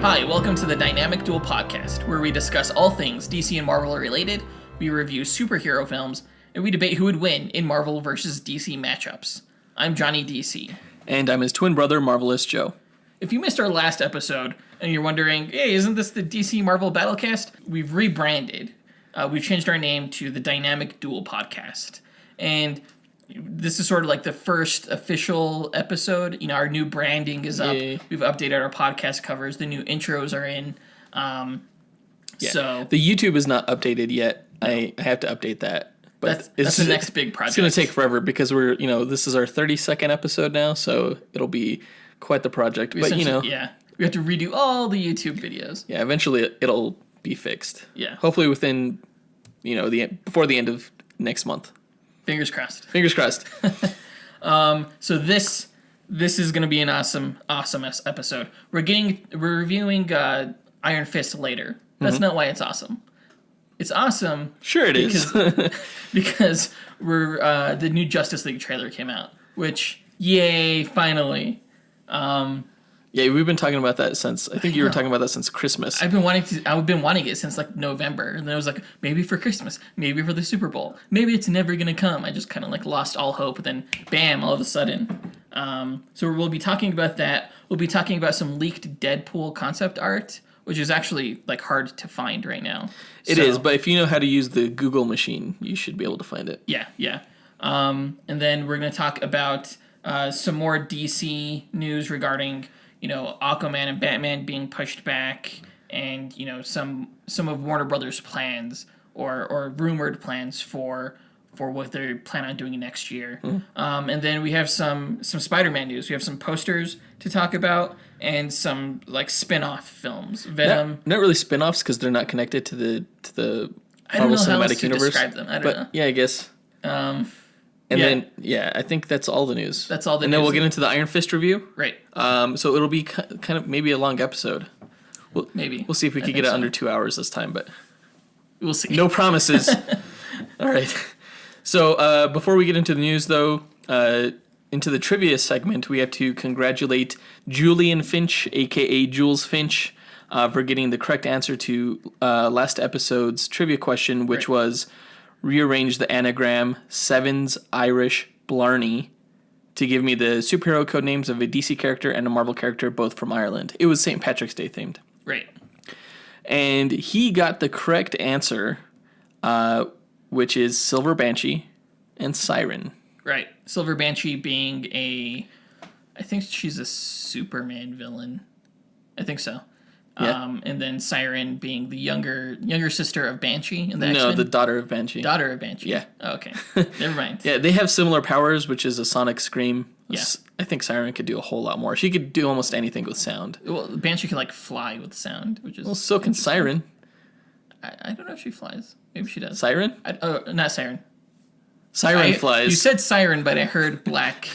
Hi, welcome to the Dynamic Duel podcast, where we discuss all things DC and Marvel related, we review superhero films, and we debate who would win in Marvel versus DC matchups. I'm Johnny DC. And I'm his twin brother, Marvelous Joe. If you missed our last episode, and you're wondering, hey, isn't this the DC Marvel Battlecast? We've rebranded. We've changed our name to the Dynamic Duel podcast. And this is sort of like the first official episode. You know, our new branding is up. Yay. We've updated our podcast covers. The new intros are in. So the YouTube is not updated yet. I have to update that. But that's the next big project. It's going to take forever because this is our 32nd episode now, so it'll be quite the project. Yeah, we have to redo all the YouTube videos. Yeah, eventually it'll be fixed. Yeah, hopefully within, before the end of next month. Fingers crossed. Fingers crossed. So this is going to be an awesome episode. We're reviewing Iron Fist later. That's not why it's awesome. It's awesome. Sure it is. Because we're the new Justice League trailer came out, which yay, finally. Yeah, we've been talking about that since you were talking about that since Christmas. I've been wanting it since like November, and then I was like, maybe for Christmas, maybe for the Super Bowl, maybe it's never gonna come. I just kind of like lost all hope, and then bam, all of a sudden. So we'll be talking about that. We'll be talking about some leaked Deadpool concept art, which is actually like hard to find right now. It is, but if you know how to use the Google machine, you should be able to find it. Yeah. And then we're gonna talk about some more DC news regarding Aquaman and Batman being pushed back, and some of Warner Brothers' plans or rumored plans for what they plan on doing next year. And then we have some Spider-Man news. We have some posters to talk about and some like spin-off films. Venom. Not really spin-offs because they're not connected to the I don't Marvel know how else Cinematic to Universe. describe them. I don't know. Yeah, I guess. I think that's all the news. That's all the news. And then we'll get into the Iron Fist review. Right. So it'll be kind of maybe a long episode. Maybe. We'll see if we can get it under 2 hours this time, but we'll see. No promises. All right. So before we get into the news, though, into the trivia segment, we have to congratulate Julian Finch, a.k.a. Jules Finch, for getting the correct answer to last episode's trivia question, which was rearrange the anagram Sevens Irish Blarney to give me the superhero code names of a DC character and a Marvel character, both from Ireland. It was St. Patrick's Day themed. Right. And he got the correct answer, which is Silver Banshee and Siren. Right. Silver Banshee being I think she's a Superman villain. I think so. Yeah. And then Siren being the younger sister of Banshee in the No, X-Men? the daughter of Banshee. Daughter of Banshee. Yeah. Oh, okay. Never mind. Yeah, they have similar powers, which is a sonic scream. Yeah. I think Siren could do a whole lot more. She could do almost anything with sound. Well, Banshee can like fly with sound, which is So can Siren. I don't know if she flies. Maybe she does. Siren? Not Siren. Siren flies. You said Siren, but I heard black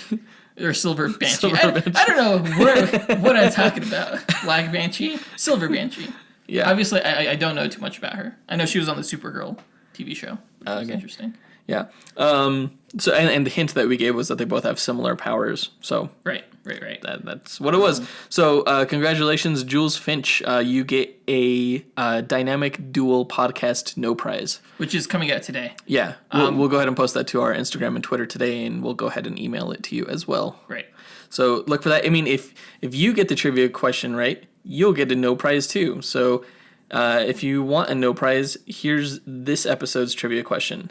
or Silver Banshee. Silver Banshee. I don't know what I'm talking about. Black Banshee, Silver Banshee. Yeah. Obviously, I don't know too much about her. I know she was on the Supergirl TV show. Which is interesting. Yeah. So and the hint that we gave was that they both have similar powers. So Right. that's what it was. So congratulations, Jules Finch. You get a Dynamic Duel podcast no prize, Which is coming out today. Yeah. We'll go ahead and post that to our Instagram and Twitter today, and we'll go ahead and email it to you as well. Right. So look for that. I mean, if you get the trivia question right, you'll get a no prize too. So if you want a no prize, here's this episode's trivia question.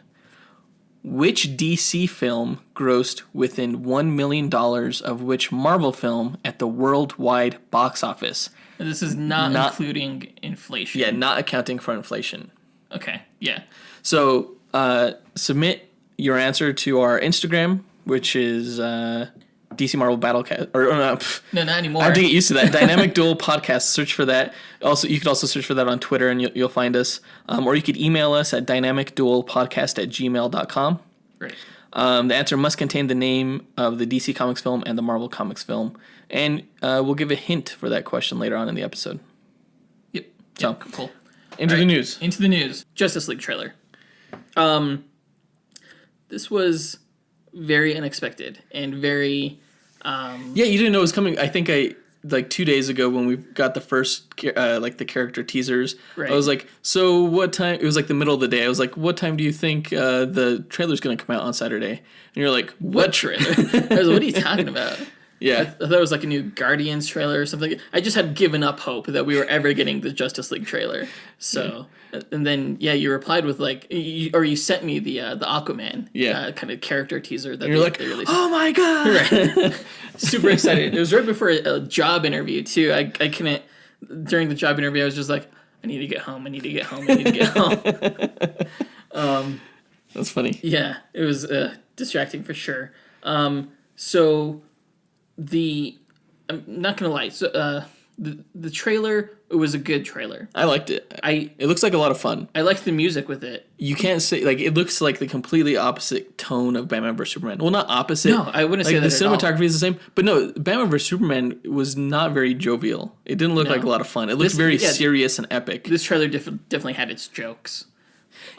Which DC film grossed within $1 million of which Marvel film at the worldwide box office? And this is not including inflation. Yeah, not accounting for inflation. Okay, yeah. So submit your answer to our Instagram, which is DC Marvel Battlecast. No, not anymore. I have to get used to that. Dynamic Duel Podcast. Search for that. Also, you could also search for that on Twitter, and you'll find us. Or you could email us at dynamicduelpodcast@gmail.com. Right. The answer must contain the name of the DC Comics film and the Marvel Comics film. And we'll give a hint for that question later on in the episode. Yep. So, cool. Into the news. Into the news. Justice League trailer. This was very unexpected and very Yeah, you didn't know it was coming. I think like 2 days ago when we got the first like the character teasers. Right. I was like, so what time? It was like the middle of the day. I was like, what time do you think the trailer's going to come out on Saturday? And you're like, What trailer? I was like, what are you talking about? Yeah. I thought it was like a new Guardians trailer or something. I just had given up hope that we were ever getting the Justice League trailer. So, and then you replied with like, you sent me the Aquaman kind of character teaser that you're like, they released. oh my god! Right. Super excited. It was right before a job interview too. I couldn't during the job interview. I was just like, I need to get home. I need to get home. I need to get home. That's funny. Yeah, it was distracting for sure. So. I'm not gonna lie. So the trailer, it was a good trailer. I liked it. It looks like a lot of fun. I liked the music with it. You can't say like it looks like the completely opposite tone of Batman vs Superman. Well, not opposite. No, I wouldn't say that. The cinematography is the same, but no, Batman vs Superman was not very jovial. It didn't look like a lot of fun. It looked very serious and epic. This trailer definitely had its jokes.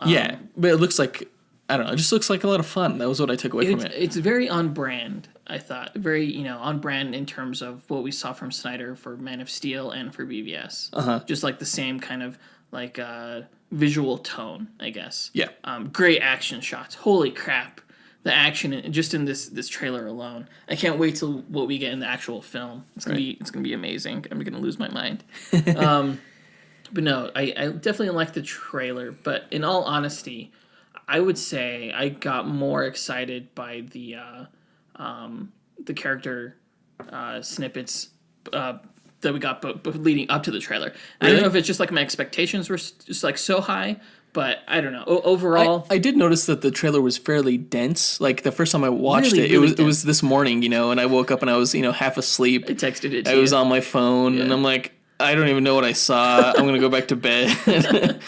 Yeah, but it looks like I don't know. It just looks like a lot of fun. That was what I took away from it. It's very on brand. I thought very on brand in terms of what we saw from Snyder for Man of Steel and for BVS. Just like the same kind of like visual tone, I guess. Yeah. Great action shots. Holy crap. The action just in this trailer alone. I can't wait till what we get in the actual film. It's gonna be amazing. I'm gonna lose my mind. But no, I definitely like the trailer. But in all honesty, I would say I got more excited by the character snippets that we got leading up to the trailer. Really? I don't know if it's just like my expectations were just like so high, but I don't know. Overall, I did notice that the trailer was fairly dense. Like the first time I watched really, it was this morning, and I woke up and I was half asleep. I texted it to you. I was on my phone and I'm like, I don't even know what I saw. I'm gonna go back to bed.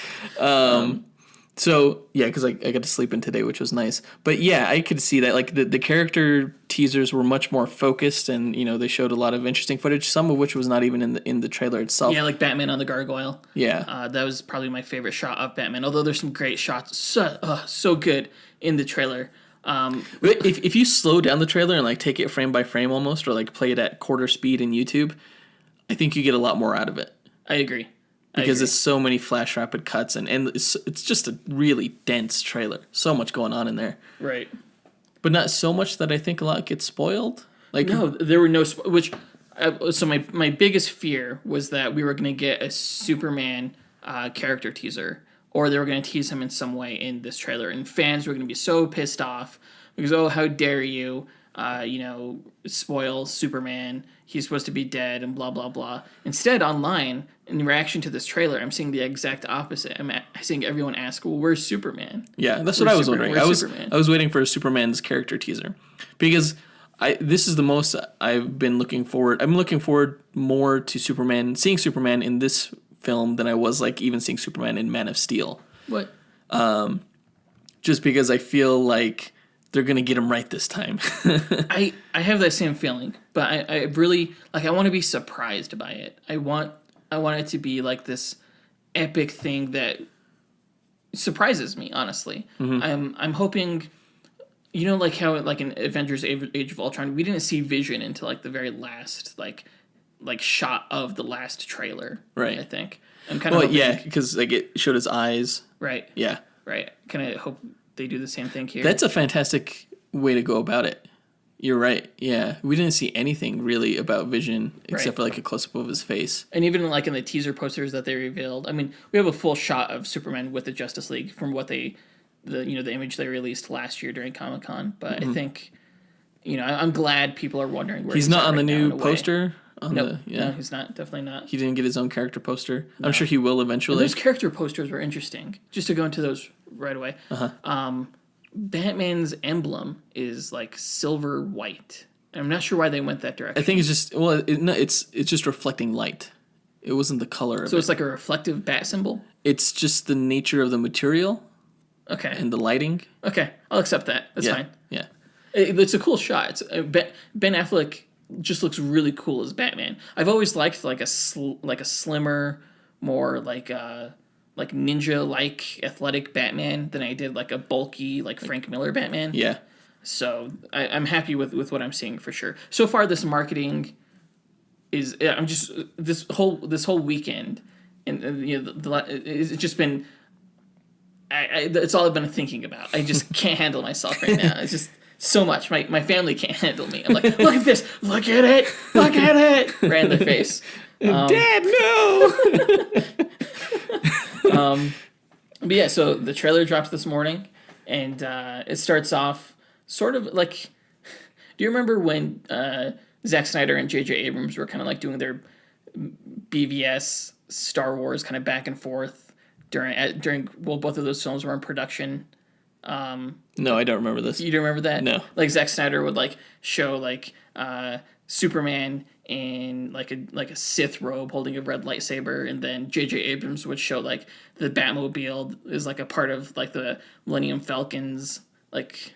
So, yeah, because I got to sleep in today, which was nice. But, yeah, I could see that. Like, the character teasers were much more focused, and, they showed a lot of interesting footage, some of which was not even in the trailer itself. Yeah, like Batman on the gargoyle. Yeah. That was probably my favorite shot of Batman, although there's some great shots. So good in the trailer. But if you slow down the trailer and, like, take it frame by frame almost, or, like, play it at quarter speed in YouTube, I think you get a lot more out of it. I agree. Because it's so many flash rapid cuts and it's just a really dense trailer. So much going on in there. Right. But not so much that I think a lot gets spoiled. Like no, there were no so my biggest fear was that we were going to get a Superman character teaser, or they were going to tease him in some way in this trailer, and fans were going to be so pissed off because how dare you spoil Superman? He's supposed to be dead and blah blah blah. Instead, online in reaction to this trailer, I'm seeing the exact opposite. I'm seeing everyone ask, "Well, where's Superman?" Yeah, that's what I was wondering. I was waiting for Superman's character teaser because this is the most I've been looking forward. I'm looking forward more to seeing Superman in this film than I was like even seeing Superman in Man of Steel. What? Just because I feel like they're gonna get him right this time. I have that same feeling, but I really I want to be surprised by it. I want it to be like this epic thing that surprises me. Honestly, I'm hoping, like how like in Avengers: Age of Ultron, we didn't see Vision until like the very last like shot of the last trailer. Right. I think I'm kind of hoping, because like it showed his eyes. Right. Yeah. Right. Kind of hope they do the same thing here. That's a fantastic way to go about it. You're right. Yeah. We didn't see anything really about Vision except for like a close-up of his face. And even like in the teaser posters that they revealed, I mean, we have a full shot of Superman with the Justice League from what the image they released last year during Comic-Con. But I think, I'm glad people are wondering where he's not on the new poster. No, he's not. Definitely not. He didn't get his own character poster. No. I'm sure he will eventually. Those character posters were interesting. Just to go into those right away. Batman's emblem is like silver white. I'm not sure why they went that direction. I think it's just it's just reflecting light. It wasn't the color of it. So it's like a reflective bat symbol? It's just the nature of the material. Okay. And the lighting. Okay. I'll accept that. That's fine. Yeah. It's a cool shot. It's Ben Affleck just looks really cool as Batman. I've always liked like a slimmer, more like ninja-like athletic Batman than I did like a bulky like Frank Miller Batman. Yeah. So I'm happy with what I'm seeing for sure. So far, this marketing is I'm just this whole weekend, and you know it's just been. It's all I've been thinking about. I just can't handle myself right now. It's just so much. My family can't handle me. I'm like, look at this, look at it, right in their face. Dad, no. But yeah, so the trailer drops this morning, and it starts off sort of like. Do you remember when Zack Snyder and J.J. Abrams were kind of like doing their BVS Star Wars kind of back and forth during both of those films were in production. No, I don't remember this. You don't remember that? No. Like Zack Snyder would like show like Superman in like a Sith robe holding a red lightsaber, and then J.J. Abrams would show like the Batmobile is like a part of like the Millennium Falcon's like.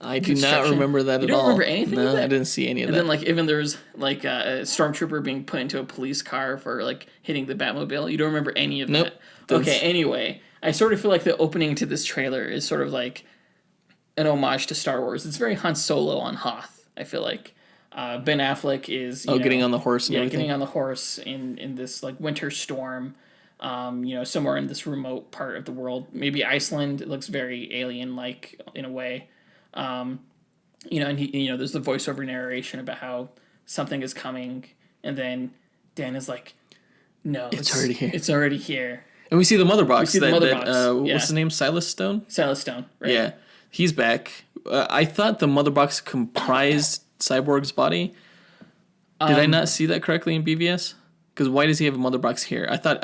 I do not remember that at all. You don't remember anything of that? I didn't see any of that. And then, like, even there was, like, a stormtrooper being put into a police car for, like, hitting the Batmobile. You don't remember any of that? Okay, anyway. I sort of feel like the opening to this trailer is sort of, like, an homage to Star Wars. It's very Han Solo on Hoth, I feel like. Ben Affleck is, getting on the horse and everything. Getting on the horse in this, like, winter storm. Somewhere in this remote part of the world. Maybe Iceland. It looks very alien-like in a way. And he, there's the voiceover narration about how something is coming, and then Dan is like, "No, it's already here. It's already here." And we see the mother box. What's his name? Silas Stone. Silas Stone. Right. Yeah, he's back. I thought the mother box comprised Cyborg's body. Did I not see that correctly in BVS? Because why does he have a mother box here? I thought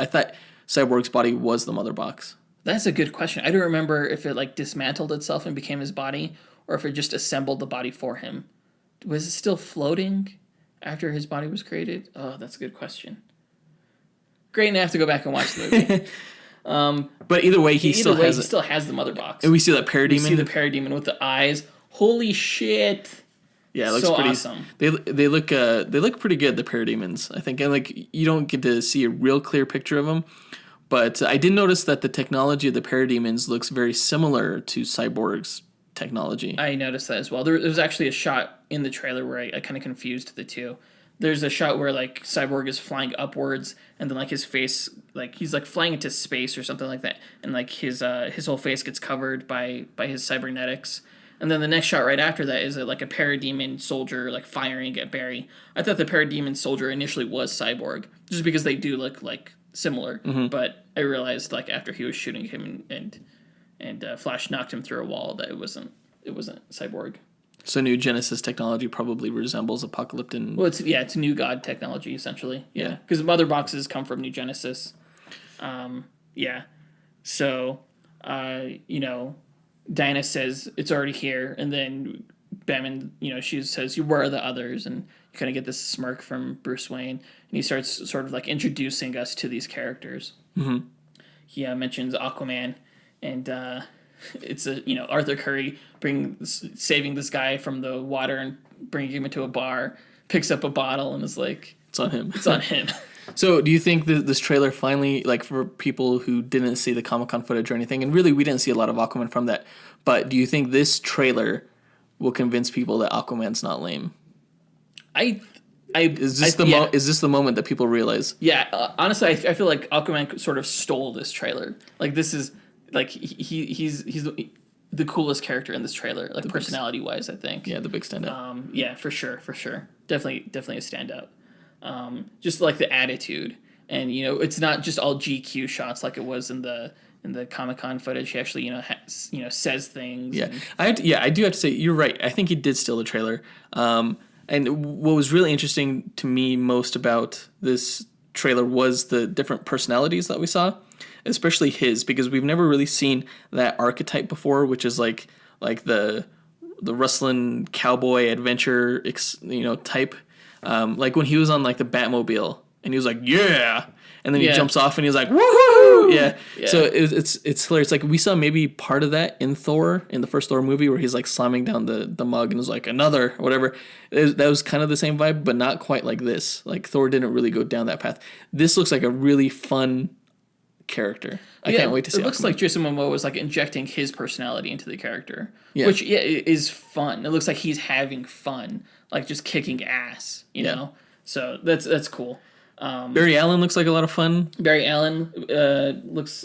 Cyborg's body was the mother box. That's a good question. I don't remember if it like dismantled itself and became his body, or if it just assembled the body for him. Was it still floating after his body was created? Oh, that's a good question. Great, and I have to go back and watch the movie. But either way, he still has the mother box. And we see that parademon. We see the parademon with the eyes. Holy shit! Yeah, it looks so pretty awesome. They look pretty good. The parademons, I think, and like you don't get to see a real clear picture of them. But I did notice that the technology of the parademons looks very similar to Cyborg's technology. I noticed that as well. There was actually a shot in the trailer where I kind of confused the two. There's a shot where like Cyborg is flying upwards, and then like his face, like he's like flying into space or something like that, and like his whole face gets covered by his cybernetics. And then the next shot right after that is like a parademon soldier like firing at Barry. I thought the parademon soldier initially was Cyborg, just because they do look like similar. Mm-hmm. But I realized like after he was shooting him and Flash knocked him through a wall that it wasn't Cyborg. So New Genesis technology probably resembles Apocalyptic. Well, it's New God technology essentially. Yeah, because mother boxes come from New Genesis. So Diana says it's already here, and then Batman, she says, "Where are the others?" And you kind of get this smirk from Bruce Wayne, and he starts sort of like introducing us to these characters. Mm-hmm. He mentions Aquaman, and it's Arthur Curry saving this guy from the water and bringing him into a bar, picks up a bottle and is like, "It's on him." It's on him. So do you think that this trailer finally, like for people who didn't see the Comic-Con footage or anything, and really we didn't see a lot of Aquaman from that, but do you think this trailer will convince people that Aquaman's not lame? Is this the moment that people realize? Yeah, honestly, I feel like Aquaman sort of stole this trailer. Like this is like he's the coolest character in this trailer, like personality wise, I think. Yeah, the big standout. Yeah, for sure. Definitely a standout. Just like the attitude, and it's not just all GQ shots like it was in the Comic-Con footage. He actually says things. Yeah, I do have to say you're right. I think he did steal the trailer. And what was really interesting to me most about this trailer was the different personalities that we saw, especially his, because we've never really seen that archetype before, which is like the rustling cowboy adventure type. Like when he was on like the Batmobile and he was like, "Yeah," and then he jumps off and he's like, "Woohoo!" Yeah. So it's hilarious. Like we saw maybe part of that in Thor, in the first Thor movie, where he's like slamming down the mug and is like, "Another," or whatever. That was kind of the same vibe, but not quite like this. Like Thor didn't really go down that path. This looks like a really fun character. I can't wait to see. It looks like Jason Momoa was like injecting his personality into the character, which is fun. It looks like he's having fun, like just kicking ass, you know. So that's cool. Barry Allen looks like a lot of fun. Barry Allen looks,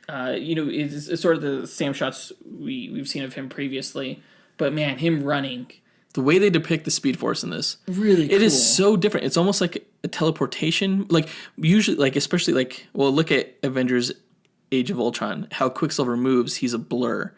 it's sort of the same shots we've seen of him previously, but man, him running. The way they depict the Speed Force in this, Really cool. it is so different. It's almost like a teleportation. Like usually, like especially like, well, look at Avengers: Age of Ultron. How Quicksilver moves, he's a blur.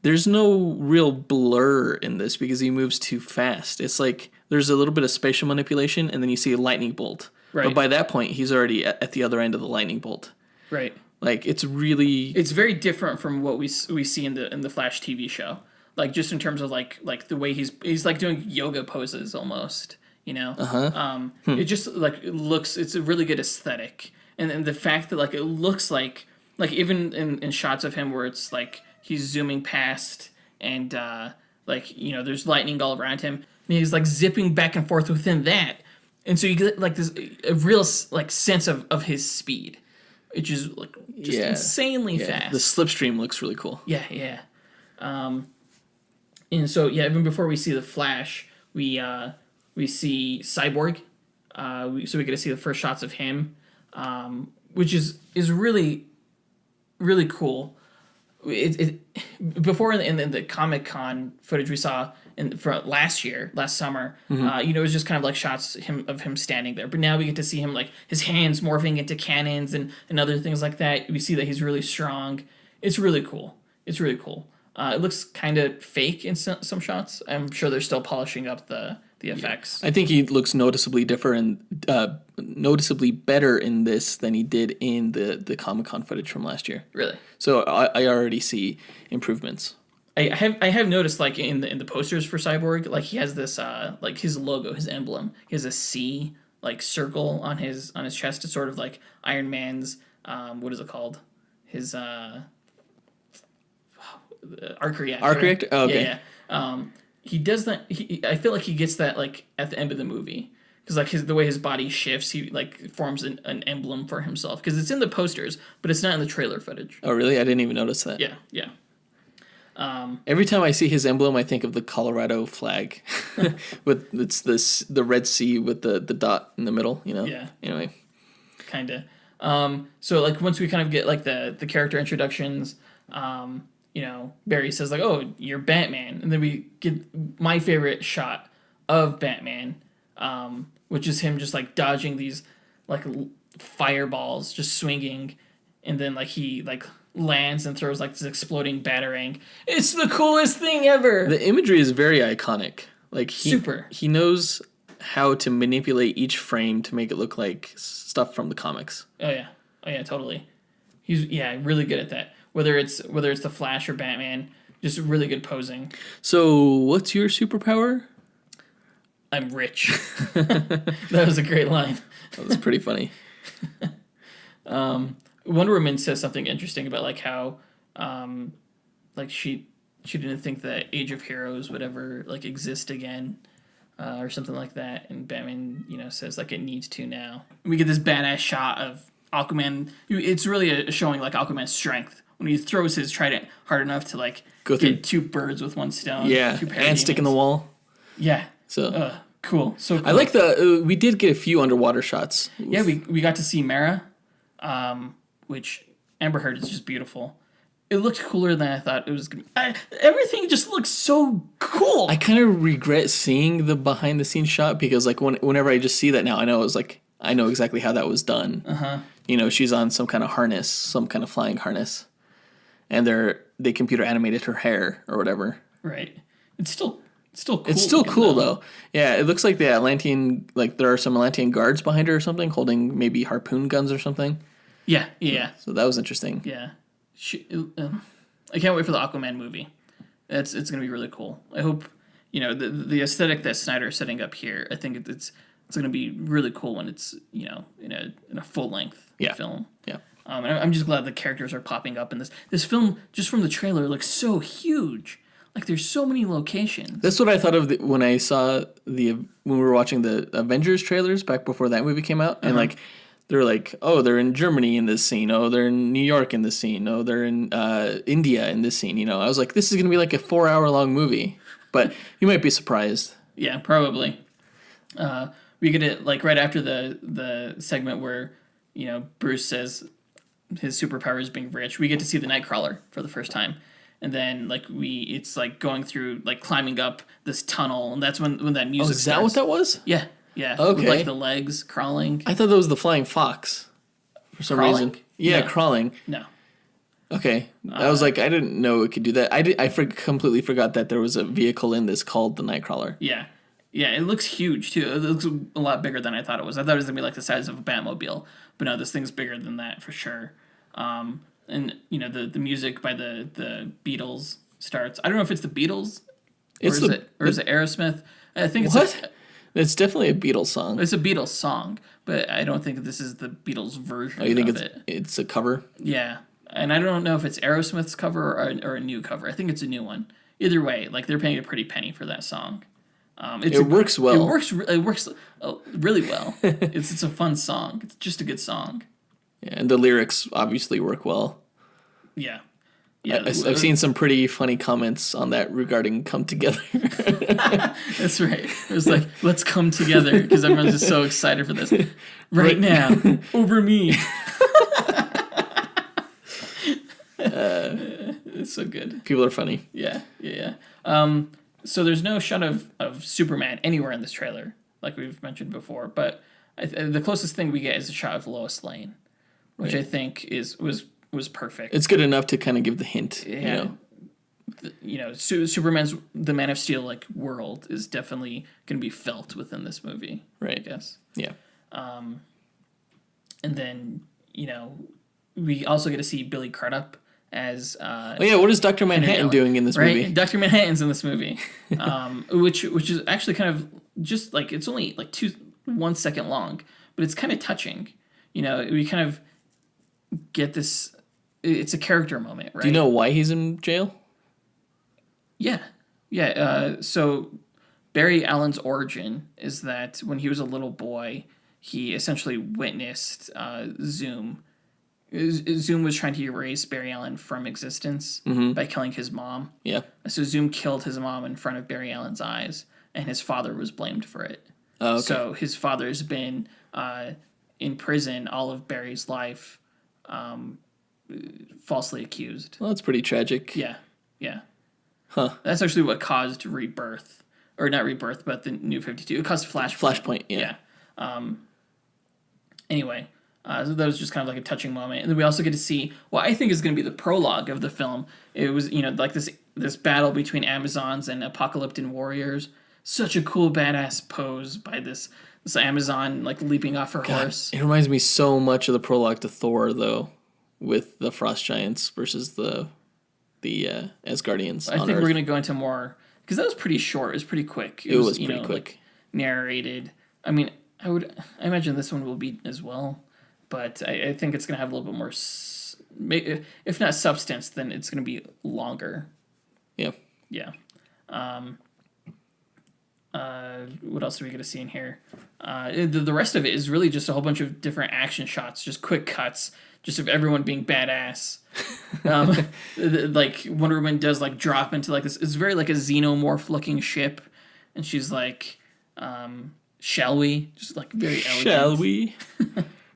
There's no real blur in this because he moves too fast. It's like there's a little bit of spatial manipulation, and then you see a lightning bolt. Right. But by that point, he's already at the other end of the lightning bolt. Right. Like it's very different from what we see in the Flash TV show. Like just in terms of like the way he's like doing yoga poses almost, you know. It just like looks. It's a really good aesthetic, and the fact that like it looks like even in shots of him where it's like he's zooming past and there's lightning all around him, and he's like zipping back and forth within that, and so you get like this a real like sense of his speed, which is like just insanely fast. The slipstream looks really cool. Yeah. And so even before we see the Flash, we see Cyborg. So we get to see the first shots of him, which is really really cool. Before in the Comic-Con footage we saw for last summer, it was just kind of like shots of him standing there. But now we get to see him like his hands morphing into cannons and other things like that. We see that he's really strong. It's really cool. It looks kind of fake in some shots. I'm sure they're still polishing up the effects. I think he looks noticeably different, noticeably better in this than he did in the Comic-Con footage from last year. Really? So I already see improvements. I have noticed like in the posters for Cyborg, like he has this like his logo, his emblem. He has a C like circle on his chest. It's sort of like Iron Man's what is it called? His arc reactor. Arc reactor? Oh, okay. Yeah. He does that. I feel like he gets that like at the end of the movie because like the way his body shifts, he like forms an emblem for himself because it's in the posters, but it's not in the trailer footage. Oh, really? I didn't even notice that. Yeah. Every time I see his emblem, I think of the Colorado flag, with the Red Sea with the dot in the middle. You know. Yeah. Anyway. Kinda. So like once we kind of get like the character introductions, Barry says like, "Oh, you're Batman," and then we get my favorite shot of Batman, which is him just like dodging these like fireballs, just swinging, and then like he like lands and throws like this exploding batarang. It's the coolest thing ever. The imagery is very iconic. Like super. He knows how to manipulate each frame to make it look like stuff from the comics. Oh yeah, totally. He's really good at that. Whether it's the Flash or Batman, just really good posing. So, what's your superpower? I'm rich. That was a great line. That was pretty funny. Wonder Woman says something interesting about like how, like she didn't think that Age of Heroes would ever like exist again, or something like that. And Batman, says like it needs to now. We get this badass shot of Aquaman. It's really showing like Aquaman's strength when he throws his trident hard enough to like get two birds with one stone. Yeah, and stick in the wall. Yeah. So cool. So cool. I like we did get a few underwater shots. Yeah, we got to see Mara, which Amber Heard is just beautiful. It looked cooler than I thought it was going to be. Everything just looks so cool. I kind of regret seeing the behind the scenes shot because like whenever I just see that now, I know exactly how that was done. She's on some kind of harness, some kind of flying harness, and they computer animated her hair or whatever. Right. It's still cool. It's still cool though. Yeah, it looks like the Atlantean, like there are some Atlantean guards behind her or something, holding maybe harpoon guns or something. Yeah. So that was interesting. Yeah. I can't wait for the Aquaman movie. It's gonna be really cool. I hope the aesthetic that Snyder is setting up here. I think it's gonna be really cool when it's in a full length film. Yeah. And I'm just glad the characters are popping up in this film. Just from the trailer, looks so huge. Like there's so many locations. That's what I thought of when I saw when we were watching the Avengers trailers back before that movie came out, and like they're like, oh, they're in Germany in this scene. Oh, they're in New York in this scene. Oh, they're in India in this scene. I was like, this is gonna be like a 4-hour long movie, but you might be surprised. Yeah, probably. we get it like right after the segment where Bruce says his superpower is being rich. We get to see the Nightcrawler for the first time, and then like it's like going through like climbing up this tunnel, and that's when that music. Is that what that was? Yeah, yeah. Okay. With, like the legs crawling. I thought that was the flying fox. For some reason. Yeah, No. crawling. No. Okay. I was like, I didn't know it could do that. I completely forgot that there was a vehicle in this called the Nightcrawler. Yeah. Yeah, it looks huge, too. It looks a lot bigger than I thought it was. I thought it was going to be like the size of a Batmobile. But no, this thing's bigger than that for sure. And, the music by the Beatles starts. I don't know if it's the Beatles or is it Aerosmith. I think it's... What? It's definitely a Beatles song. It's a Beatles song, but I don't think this is the Beatles version you think of it's a cover? Yeah. And I don't know if it's Aerosmith's cover or a new cover. I think it's a new one. Either way, like they're paying a pretty penny for that song. It works well. It works really well. It's a fun song. It's just a good song. Yeah, and the lyrics obviously work well. Yeah. Yeah. I've seen some pretty funny comments on that regarding "Come Together." That's right. It was like, let's come together because everyone's just so excited for this right now over me. It's so good. People are funny. Yeah. So there's no shot of Superman anywhere in this trailer, like we've mentioned before. But the closest thing we get is a shot of Lois Lane, which I think was perfect. It's good enough to kind of give the hint. Yeah. Superman's the Man of Steel like world is definitely going to be felt within this movie. Right. I guess. Yeah. And then we also get to see Billy Crudup as what is Dr. Manhattan doing in this movie? Dr. Manhattan's in this movie, which is actually kind of just like it's only like 1 second long, but it's kind of touching. We kind of get this. It's a character moment, right? Do you know why he's in jail? Yeah. So Barry Allen's origin is that when he was a little boy, he essentially witnessed Zoom. Zoom was trying to erase Barry Allen from existence by killing his mom. Yeah. So Zoom killed his mom in front of Barry Allen's eyes, and his father was blamed for it. Oh, okay. So his father's been in prison all of Barry's life, falsely accused. Well, that's pretty tragic. Yeah. Huh. That's actually what caused Rebirth. Or not Rebirth, but the New 52. It caused Flashpoint. Flashpoint, yeah. Anyway, so that was just kind of like a touching moment. And then we also get to see what I think is going to be the prologue of the film. It was, like this battle between Amazons and apocalyptic warriors. Such a cool, badass pose by this Amazon, like leaping off her horse. It reminds me so much of the prologue to Thor, though, with the Frost Giants versus the Asgardians. I think we're going to go into more, because that was pretty short. It was pretty quick. It was pretty quick. Like, narrated. I mean, I imagine this one will be as well, but I think it's going to have a little bit more, if not substance, then it's going to be longer. Yeah. Yeah. What else do we get to see in here? The rest of it is really just a whole bunch of different action shots, just quick cuts, just of everyone being badass. Like Wonder Woman does like drop into like this. It's very like a xenomorph looking ship, and she's like, "Shall we?" Just like very elegant. Shall we?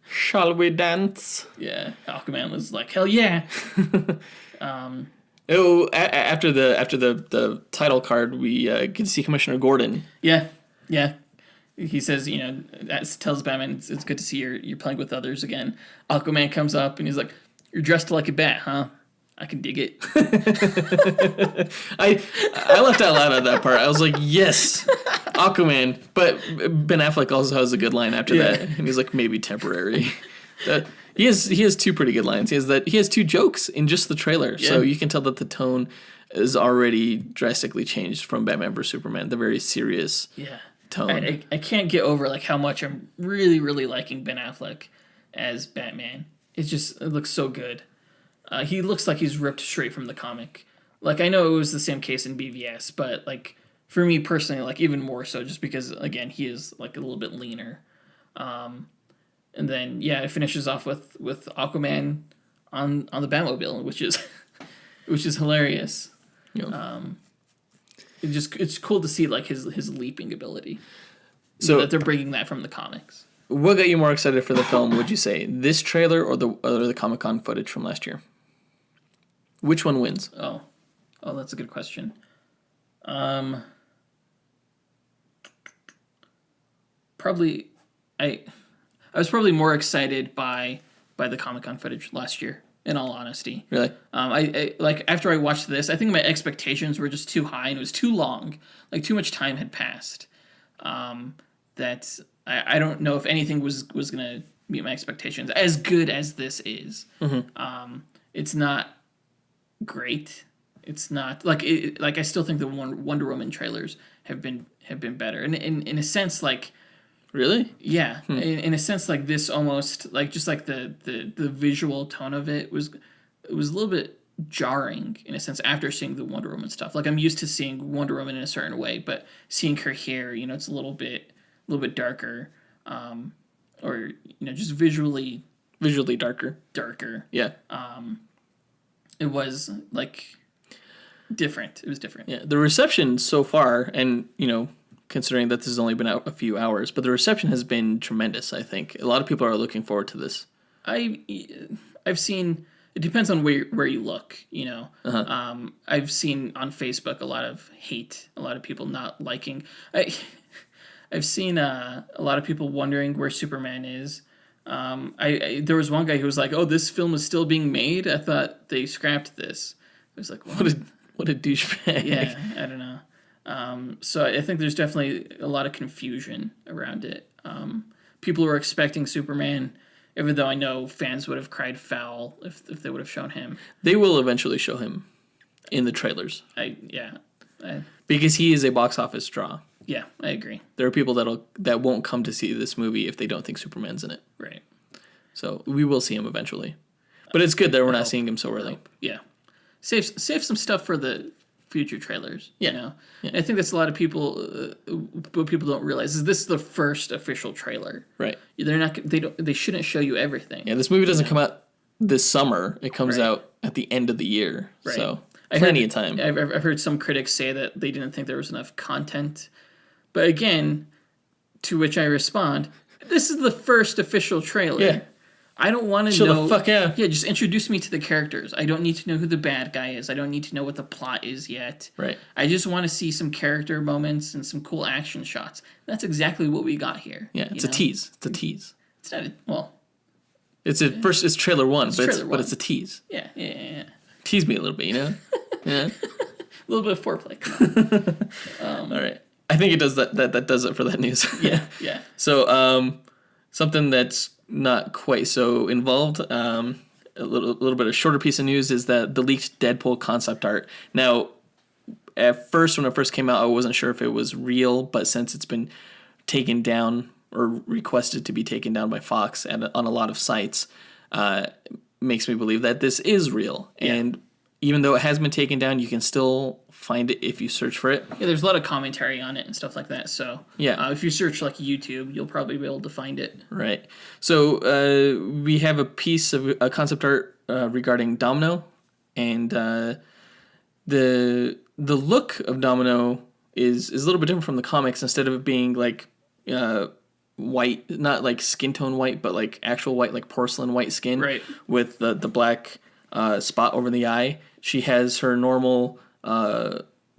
Shall we dance? Yeah, Aquaman was like, "Hell yeah!" After the title card, we get to see Commissioner Gordon. Yeah. He says, tells Batman, it's good to see you're playing with others again. Aquaman comes up and he's like, "You're dressed like a bat, huh? I can dig it." I laughed out loud at that part. I was like, yes, Aquaman. But Ben Affleck also has a good line after that, and he's like, maybe temporary. He has two pretty good lines. He has two jokes in just the trailer, so you can tell that the tone is already drastically changed from Batman vs Superman, the very serious tone. I can't get over like how much I'm really, really liking Ben Affleck as Batman. It looks so good. He looks like he's ripped straight from the comic. Like, I know it was the same case in BVS, but like for me personally, like even more so, just because again he is like a little bit leaner. And then it finishes off with Aquaman on the Batmobile, which is hilarious. Yep. It's cool to see like his leaping ability. So that they're bringing that from the comics. What got you more excited for the film, would you say? This trailer or the Comic-Con footage from last year? Which one wins? Oh, that's a good question. Probably, I was probably more excited by the Comic-Con footage last year, in all honesty. Really? I like after I watched this, I think my expectations were just too high and it was too long. Like too much time had passed. That I don't know if anything was gonna meet my expectations. As good as this is, it's not great. It's not like I still think the Wonder Woman trailers have been better. And in a sense, like. Really? Yeah, in a sense, like this almost like just like the visual tone of it was a little bit jarring in a sense after seeing the Wonder Woman stuff. Like I'm used to seeing Wonder Woman in a certain way, but seeing her hair, it's a little bit darker, or just visually darker. Yeah. It was like different. It was different. Yeah. The reception so far, and considering that this has only been out a few hours, but the reception has been tremendous. I think a lot of people are looking forward to this. I've seen. It depends on where you look. I've seen on Facebook a lot of hate, a lot of people not liking. I've seen a lot of people wondering where Superman is. There was one guy who was like, "Oh, this film is still being made. I thought they scrapped this." I was like, "What a douchebag!" Yeah, I don't know. So I think there's definitely a lot of confusion around it. People were expecting Superman, even though I know fans would have cried foul if they would have shown him. They will eventually show him in the trailers. Because he is a box office draw. Yeah, I agree. There are people that won't come to see this movie if they don't think Superman's in it. Right. So we will see him eventually. But it's good that we're not seeing him so early. Yeah. Save some stuff for the future trailers. Yeah. I think that's a lot of people. What people don't realize is this is the first official trailer. Right. They shouldn't show you everything. Yeah. This movie doesn't come out this summer. It comes out at the end of the year. Right. So plenty of time. I've heard some critics say that they didn't think there was enough content, but again, to which I respond, this is the first official trailer. Yeah. I don't want to know. The fuck yeah. Yeah, just introduce me to the characters. I don't need to know who the bad guy is. I don't need to know what the plot is yet. Right. I just want to see some character moments and some cool action shots. That's exactly what we got here. Yeah, it's a tease. It's a tease. It's not It's trailer one, but it's a tease. Yeah. Tease me a little bit, Yeah. A little bit of foreplay. Come on. All right. I think it does that does it for that news. Yeah. So something that's not quite so involved. A little bit of shorter piece of news is that the leaked Deadpool concept art. Now, at first, when it first came out, I wasn't sure if it was real, but since it's been taken down or requested to be taken down by Fox on a lot of sites, makes me believe that this is real. Yeah. And even though it has been taken down, you can still find it if you search for it. Yeah, there's a lot of commentary on it and stuff like that. So if you search like YouTube, you'll probably be able to find it. Right. So we have a piece of a concept art regarding Domino, and the look of Domino is a little bit different from the comics. Instead of it being like white, not like skin tone white, but like actual white, like porcelain white skin, right, with the black spot over the eye. She has her normal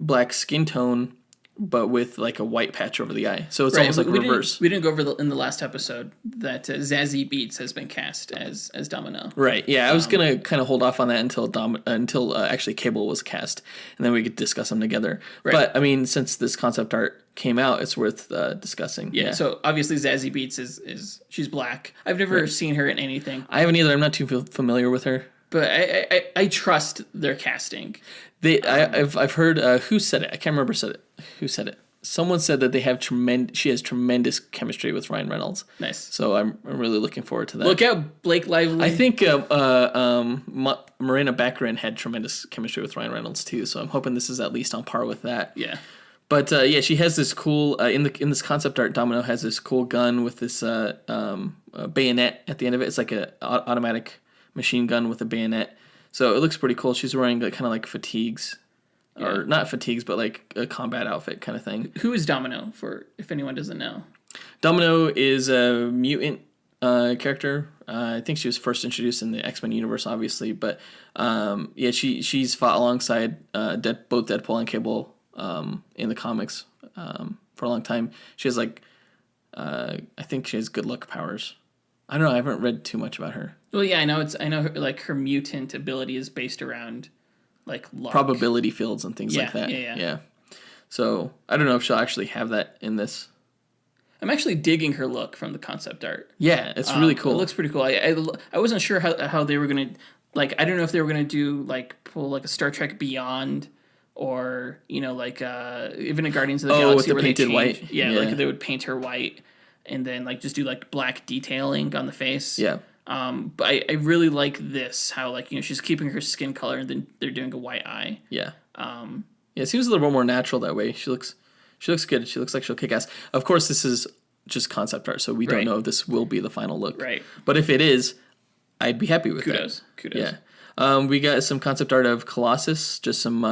black skin tone, but with like a white patch over the eye. So it's almost like reverse. We didn't go over in the last episode that Zazie Beetz has been cast as Domino. Right. Yeah, I was gonna kind of hold off on that until actually Cable was cast, and then we could discuss them together. Right. But I mean, since this concept art came out, it's worth discussing. Yeah. So obviously Zazie Beetz is she's black. I've never seen her in anything. I haven't either. I'm not too familiar with her. But I trust their casting. I've heard who said it. I can't remember who said it. Someone said that she has tremendous chemistry with Ryan Reynolds. Nice. So I'm really looking forward to that. Look out, Blake Lively. I think Morena Baccarin had tremendous chemistry with Ryan Reynolds too. So I'm hoping this is at least on par with that. Yeah. But she has this cool in this concept art. Domino has this cool gun with this bayonet at the end of it. It's like a automatic machine gun with a bayonet. So it looks pretty cool. She's wearing kind of like fatigues, or not fatigues, but like a combat outfit kind of thing. Who is Domino, for if anyone doesn't know? Domino is a mutant character. I think she was first introduced in the X-Men universe, obviously, but yeah, she's fought alongside both Deadpool and Cable in the comics for a long time. She has like I think she has good luck powers. I don't know. I haven't read too much about her. Well, yeah, I know like her mutant ability is based around like luck. Probability fields and things like that. Yeah. So I don't know if she'll actually have that in this. I'm actually digging her look from the concept art. Yeah, it's really cool. It looks pretty cool. I wasn't sure how they were gonna like. I don't know if they were gonna do like pull like a Star Trek Beyond, or like even a Guardians of the Galaxy with the where painted they white. Yeah, like they would paint her white, and then like just do like black detailing on the face. Yeah. But I really like this how like she's keeping her skin color and then they're doing a white eye. Yeah. Yeah, it seems a little bit more natural that way. She looks good. She looks like she'll kick ass. Of course, this is just concept art, so we don't know if this will be the final look. Right. But if it is, I'd be happy with Kudos. Yeah. We got some concept art of Colossus, just some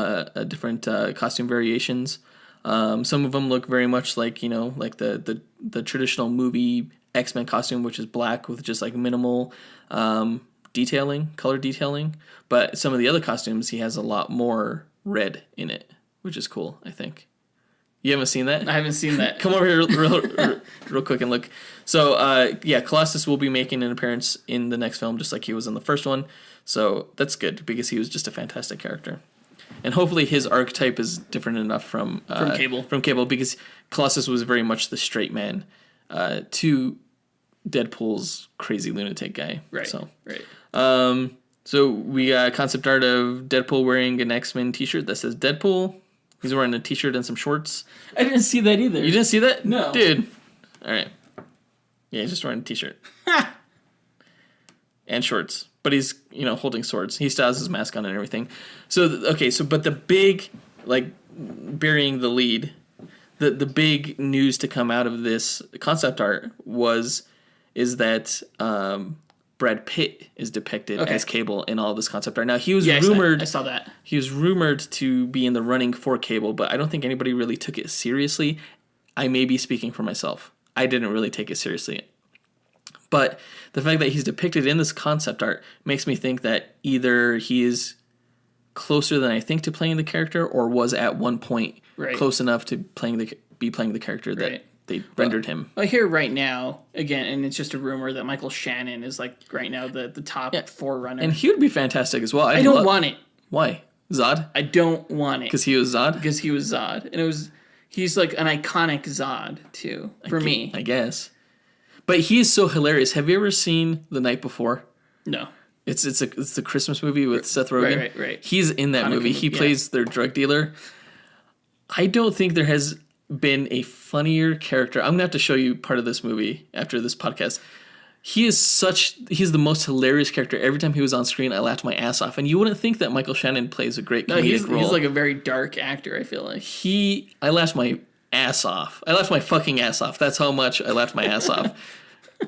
different costume variations. Some of them look very much like like the traditional movie X-Men costume, which is black with just like minimal color detailing. But some of the other costumes, he has a lot more red in it, which is cool, I think. You haven't seen that? I haven't seen that. Come over here real quick and look. So, yeah, Colossus will be making an appearance in the next film, just like he was in the first one. So that's good, because he was just a fantastic character. And hopefully his archetype is different enough from Cable. From Cable, because Colossus was very much the straight man to Deadpool's crazy lunatic guy. Right. So we got concept art of Deadpool wearing an X-Men t-shirt that says Deadpool. He's wearing a t-shirt and some shorts. I didn't see that either. You didn't see that? No. Dude. All right. Yeah, he's just wearing a t-shirt. And shorts. But he's, holding swords. He still has his mask on and everything. So, but the big, like, burying the lead, the big news to come out of this concept art is that Brad Pitt is depicted as Cable in all of this concept art. Now, he was rumored... I saw that. He was rumored to be in the running for Cable, but I don't think anybody really took it seriously. I may be speaking for myself. I didn't really take it seriously. But the fact that he's depicted in this concept art makes me think that either he is closer than I think to playing the character, or was at one point close enough to playing the character that they rendered him. I hear right now, again, and it's just a rumor, that Michael Shannon is like right now the top forerunner. And he would be fantastic as well. I don't want it. Why? Zod? I don't want it. Because he was Zod? Because he was Zod. And he's like an iconic Zod, too, for me. I guess. But he is so hilarious. Have you ever seen The Night Before? No. It's the Christmas movie with Seth Rogen. Right. He's in that movie. He plays their drug dealer. I don't think there has been a funnier character. I'm going to have to show you part of this movie after this podcast. He's the most hilarious character. Every time he was on screen, I laughed my ass off. And you wouldn't think that Michael Shannon plays a great comedic role. He's like a very dark actor, I feel like. I laughed my ass off. I laughed my fucking ass off. That's how much I laughed my ass off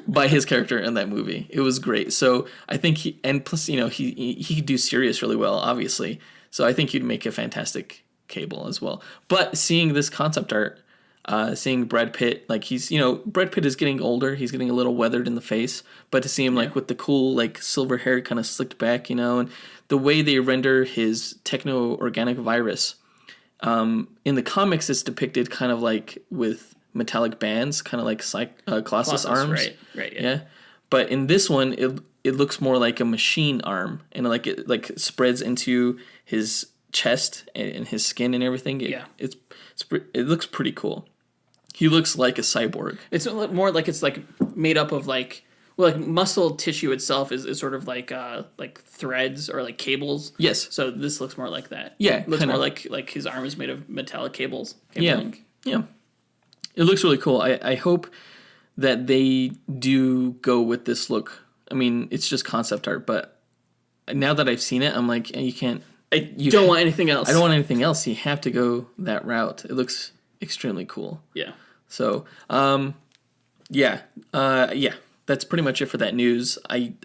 by his character in that movie. It was great. So I think he could do serious really well, obviously. So I think he'd make a fantastic Cable as well. But seeing this concept art, seeing Brad Pitt, like Brad Pitt is getting older. He's getting a little weathered in the face. But to see him like with the cool like silver hair kind of slicked back, and the way they render his techno-organic virus, in the comics it's depicted kind of like with metallic bands, kind of like Colossus arms. Right. Yeah. But in this one, it looks more like a machine arm, and it like spreads into his chest and his skin and everything. It looks pretty cool. He looks like a cyborg. It's more like it's like made up of like muscle tissue itself is sort of like threads or like cables. Yes. So this looks more like that. Yeah. It looks more like his arm is made of metallic cables. Yeah. It looks really cool. I hope that they do go with this look. I mean, it's just concept art, but now that I've seen it, I'm like, you can't. You don't want anything else. I don't want anything else. You have to go that route. It looks extremely cool. Yeah. So, yeah. That's pretty much it for that news. I'd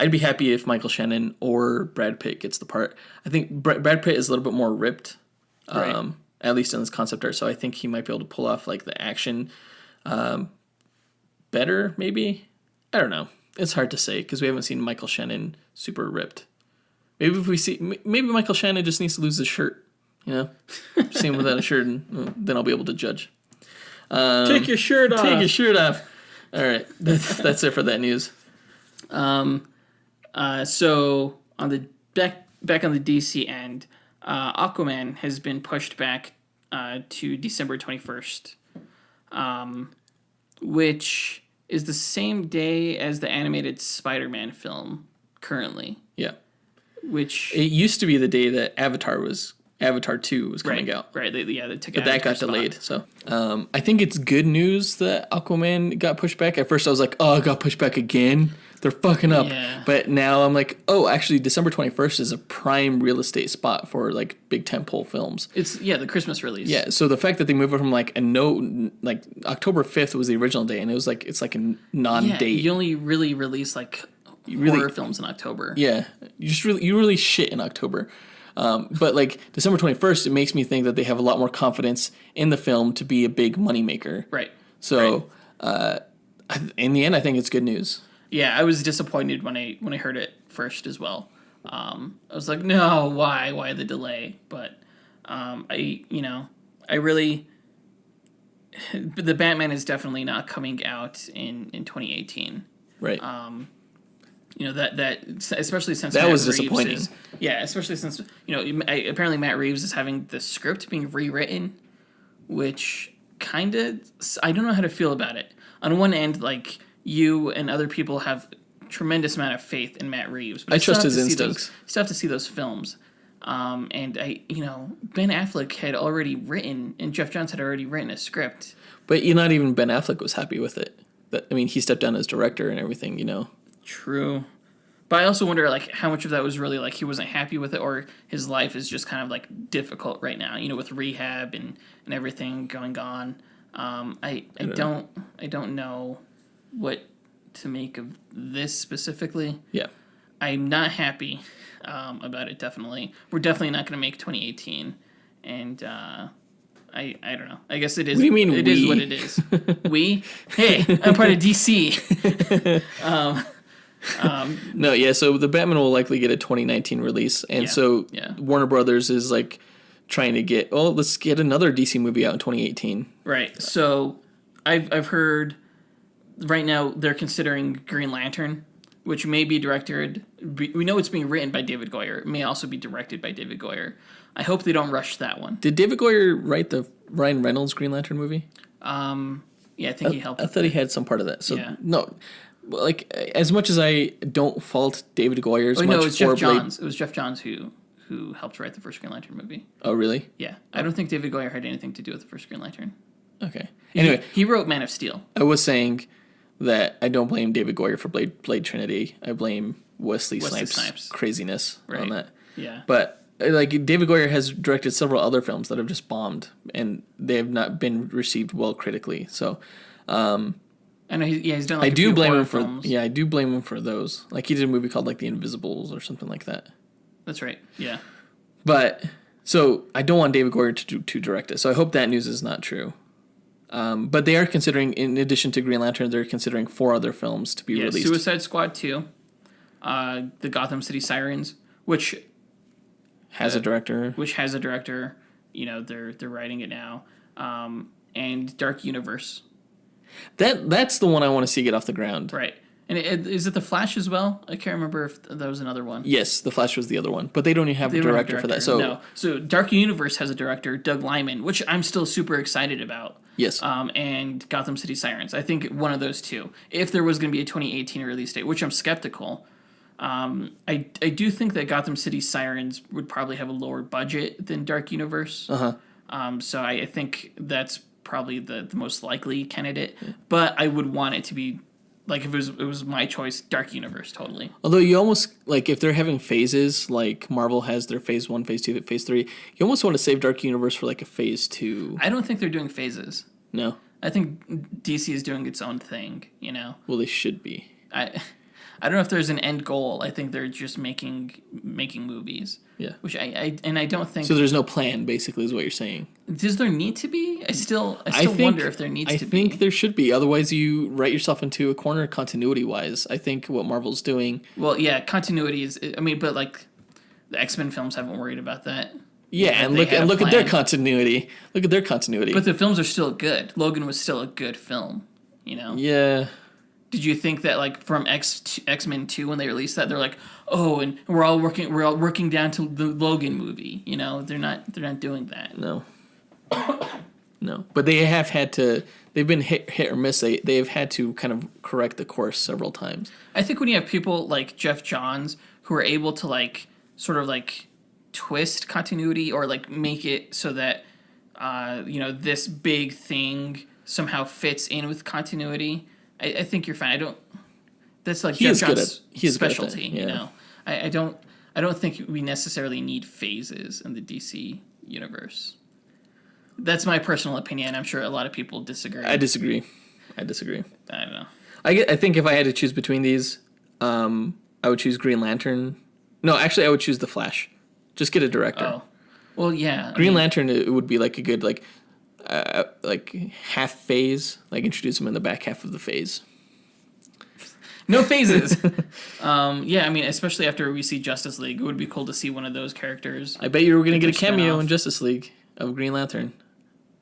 be happy if Michael Shannon or Brad Pitt gets the part. I think Brad Pitt is a little bit more ripped, at least in this concept art. So I think he might be able to pull off like the action better, maybe? I don't know. It's hard to say because we haven't seen Michael Shannon super ripped. Maybe Michael Shannon just needs to lose his shirt. See him without a shirt, and then I'll be able to judge. Take your shirt off. Take your shirt off. All right, that's it for that news. So on the back on the DC end, Aquaman has been pushed back to December 21st, which is the same day as the animated Spider-Man film currently. Yeah. Which it used to be the day that Avatar 2 was coming out. Right. They took but that got delayed. So I think it's good news that Aquaman got pushed back. At first I was like, oh, it got pushed back again. They're fucking up. Yeah. But now I'm like, oh, actually December 21st is a prime real estate spot for like big tentpole films. It's the Christmas release. Yeah, so the fact that they moved it from like October 5th was the original day, and it's like a non-date. Yeah, you only really release like horror films in October. Yeah, you really shit in October. But like December 21st, it makes me think that they have a lot more confidence in the film to be a big moneymaker. Right. So in the end, I think it's good news. Yeah, I was disappointed when I heard it first as well. I was like, no, why the delay? But the Batman is definitely not coming out in 2018. Right. That especially since that Matt was Reeves disappointing. Especially since apparently Matt Reeves is having the script being rewritten, which kind of I don't know how to feel about it. On one end, like you and other people have tremendous amount of faith in Matt Reeves, but I trust his instincts. Still have to see those films. And Ben Affleck had already written, and Jeff Johns had already written a script. But not even Ben Affleck was happy with it. He stepped down as director and everything, True. But I also wonder, like, how much of that was really, like, he wasn't happy with it, or his life is just kind of, like, difficult right now, with rehab and everything going on. I don't know what to make of this specifically. Yeah. I'm not happy about it, definitely. We're definitely not going to make 2018. And I don't know. I guess it is. What do you mean it we? is what it is. We? Hey, I'm part of DC. No, yeah, so the Batman will likely get a 2019 release. And Warner Brothers is like trying to get, let's get another DC movie out in 2018. Right. So I've heard right now they're considering Green Lantern, which may be directed. We know it's being written by David Goyer. It may also be directed by David Goyer. I hope they don't ruch that one. Did David Goyer write the Ryan Reynolds Green Lantern movie? Yeah, I think he helped. I thought he had some part of that. So no, like as much as I don't fault David Goyer as much it was Jeff Johns. It was Jeff Johns who helped write the first Green Lantern movie. Oh, really? Yeah, I don't think David Goyer had anything to do with the first Green Lantern. Okay. Anyway, he wrote Man of Steel. I was saying that I don't blame David Goyer for Blade Trinity. I blame Wesley Snipes' craziness on that. Yeah. But like David Goyer has directed several other films that have just bombed, and they have not been received well critically. So, I know he's done. Like, I do blame him for films. I do blame him for those. Like he did a movie called like The Invisibles or something like that. That's right. Yeah. But so I don't want David Goyer to direct it. So I hope that news is not true. But they are considering, in addition to Green Lantern, they're considering 4 other films to be released. Suicide Squad 2, the Gotham City Sirens, which has a director. They're writing it now, and Dark Universe. That's the one I want to see get off the ground. Right. And is it The Flash as well? I can't remember if that was another one. Yes, The Flash was the other one, but they don't even have a director for that. So Dark Universe has a director, Doug Liman, which I'm still super excited about. Yes. And Gotham City Sirens. I think one of those two. If there was going to be a 2018 release date, which I'm skeptical. I do think that Gotham City Sirens would probably have a lower budget than Dark Universe. So I think that's probably the most likely candidate. But I would want it to be, like, if it was my choice, Dark Universe, totally. Although you almost, like, if they're having phases, like Marvel has their phase 1, phase 2, phase 3, you almost want to save Dark Universe for, like, a phase 2. I don't think they're doing phases. No. I think DC is doing its own thing, Well, they should be. I don't know if there's an end goal. I think they're just making movies. Yeah. Which I don't think. So there's no plan, basically, is what you're saying. Does there need to be? I still wonder if there needs to be. I think there should be. Otherwise, you write yourself into a corner continuity-wise. I think what Marvel's doing... Well, yeah, continuity is... I mean, but, like, the X-Men films haven't worried about that. Yeah, and look at their continuity. Look at their continuity. But the films are still good. Logan was still a good film, you know? Yeah. Did you think that, like, from X-Men 2, when they released that, they're like, oh, and we're all working down to the Logan movie, you know? They're not doing that. No. No. But they have had to... They've been hit or miss. They have had to kind of correct the course several times. I think when you have people like Jeff Johns who are able to, like, sort of, like, twist continuity or, like, make it so that, you know, this big thing somehow fits in with continuity... I think you're fine. I don't. That's like Jeff Johns' specialty. Yeah. You know, I don't think we necessarily need phases in the DC universe. That's my personal opinion. I'm sure a lot of people disagree. I disagree. I don't know. I think if I had to choose between these, I would choose Green Lantern. No, actually, I would choose The Flash. Just get a director. Oh, well, yeah. Green Lantern, it would be like a good like half phase, like introduce him in the back half of the phase. No phases. Yeah, I mean, especially after we see Justice League, it would be cool to see one of those characters. I bet you were going to get a cameo in Justice League of Green Lantern,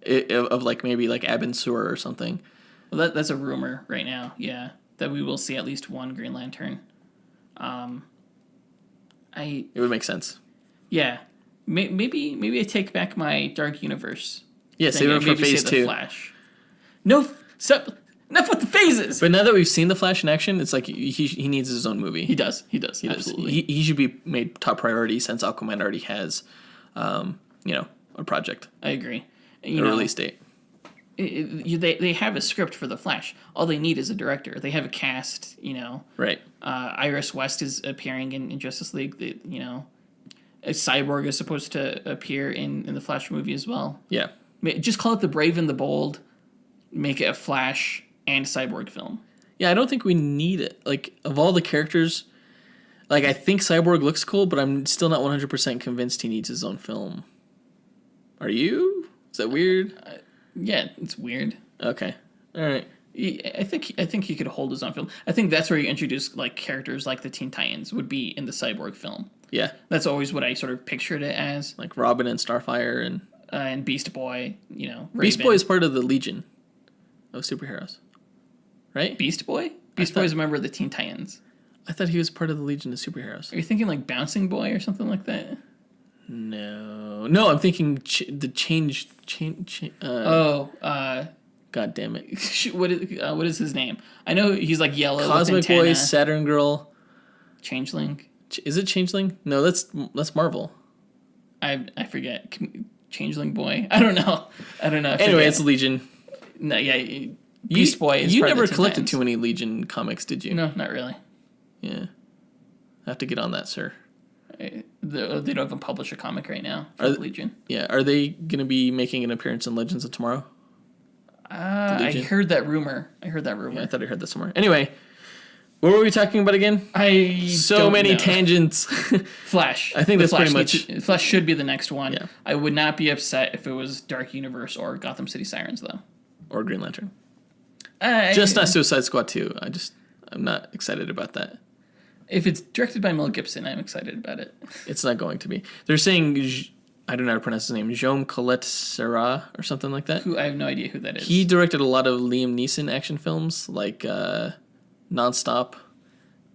of like maybe like Abin Sur or something. Well, that's a rumor right now. Yeah, that we will see at least one Green Lantern. It would make sense. Yeah, maybe I take back my Dark Universe. Yeah, save it for phase 2. Flash. No, enough with the phases. But now that we've seen the Flash in action, it's like he needs his own movie. He does. Absolutely. He should be made top priority since Aquaman already has, you know, a project. I agree. A release date. They have a script for the Flash. All they need is a director. They have a cast. You know. Right. Iris West is appearing in Justice League. You know, a Cyborg is supposed to appear in the Flash movie as well. Yeah. Just call it The Brave and the Bold. Make it a Flash and Cyborg film. Yeah, I don't think we need it. Like, of all the characters, like, I think Cyborg looks cool, but I'm still not 100% convinced he needs his own film. Are you? Is that weird? Yeah, it's weird. Okay. All right. I think he could hold his own film. I think that's where you introduce, like, characters like the Teen Titans would be in the Cyborg film. Yeah. That's always what I sort of pictured it as. Like Robin and Starfire and Beast Boy, you know. Raven. Beast Boy is part of the Legion of superheroes, right? Beast Boy? Beast Boy is a member of the Teen Titans. I thought he was part of the Legion of superheroes. Are you thinking like Bouncing Boy or something like that? No, I'm thinking the change. God damn it! What is his name? I know he's like yellow. Cosmic Boy, Saturn Girl, Changeling. Is it Changeling? No, that's Marvel. I forget. Changeling Boy. I don't know. Anyway, it's Legion. No, yeah. Beast Boy is You part never of the collected too many Legion comics, did you? No, not really. Yeah. I have to get on that, sir. They don't even publish a comic right now for Legion. Yeah. Are they going to be making an appearance in Legends of Tomorrow? I heard that rumor. Yeah, I thought I heard that somewhere. Anyway, what were we talking about again? So many tangents. Flash. I think that's pretty much... Flash should be the next one. Yeah. I would not be upset if it was Dark Universe or Gotham City Sirens, though. Or Green Lantern. Just not Suicide Squad 2. I'm not excited about that. If it's directed by Mel Gibson, I'm excited about it. It's not going to be. They're saying... I don't know how to pronounce his name. Jaume Collet Serra or something like that. I have no idea who that is. He directed a lot of Liam Neeson action films, like Nonstop.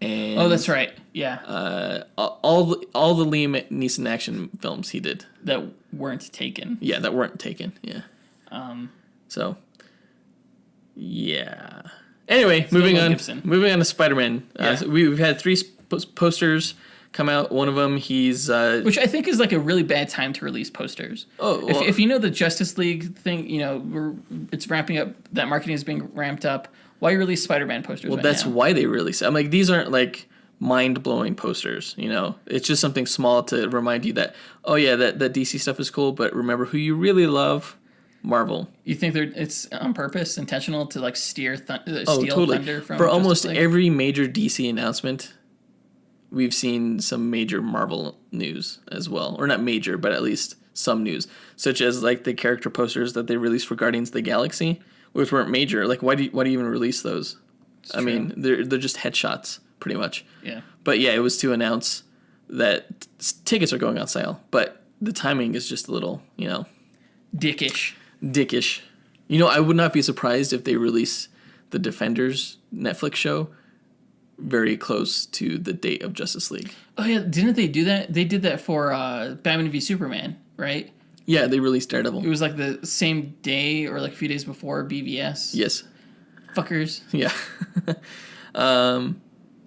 And that's right. Yeah. All the Liam Neeson action films he did that weren't taken. Yeah, that weren't taken. Yeah. So. Yeah. Anyway, moving on to Spider-Man. Yeah. So we've had 3 posters come out. One of them, he's which I think is like a really bad time to release posters. Oh, well, if you know the Justice League thing, you know it's ramping up. That marketing is being ramped up. Why release Spider-Man posters? Well, that's why they release it. I'm like, these aren't like mind-blowing posters. You know, it's just something small to remind you that that DC stuff is cool, but remember who you really love. Marvel. You think it's on purpose, intentional to like steal Totally. thunder from For Justice almost League? every major DC announcement, we've seen some major Marvel news as well. Or not major, but at least some news. Such as like the character posters that they released for Guardians of the Galaxy, which weren't major. Like why do you even release those? I mean, they're just headshots, pretty much. Yeah. But yeah, it was to announce that tickets are going on sale. But the timing is just a little, Dickish. I would not be surprised if they release the Defenders Netflix show very close to the date of Justice League. Oh yeah, didn't they do that? They did that for Batman v Superman, right? Yeah, they released Daredevil. It was like the same day or like a few days before BVS. Yes. Fuckers. Yeah.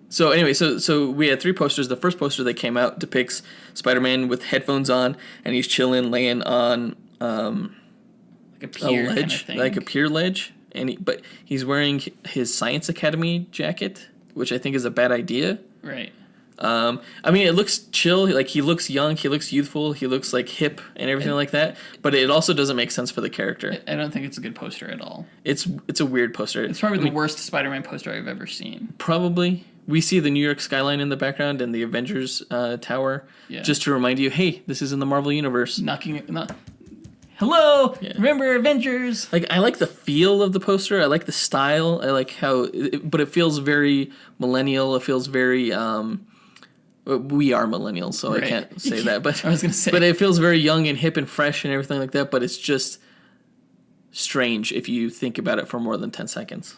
So anyway, so we had 3 posters. The first poster that came out depicts Spider-Man with headphones on, and he's chilling, laying on Like a pier ledge, kind of thing. like a pier ledge, but he's wearing his Science Academy jacket, which I think is a bad idea. Right. I mean, it looks chill. Like he looks young, he looks youthful, he looks like hip and everything like that. But it also doesn't make sense for the character. I don't think it's a good poster at all. It's a weird poster. It's probably the worst Spider-Man poster I've ever seen. Probably. We see the New York skyline in the background and the Avengers tower, just to remind you, hey, this is in the Marvel universe. Hello, remember Avengers? Like I like the feel of the poster. I like the style. I like how, but it feels very millennial. It feels very. We are millennials, so right. I can't say that. But I was gonna say, but it feels very young and hip and fresh and everything like that. But it's just strange if you think about it for more than 10 seconds.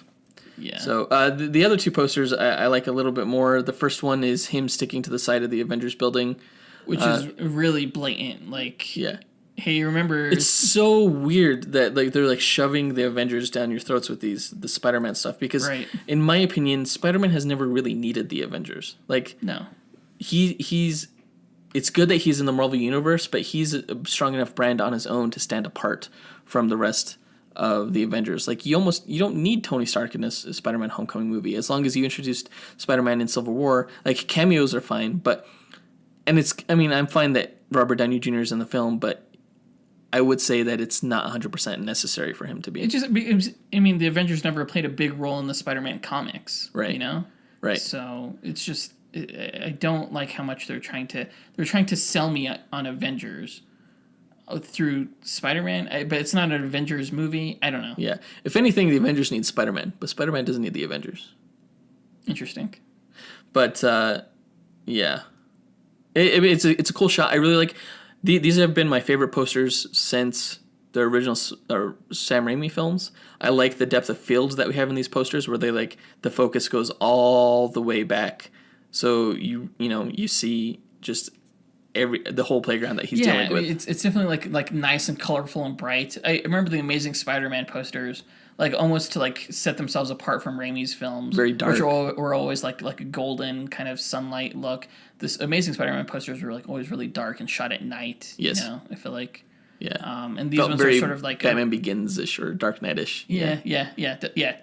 Yeah. So the other 2 posters I like a little bit more. The first one is him sticking to the side of the Avengers building, which is really blatant. Like, yeah. Hey, remember? It's so weird that like they're like shoving the Avengers down your throats with the Spider-Man stuff because, in my opinion, Spider-Man has never really needed the Avengers. Like, no, he's. It's good that he's in the Marvel universe, but he's a strong enough brand on his own to stand apart from the rest of the Avengers. Like you don't need Tony Stark in this Spider-Man Homecoming movie as long as you introduced Spider-Man in Civil War. Like cameos are fine, I'm fine that Robert Downey Jr. is in the film, but I would say that it's not 100% necessary for him to be. The Avengers never played a big role in the Spider-Man comics, right? Right. So it's just I don't like how much they're trying to sell me on Avengers through Spider-Man, but it's not an Avengers movie. I don't know. Yeah. If anything, the Avengers need Spider-Man, but Spider-Man doesn't need the Avengers. Interesting. But yeah, it's a cool shot. I really like. These have been my favorite posters since the original Sam Raimi films. I like the depth of field that we have in these posters, where they like the focus goes all the way back, so you see just the whole playground that he's dealing with. It's definitely like nice and colorful and bright. I remember the Amazing Spider-Man posters, like almost to like set themselves apart from Raimi's films. Very dark. Which were always like a golden kind of sunlight look. This Amazing Spider-Man posters were like always really dark and shot at night. Yes. I feel like. Yeah. And these ones are sort of like Batman Begins-ish or Dark Knight-ish. Yeah,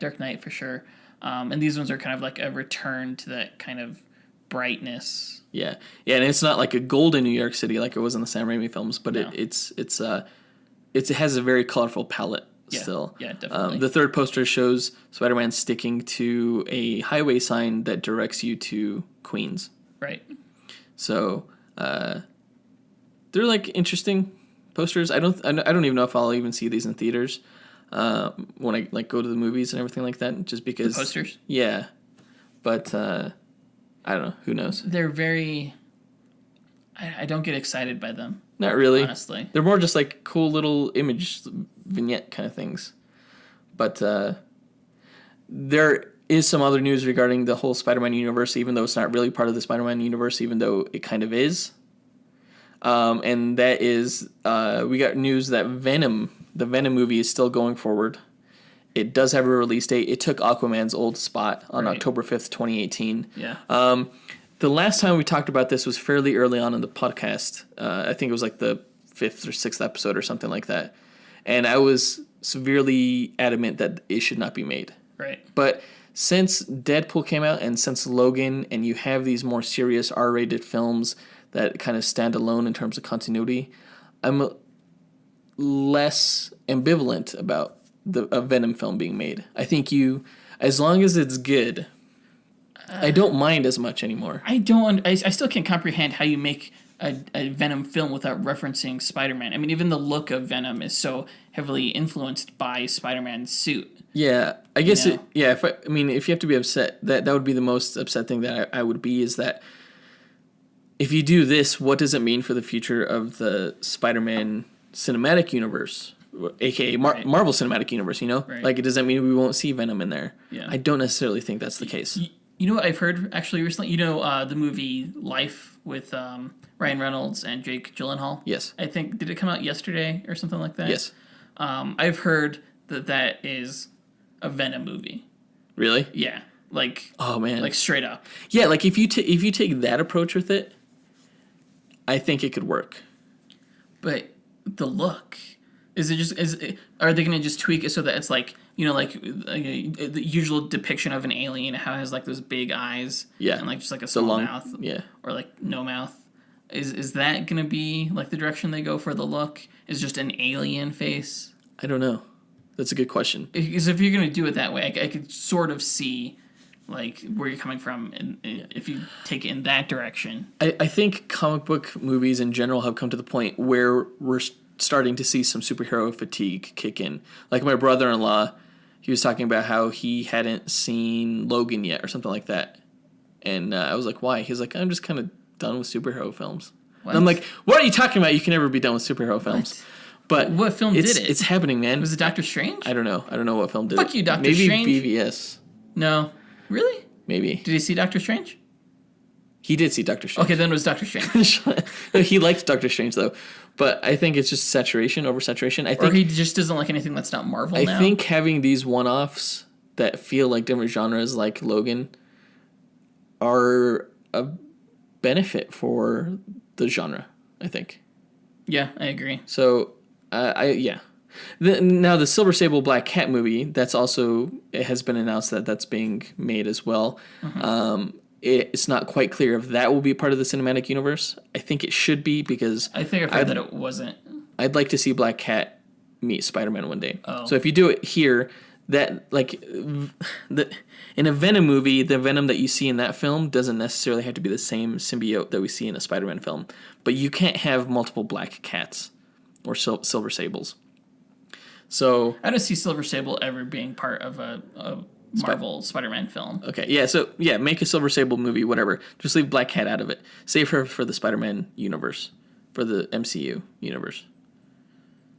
Dark Knight for sure. And these ones are kind of like a return to that kind of brightness. Yeah, and it's not like a golden New York City like it was in the Sam Raimi films, but no. it has a very colorful palette still. Yeah, definitely. The third poster shows Spider-Man sticking to a highway sign that directs you to Queens. Right. So they're like interesting posters. I don't even know if I'll even see these in theaters when I like go to the movies and everything like that. Just because the posters. Yeah, but I don't know. Who knows? They're very. I don't get excited by them. Not really. Honestly, they're more just like cool little image vignette kind of things. But there is some other news regarding the whole Spider-Man universe, even though it's not really part of the Spider-Man universe, even though it kind of is. And that is, we got news that the Venom movie is still going forward. It does have a release date. It took Aquaman's old spot on October 5th, 2018. Yeah. The last time we talked about this was fairly early on in the podcast. I think it was like the 5th or 6th episode or something like that. And I was severely adamant that it should not be made. Right. But since Deadpool came out and since Logan, and you have these more serious R-rated films that kind of stand alone in terms of continuity, I'm less ambivalent about a Venom film being made. I think as long as it's good, I don't mind as much anymore. I still can't comprehend how you make a Venom film without referencing Spider-Man. I mean, even the look of Venom is so heavily influenced by Spider-Man's suit. Yeah, I guess You know? if you have to be upset, that would be the most upset thing that I would be, is that if you do this, what does it mean for the future of the Spider-Man cinematic universe, aka Marvel Cinematic Universe, you know? Right. Like, does that mean we won't see Venom in there? Yeah. I don't necessarily think that's the case. You know what I've heard actually recently? You know the movie Life with Ryan Reynolds and Jake Gyllenhaal? Yes. I think, did it come out yesterday or something like that? Yes. I've heard that is a Venom movie. Really? Yeah. Like, oh man. Like straight up. Yeah, like if you take that approach with it, I think it could work. But the look, are they going to just tweak it so that it's like, you know, like the usual depiction of an alien, how it has like those big eyes, yeah, and like just like a small mouth, yeah, or like no mouth? Is that going to be like the direction they go for the look? Is just an alien face? I don't know. That's a good question. Because if you're going to do it that way, I could sort of see like where you're coming from, and if you take it in that direction. I think comic book movies in general have come to the point where we're starting to see some superhero fatigue kick in. Like my brother-in-law, he was talking about how he hadn't seen Logan yet or something like that. And I was like, why? He's like, I'm just kind of done with superhero films. What? And I'm like, what are you talking about? You can never be done with superhero films. But what film did it? It's happening, man. Was it Doctor Strange? I don't know. I don't know what film did it. Fuck you, Doctor Strange. Maybe BVS. No. Really? Maybe. Did he see Doctor Strange? He did see Doctor Strange. Okay, then it was Doctor Strange. He liked Doctor Strange, though. But I think it's just oversaturation. I think, or he just doesn't like anything that's not Marvel now. I think having these one-offs that feel like different genres, like Logan, are a benefit for the genre, I think. Yeah, I agree. So, yeah. Now, the Silver Sable Black Cat movie, it has been announced that that's being made as well. Mm-hmm. It's not quite clear if that will be part of the cinematic universe. I think it should be, because I think I've heard that it wasn't. I'd like to see Black Cat meet Spider-Man one day. Oh. So if you do it here, that in a Venom movie, the Venom that you see in that film doesn't necessarily have to be the same symbiote that we see in a Spider-Man film. But you can't have multiple Black Cats or Silver Sables. So I don't see Silver Sable ever being part of a Marvel Spider-Man film. Okay, yeah, so yeah, make a Silver Sable movie, whatever. Just leave Black Cat out of it. Save her for the Spider-Man universe, for the MCU universe.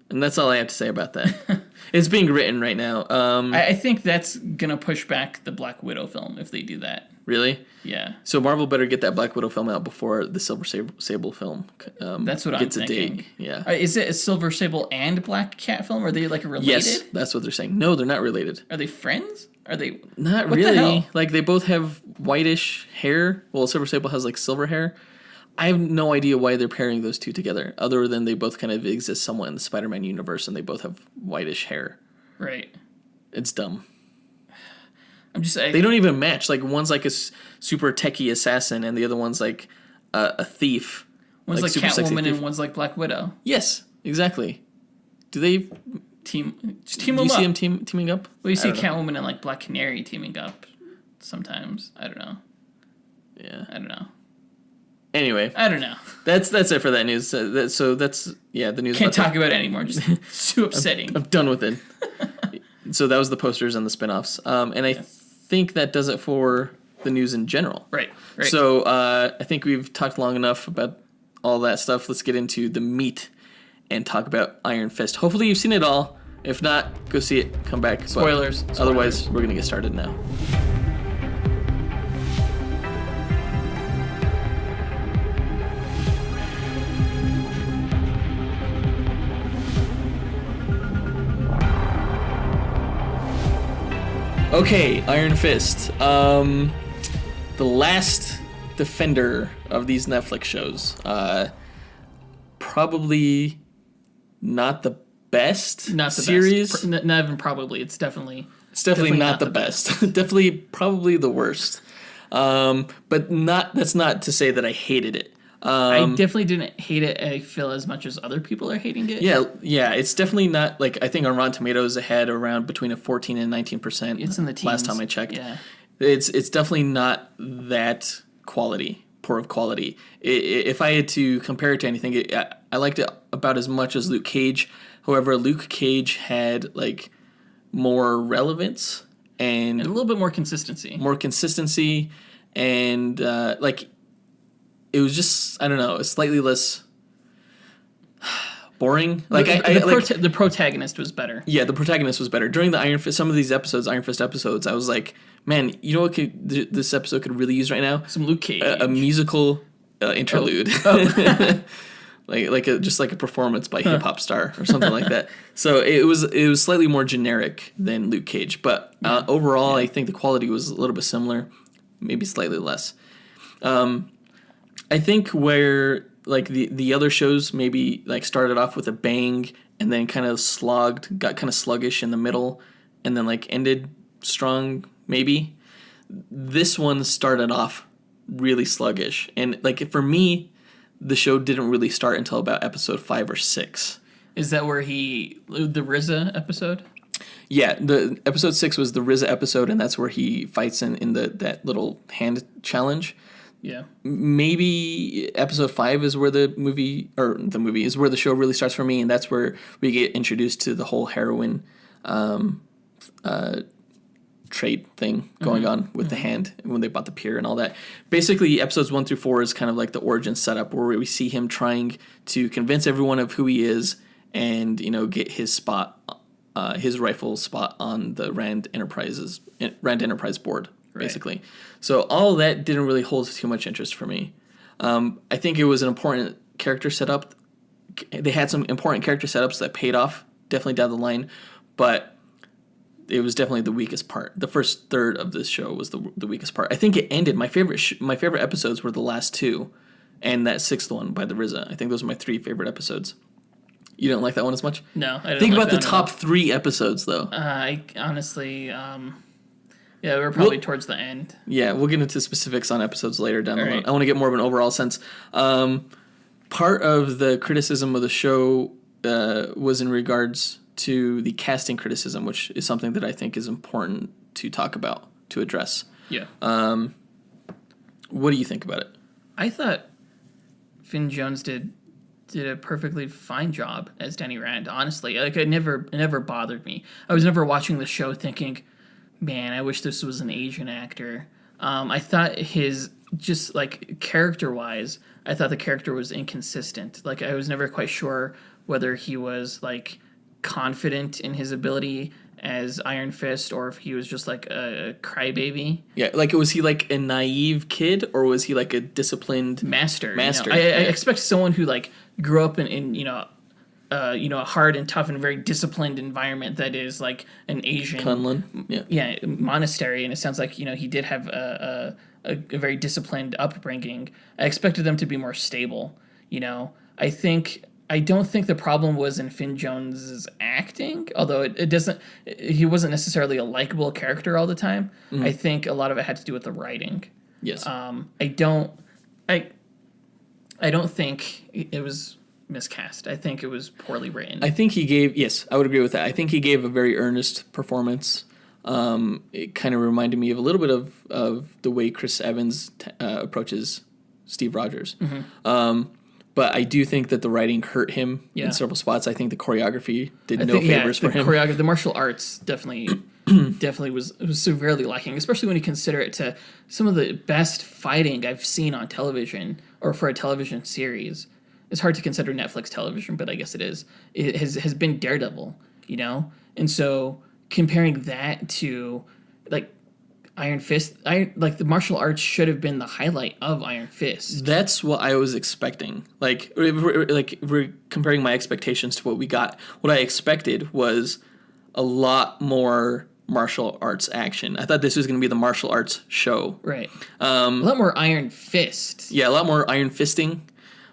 And that's all I have to say about that. It's being written right now. I think that's going to push back the Black Widow film if they do that. Really? Yeah. So Marvel better get that Black Widow film out before the Silver Sable film that's what gets I'm thinking. A dig. Yeah. Is it a Silver Sable and Black Cat film? Are they like related? Yes, that's what they're saying. No, they're not related. Are they friends? Are they... Not what really. The hell? Like, they both have whitish hair. Well, Silver Sable has like silver hair. I have no idea why they're pairing those two together, other than they both kind of exist somewhat in the Spider-Man universe, and they both have whitish hair. Right. It's dumb. I'm just... They don't even match. Like, one's like a super techie assassin, and the other one's like a thief. One's like Catwoman, and one's like Black Widow. Yes, exactly. Do they team do them you up? see them teaming up? Well, you see Catwoman and like Black Canary teaming up sometimes. I don't know. Yeah. I don't know. Anyway, I don't know. That's it for that news. So that's the news. Can't talk about it anymore. Just too upsetting. I'm done with it. So that was the posters and the spin-offs. And I think that does it for the news in general. Right. So I think we've talked long enough about all that stuff. Let's get into the meat and talk about Iron Fist. Hopefully you've seen it all. If not, go see it. Come back. Spoilers. Otherwise, we're going to get started now. Okay, Iron Fist. The last defender of these Netflix shows. Probably not the best series. Best. Not even probably. It's definitely not the best. Definitely probably the worst. But that's not to say that I hated it. I definitely didn't hate it, I feel, as much as other people are hating it. Yeah, it's definitely not, like, I think on Rotten Tomatoes it had around between a 14 and 19%. It's in the teens. Last time I checked. Yeah. It's definitely not that poor of quality. If I had to compare it to anything, I liked it about as much as Luke Cage. However, Luke Cage had, like, more relevance and a little bit more consistency. And, like, it was just, I don't know, slightly less boring. Like, the protagonist was better. Yeah, the protagonist was better. During the Iron Fist, some of these episodes, Iron Fist episodes, I was like, man, you know what this episode could really use right now? Some Luke Cage. A musical interlude. Just like a performance by hip hop star or something like that. So it was slightly more generic than Luke Cage, but overall, I think the quality was a little bit similar, maybe slightly less. I think where, like, the other shows maybe, like, started off with a bang and then kind of got kind of sluggish in the middle and then, like, ended strong, maybe. This one started off really sluggish. And, like, for me, the show didn't really start until about episode 5 or 6. Is that where the RZA episode? Yeah, the episode 6 was the RZA episode, and that's where he fights in that little hand challenge. Yeah. Maybe episode 5 is where the movie is where the show really starts for me, and that's where we get introduced to the whole heroin trade thing going on with the hand when they bought the pier and all that. Basically, episodes 1 through 4 is kind of like the origin setup where we see him trying to convince everyone of who he is and, you know, get his rightful spot on the Rand Enterprise board. Basically. So all of that didn't really hold too much interest for me. I think it was an important character setup. They had some important character setups that paid off definitely down the line, but it was definitely the weakest part. The first third of this show was the weakest part. I think it ended. My favorite episodes were the last 2 and that 6th one by the RZA. I think those are my 3 favorite episodes. You didn't like that one as much? No, I didn't. Think about the top 3 episodes, though. I honestly... yeah, we're probably towards the end. Yeah, we'll get into specifics on episodes later down the line. Right. I want to get more of an overall sense. Part of the criticism of the show was in regards to the casting criticism, which is something that I think is important to talk about, to address. Yeah. What do you think about it? I thought Finn Jones did a perfectly fine job as Danny Rand, honestly. Like, it never bothered me. I was never watching the show thinking, man, I wish this was an Asian actor. I thought just, like, character-wise, I thought the character was inconsistent. Like, I was never quite sure whether he was, like, confident in his ability as Iron Fist or if he was just, like, a crybaby. Yeah, like, was he, like, a naive kid or was he, like, a disciplined... Master. Master. I expect someone who, like, grew up in a hard and tough and very disciplined environment that is like an Asian Kunlun. Monastery, and it sounds like he did have a very disciplined upbringing. I expected them to be more stable. I don't think the problem was in Finn Jones's acting, although he wasn't necessarily a likable character all the time. Mm-hmm. I think a lot of it had to do with the writing. Yes. I don't think it was miscast. I think it was poorly written. I think I would agree with that. I think he gave a very earnest performance. It kind of reminded me of a little bit of the way Chris Evans approaches Steve Rogers. Mm-hmm. But I do think that the writing hurt him in several spots. I think the choreography did no favors for him. The martial arts definitely was severely lacking, especially when you consider it to some of the best fighting I've seen on television or for a television series. It's hard to consider Netflix television, but I guess it is. It has been Daredevil, And so comparing that to, like, Iron Fist, the martial arts should have been the highlight of Iron Fist. That's what I was expecting. Like, we're comparing my expectations to what we got. What I expected was a lot more martial arts action. I thought this was going to be the martial arts show. Right. A lot more Iron Fist. Yeah, a lot more Iron Fisting.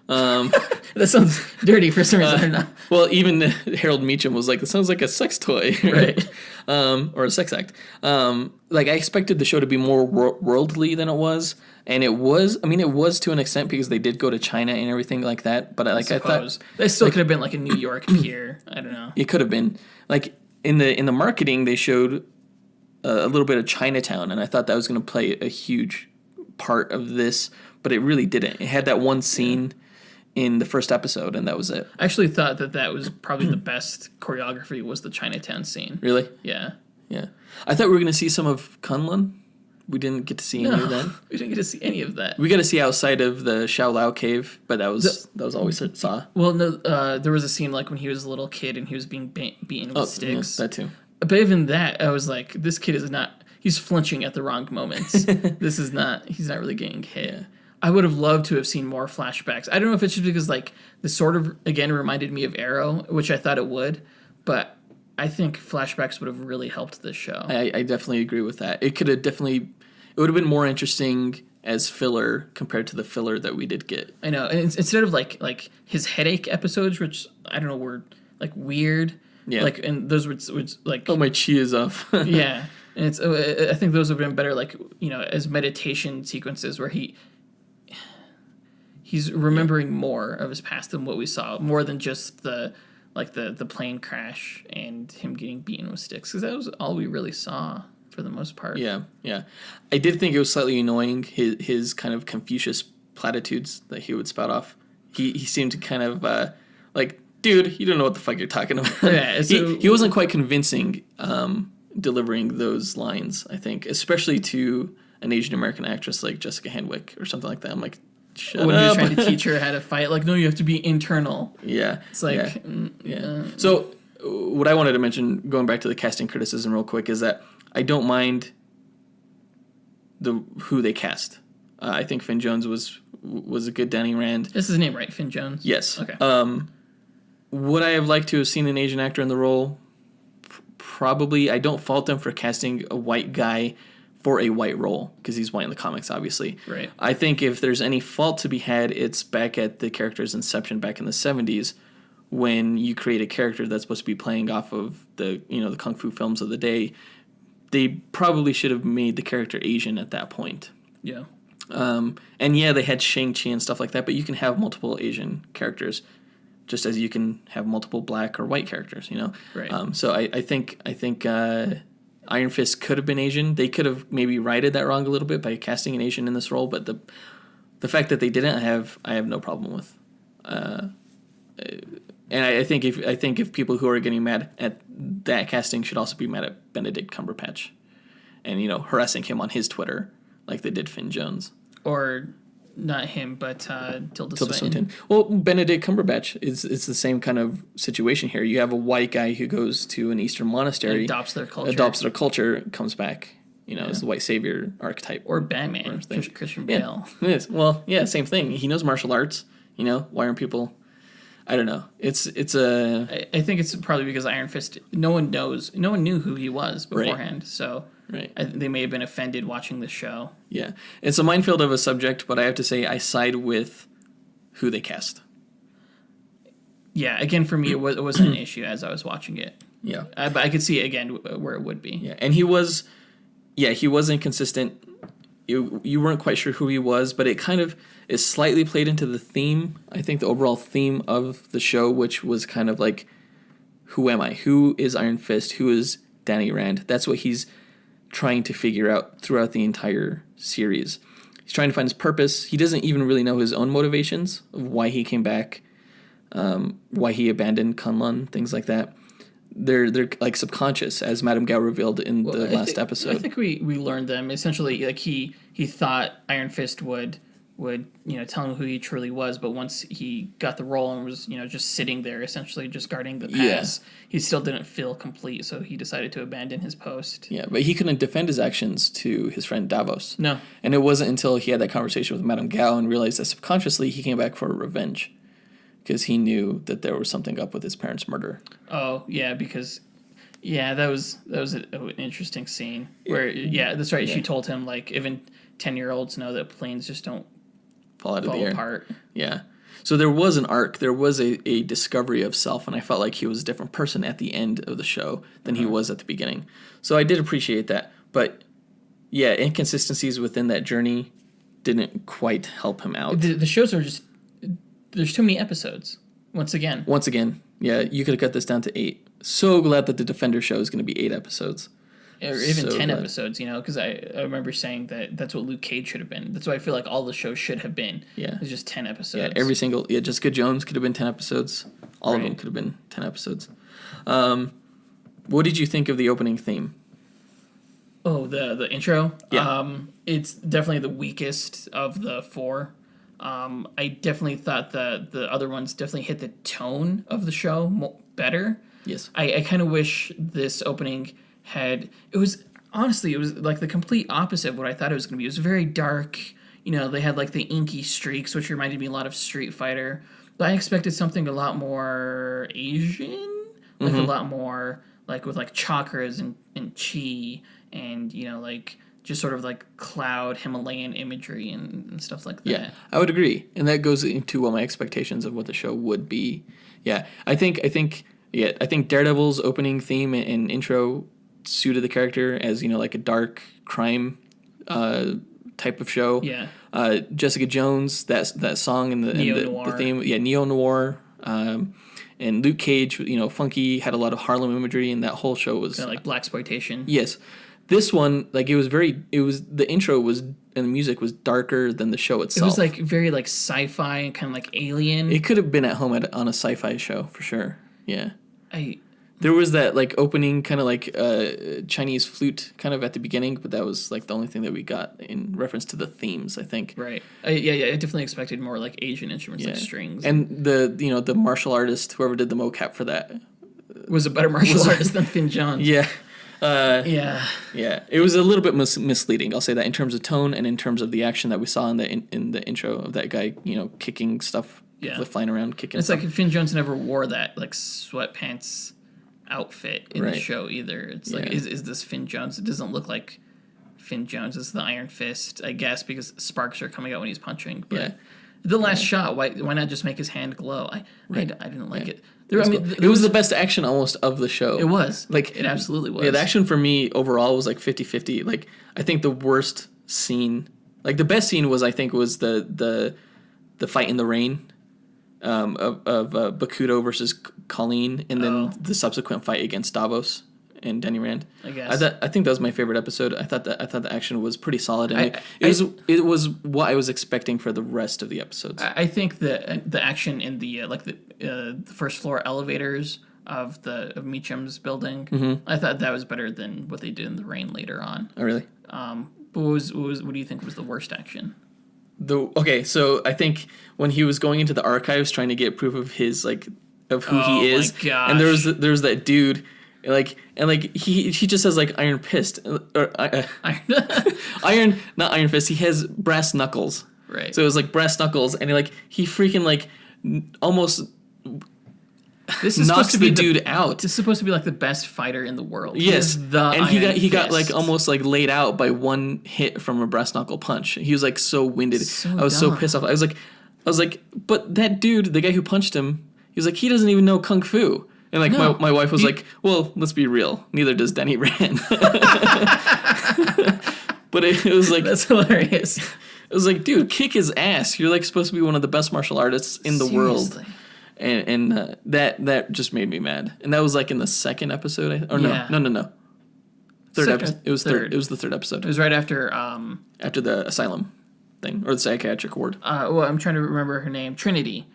That sounds dirty for some reason. Well, even Harold Meacham was like, "That sounds like a sex toy." Right. or a sex act. Like I expected the show to be more worldly than it was, and it was. I mean, it was to an extent because they did go to China and everything like that. But I thought they still could have been like a New York pier. I don't know. It could have been like in the marketing they showed a little bit of Chinatown, and I thought that was going to play a huge part of this, but it really didn't. It had that one scene in the first episode, and that was it. I actually thought that was probably the best choreography was the Chinatown scene. Really? Yeah. Yeah. I thought we were going to see some of Kunlun. We didn't get to see any of that. We didn't get to see any of that. We got to see outside of the Shaolao cave, but that was all we saw. Well, no, there was a scene like when he was a little kid and he was being beaten with sticks. Yeah, that too. But even that, I was like, this kid is not. He's flinching at the wrong moments. This is not. He's not really getting hit. Yeah. I would have loved to have seen more flashbacks. I don't know if it's just because like this sort of again reminded me of Arrow, which I thought it would, but I think flashbacks would have really helped this show. I definitely agree with that. It could have it would have been more interesting as filler compared to the filler that we did get. I know, and instead of like his headache episodes, which I don't know were like weird. Yeah. Like and those were like my chi is off. Yeah, and it's I think those would have been better like as meditation sequences where he's remembering more of his past than what we saw, more than just the plane crash and him getting beaten with sticks, because that was all we really saw for the most part. Yeah. I did think it was slightly annoying, his kind of Confucius platitudes that he would spout off. He seemed kind of like, dude, you don't know what the fuck you're talking about. Yeah, so he wasn't quite convincing delivering those lines, I think, especially to an Asian American actress like Jessica Henwick or something like that. I'm like, shut when up. He was trying to teach her how to fight, like, no, you have to be internal. Yeah. It's like... Yeah. So what I wanted to mention, going back to the casting criticism real quick, is that I don't mind who they cast. I think Finn Jones was a good Danny Rand. This is his name, right? Finn Jones? Yes. Okay. Would I have liked to have seen an Asian actor in the role? Probably. I don't fault them for casting a white guy for a white role, because he's white in the comics, obviously. Right. I think if there's any fault to be had, it's back at the character's inception back in the 70s, when you create a character that's supposed to be playing off of the kung fu films of the day. They probably should have made the character Asian at that point. Yeah. And yeah, they had Shang-Chi and stuff like that, but you can have multiple Asian characters, just as you can have multiple black or white characters, Right. So I think Iron Fist could have been Asian. They could have maybe righted that wrong a little bit by casting an Asian in this role, but the fact that they didn't, I have no problem with. And I think if people who are getting mad at that casting should also be mad at Benedict Cumberbatch, and harassing him on his Twitter like they did Finn Jones. Or not him, but Tilda Swinton. Well, Benedict Cumberbatch is the same kind of situation here. You have a white guy who goes to an Eastern monastery, and adopts their culture, comes back, as the white savior archetype. Or Batman, Christian Bale. Yeah, it is. Well, yeah, same thing. He knows martial arts. Why aren't people? I don't know. I think it's probably because Iron Fist. No one knew who he was beforehand. Right. So. Right. They may have been offended watching the show. Yeah. It's a minefield of a subject, but I have to say I side with who they cast. Yeah. Again, for me, it wasn't an issue as I was watching it. Yeah. But I could see, again, where it would be. Yeah. And he was inconsistent. You weren't quite sure who he was, but it kind of is slightly played into the theme. I think the overall theme of the show, which was kind of like, who am I? Who is Iron Fist? Who is Danny Rand? That's what he's trying to figure out throughout the entire series. He's trying to find his purpose. He doesn't even really know his own motivations of why he came back, why he abandoned Kunlun, things like that. They're like subconscious, as Madame Gao revealed in the last episode. I think we learned them essentially. Like he thought Iron Fist would tell him who he truly was, but once he got the role and was just sitting there essentially just guarding the pass, he still didn't feel complete, so he decided to abandon his post. Yeah, but he couldn't defend his actions to his friend Davos. No. And it wasn't until he had that conversation with Madame Gao and realized that subconsciously he came back for revenge, because he knew that there was something up with his parents' murder. Oh yeah, because that was an interesting scene where that's right. Yeah. She told him like even 10-year-olds know that planes just don't fall out of the air. Apart. Yeah. So there was an arc, there was a discovery of self, and I felt like he was a different person at the end of the show than he was at the beginning. So I did appreciate that. But yeah, inconsistencies within that journey didn't quite help him out. The shows are just, there's too many episodes. Once again, yeah, you could have cut this down to 8. So glad that the Defender show is going to be 8 episodes. Or even 10 episodes, because I remember saying that's what Luke Cage should have been. That's what I feel like all the shows should have been. Yeah. It's just 10 episodes. Yeah, Jessica Jones could have been 10 episodes. All of them could have been 10 episodes. What did you think of the opening theme? Oh, the intro? Yeah. It's definitely the weakest of the 4. I definitely thought the other ones definitely hit the tone of the show better. Yes. I kind of wish this opening it was like the complete opposite of what I thought it was going to be. It was very dark. They had like the inky streaks, which reminded me a lot of Street Fighter. But I expected something a lot more Asian, like a lot more like with like chakras and chi and like just sort of like cloud Himalayan imagery and stuff like that. Yeah, I would agree, and that goes into what my expectations of what the show would be. Yeah, I think Daredevil's opening theme and intro suited the character as like a dark crime type of show. Yeah. Jessica Jones, that song and the theme, neo noir. And Luke Cage, funky, had a lot of Harlem imagery, and that whole show was kind of like blaxploitation. Yes, this one the intro was and the music was darker than the show itself. It was like very like sci-fi and kind of like alien. It could have been at home on a sci-fi show for sure. Yeah. There was that like opening kind of like Chinese flute kind of at the beginning, but that was like the only thing that we got in reference to the themes, I think. Right. I definitely expected more like Asian instruments, like strings. And the martial artist, whoever did the mocap for that, was a better martial artist than Finn John. Yeah. Yeah. It was a little bit misleading. I'll say that in terms of tone and in terms of the action that we saw in the intro of that guy, kicking stuff, flying around, kicking. It's like Finn Jones never wore that like sweatpants outfit in the show either. It's like, is this Finn Jones? It doesn't look like Finn Jones. It's the Iron Fist, I guess, because sparks are coming out when he's punching. But the last shot, why not just make his hand glow? I didn't like it. It was the best action almost of the show. It was. Like it absolutely was. Yeah, the action for me overall was like 50-50. Like I think the worst scene, like the best scene was the fight in the rain. Of Bakudo versus Colleen, and then the subsequent fight against Davos and Danny Rand. I guess. I think that was my favorite episode. I thought the action was pretty solid, and it was what I was expecting for the rest of the episodes. I think the action in the first floor elevators of Meacham's building, I thought that was better than what they did in the rain later on. Oh really? But what do you think was the worst action? So I think when he was going into the archives trying to get proof of his of who he is, my gosh. and there's that dude, he just has like iron fist or iron, not iron fist. He has brass knuckles, right? So it was like brass knuckles, and he freaking almost. This is knocks supposed to be the dude out. This is supposed to be like the best fighter in the world. Yes, he got like fist. almost like laid out by one hit from a brass knuckle punch. He was like so winded. So I was so pissed off. I was like, but that dude, the guy who punched him, he was like, he doesn't even know kung fu. And like my wife was like, well, let's be real. Neither does Danny Rand. But it was like that's hilarious. It was like, dude, kick his ass. You're like supposed to be one of the best martial artists in the world. And that just made me mad. And that was like in the second episode, no. Third episode. It was third. It was the third episode. It was right after after the asylum thing or the psychiatric ward. Well, I'm trying to remember her name. Trinity.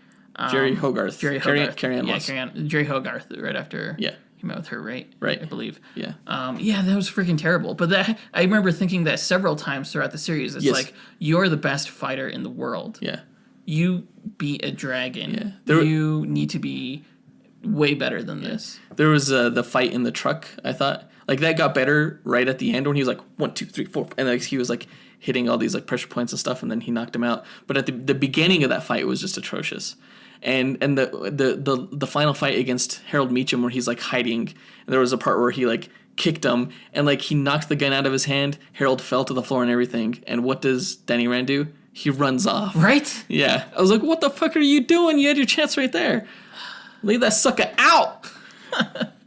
Jerry Hogarth. Carrie-Anne Moss. Jerry Hogarth. Right after. Yeah. He met with her, right? Right. I believe. Yeah. That was freaking terrible. But I remember thinking that several times throughout the series. It's like, you're the best fighter in the world. Yeah. You beat a dragon. Yeah. You need to be way better than this. There was the fight in the truck, I thought. Like, that got better right at the end when he was like, 1, 2, 3, 4. And like, he was like hitting all these like pressure points and stuff, and then he knocked him out. But at the beginning of that fight was just atrocious. And the final fight against Harold Meacham where he's like hiding, and there was a part where he like kicked him and like he knocked the gun out of his hand. Harold fell to the floor and everything. And what does Danny Rand do? he runs off. Right? Yeah. I was like, what the fuck are you doing? You had your chance right there. Leave that sucker out.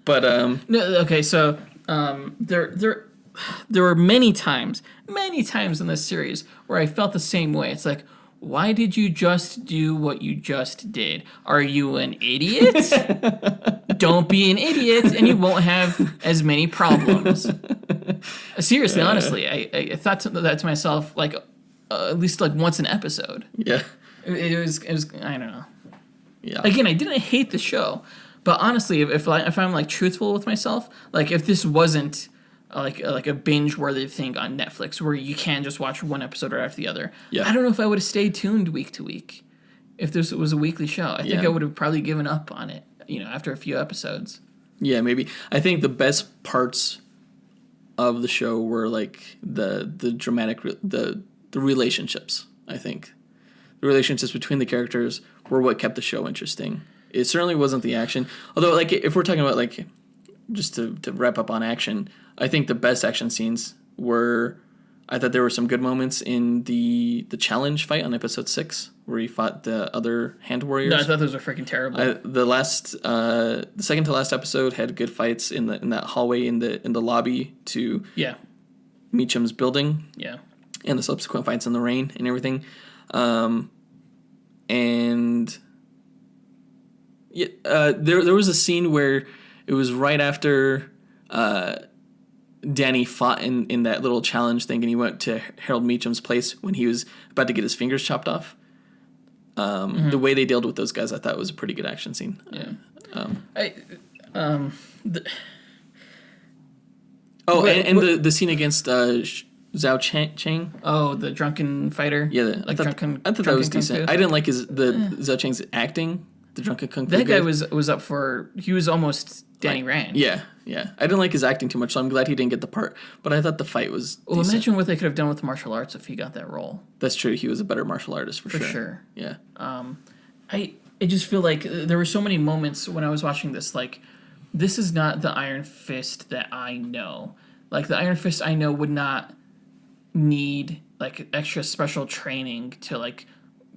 But No, okay, so there were many times in this series where I felt the same way. It's like, why did you just do what you just did? Are you an idiot? Don't be an idiot, and you won't have as many problems. Seriously, honestly, I thought that to myself like at least like once an episode. yeah. It was I don't know. Yeah. Again, I didn't hate the show, but honestly, if I'm like truthful with myself, like if this wasn't like a binge worthy thing on Netflix where you can just watch one episode right after the other, Yeah. I don't know if I would have stayed tuned week to week. If this was a weekly show, I think I would have probably given up on it. After a few episodes. Yeah, maybe. I think the best parts of the show were like the dramatic the relationships. I think the relationships between the characters were what kept the show interesting. It certainly wasn't the action. Although, like, if we're talking about like just to wrap up on action, I think the best action scenes were. I thought there were some good moments in the challenge fight on episode 6 where he fought the other hand warriors. No, I thought those were freaking terrible. The second to last episode had good fights in that hallway in the lobby to Meacham's building. Yeah. And the subsequent fights in the rain and everything. And there was a scene where it was right after Danny fought in that little challenge thing, and he went to Harold Meacham's place when he was about to get his fingers chopped off. The way they dealt with those guys, I thought was a pretty good action scene. Yeah. The scene against Zhao Chang. Oh, the drunken fighter. Yeah, I thought that was decent. I didn't like Zhao Chang's acting. The drunken kung fu. That guy was up for. He was almost Danny Rand. Yeah. I didn't like his acting too much, so I'm glad he didn't get the part. But I thought the fight was decent. Well, imagine what they could have done with martial arts if he got that role. That's true. He was a better martial artist for sure. Yeah. I just feel like there were so many moments when I was watching this, like, this is not the Iron Fist that I know. Like, the Iron Fist I know would not need, like, extra special training to, like,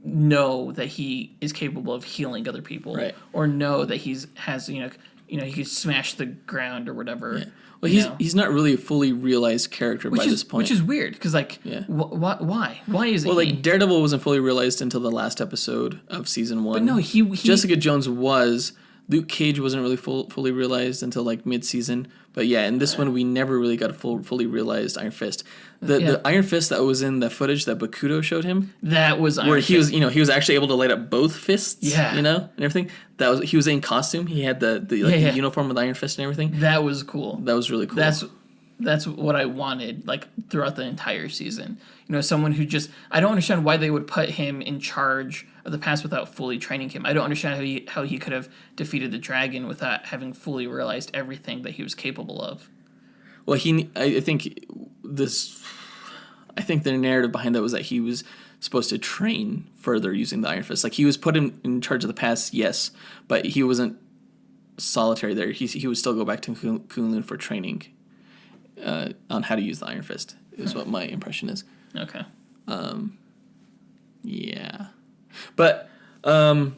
know that he is capable of healing other people. Right. Or know that he could smash the ground or whatever. Yeah. Well, he's not really a fully realized character by this point. Which is weird, because, like, why? Why is it like, Daredevil wasn't fully realized until the last episode of season 1. But no, he Jessica Jones was. Luke Cage wasn't really fully realized until, like, mid-season. But, yeah, in this one, we never really got a fully realized Iron Fist. The Iron Fist that was in the footage that Bakuto showed him. That was Iron Fist. He was actually able to light up both fists. Yeah. And everything. He was in costume. He had the uniform with Iron Fist and everything. That was cool. That was really cool. That's what I wanted, like, throughout the entire season. Someone who just... I don't understand why they would put him in charge of the past without fully training him. I don't understand how he could have defeated the dragon without having fully realized everything that he was capable of. Well, I think the narrative behind that was that he was supposed to train further using the Iron Fist. Like, he was put in charge of the past, yes, but he wasn't solitary there. He would still go back to Kunlun for training on how to use the Iron Fist, is what my impression is. Okay. Yeah. But, the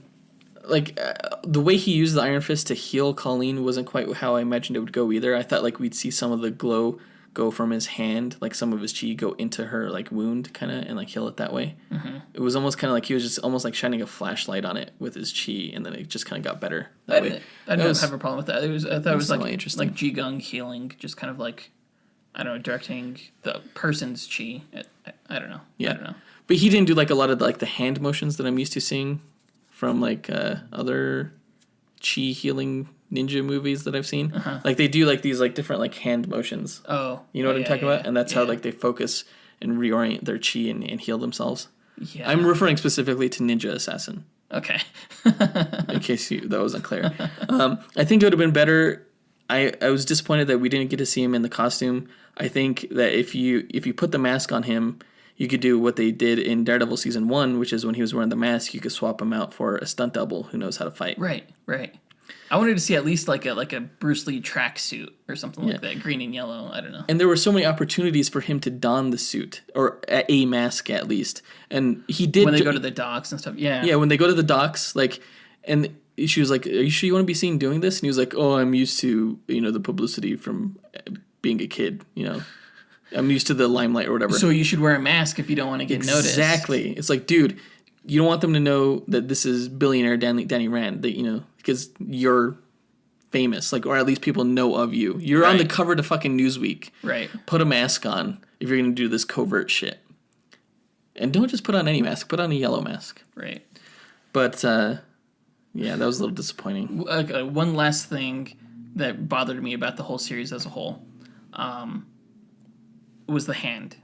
way he used the Iron Fist to heal Colleen wasn't quite how I imagined it would go either. I thought, like, we'd see some of the glow go from his hand, like, some of his chi go into her, like, wound, kind of, and, like, heal it that way. Mm-hmm. It was almost kind of like he was just almost, like, shining a flashlight on it with his chi, and then it just kind of got better that way. I didn't have a problem with that. I thought it was, like, interesting. Like, Ji-Gung healing, just kind of, like, I don't know, directing the person's chi. I don't know. Yeah. I don't know. But he didn't do, like, a lot of, like, the hand motions that I'm used to seeing from, like, other chi healing ninja movies that I've seen. Uh-huh. Like, they do, like, these, like, different, like, hand motions. Oh. You know what I'm talking about? And that's how, like, they focus and reorient their chi and heal themselves. Yeah. I'm referring specifically to Ninja Assassin. Okay. In case that wasn't clear. I think it would have been better. I was disappointed that we didn't get to see him in the costume. I think that if you put the mask on him, you could do what they did in Daredevil season 1, which is when he was wearing the mask, you could swap him out for a stunt double who knows how to fight. Right. I wanted to see at least like a Bruce Lee tracksuit or something like that, green and yellow. I don't know. And there were so many opportunities for him to don the suit or a mask at least, and he did when they go to the docks and stuff. Yeah, yeah. When they go to the docks, like, and she was like, "Are you sure you want to be seen doing this?" And he was like, "Oh, I'm used to the publicity from being a kid. I'm used to the limelight or whatever." So you should wear a mask if you don't want to get noticed. Exactly. It's like, dude, you don't want them to know that this is billionaire Danny Rand. That because you're famous, like, or at least people know of you. You're on the cover to fucking Newsweek. Right. Put a mask on if you're gonna do this covert shit, and don't just put on any mask. Put on a yellow mask. Right. But yeah, that was a little disappointing. One last thing that bothered me about the whole series as a whole was the hand.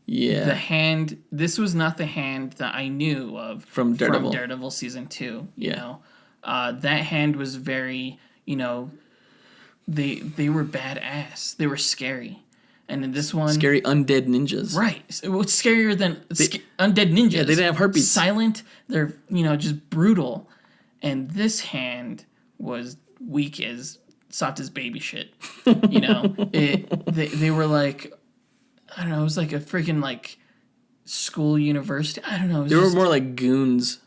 Yeah. The hand. This was not the hand that I knew of From Daredevil. From Daredevil season 2. Yeah. That hand was very. They were badass. They were scary. And in this one, Scary undead ninjas. right? What's scarier than undead ninjas? Yeah, they didn't have heartbeats. Silent. They're just brutal. And this hand was weak as soft as baby shit. They were like, I don't know. It was like a freaking like school university. I don't know. They were more like goons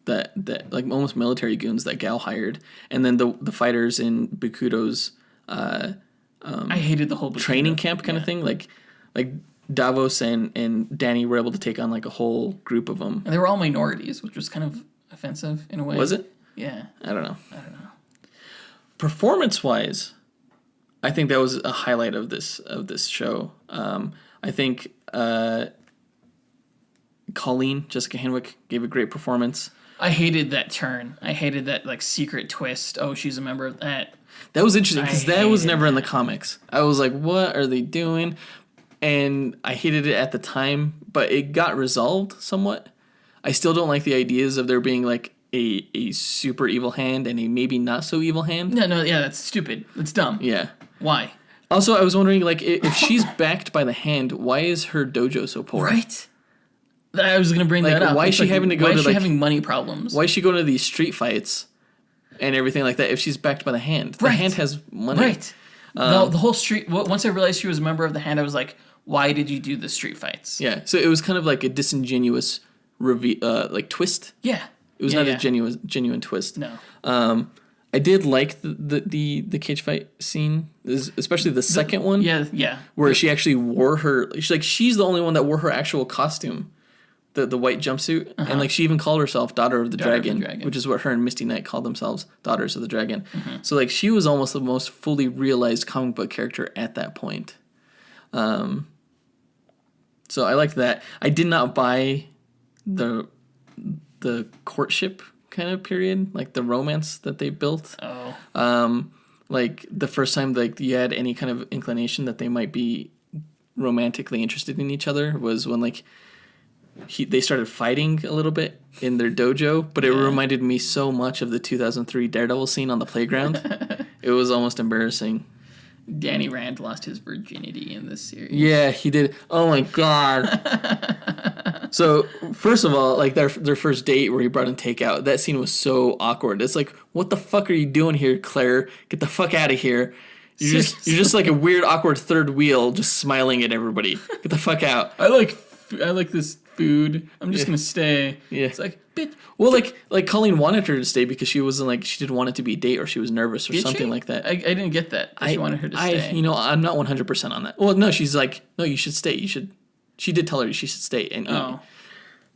that like almost military goons that Gal hired, and then the fighters in Bakudo's I hated the whole training camp kind of thing. Like Davos and Danny were able to take on like a whole group of them. And they were all minorities, which was kind of offensive in a way. Was it? Yeah. I don't know. Performance-wise, I think that was a highlight of this show. I think Colleen, Jessica Henwick, gave a great performance. I hated that turn. I hated that like secret twist. Oh, she's a member of that. That was interesting because that was hated never in the comics. I was like, what are they doing? And I hated it at the time, but it got resolved somewhat. I still don't like the ideas of there being like a super evil hand and a maybe not so evil hand. No, yeah, that's stupid. That's dumb. Yeah. Why? Also, I was wondering, like, if she's backed by the hand, why is her dojo so poor? Right? I was going to bring that up. Why is she having to go why to, is she like... having money problems? Why is she going to these street fights and everything like that if she's backed by the hand? The hand has money. Right. The whole street... Once I realized she was a member of the hand, I was like, why did you do the street fights? Yeah, so it was kind of like a disingenuous like twist. Yeah. It was not a genuine twist. No. I did like the cage fight scene, especially the second one. Yeah. Where she actually wore her... She's the only one that wore her actual costume. The white jumpsuit, and like she even called herself Daughter of the Dragon, which is what her and Misty Knight called themselves, Daughters of the Dragon. Mm-hmm. So like she was almost the most fully realized comic book character at that point. So I liked that. I did not buy the courtship kind of period, like the romance that they built. Oh. Like the first time like you had any kind of inclination that they might be romantically interested in each other was when like they started fighting a little bit in their dojo, but it reminded me so much of the 2003 Daredevil scene on the playground. It was almost embarrassing. Danny Rand lost his virginity in this series. Yeah, he did. Oh my god. So, first of all, like their first date where he brought in takeout, that scene was so awkward. It's like, what the fuck are you doing here, Claire? Get the fuck out of here. You're just like a weird, awkward third wheel just smiling at everybody. Get the fuck out. I like this food. I'm just gonna stay. Yeah. It's like, bitch. Well, like Colleen wanted her to stay because she wasn't like she didn't want it to be a date or she was nervous or something like that. I didn't get that. She wanted her to stay. I'm not 100% on that. Well, no, she's like, no, you should stay. You should. She did tell her she should stay and eat. Oh.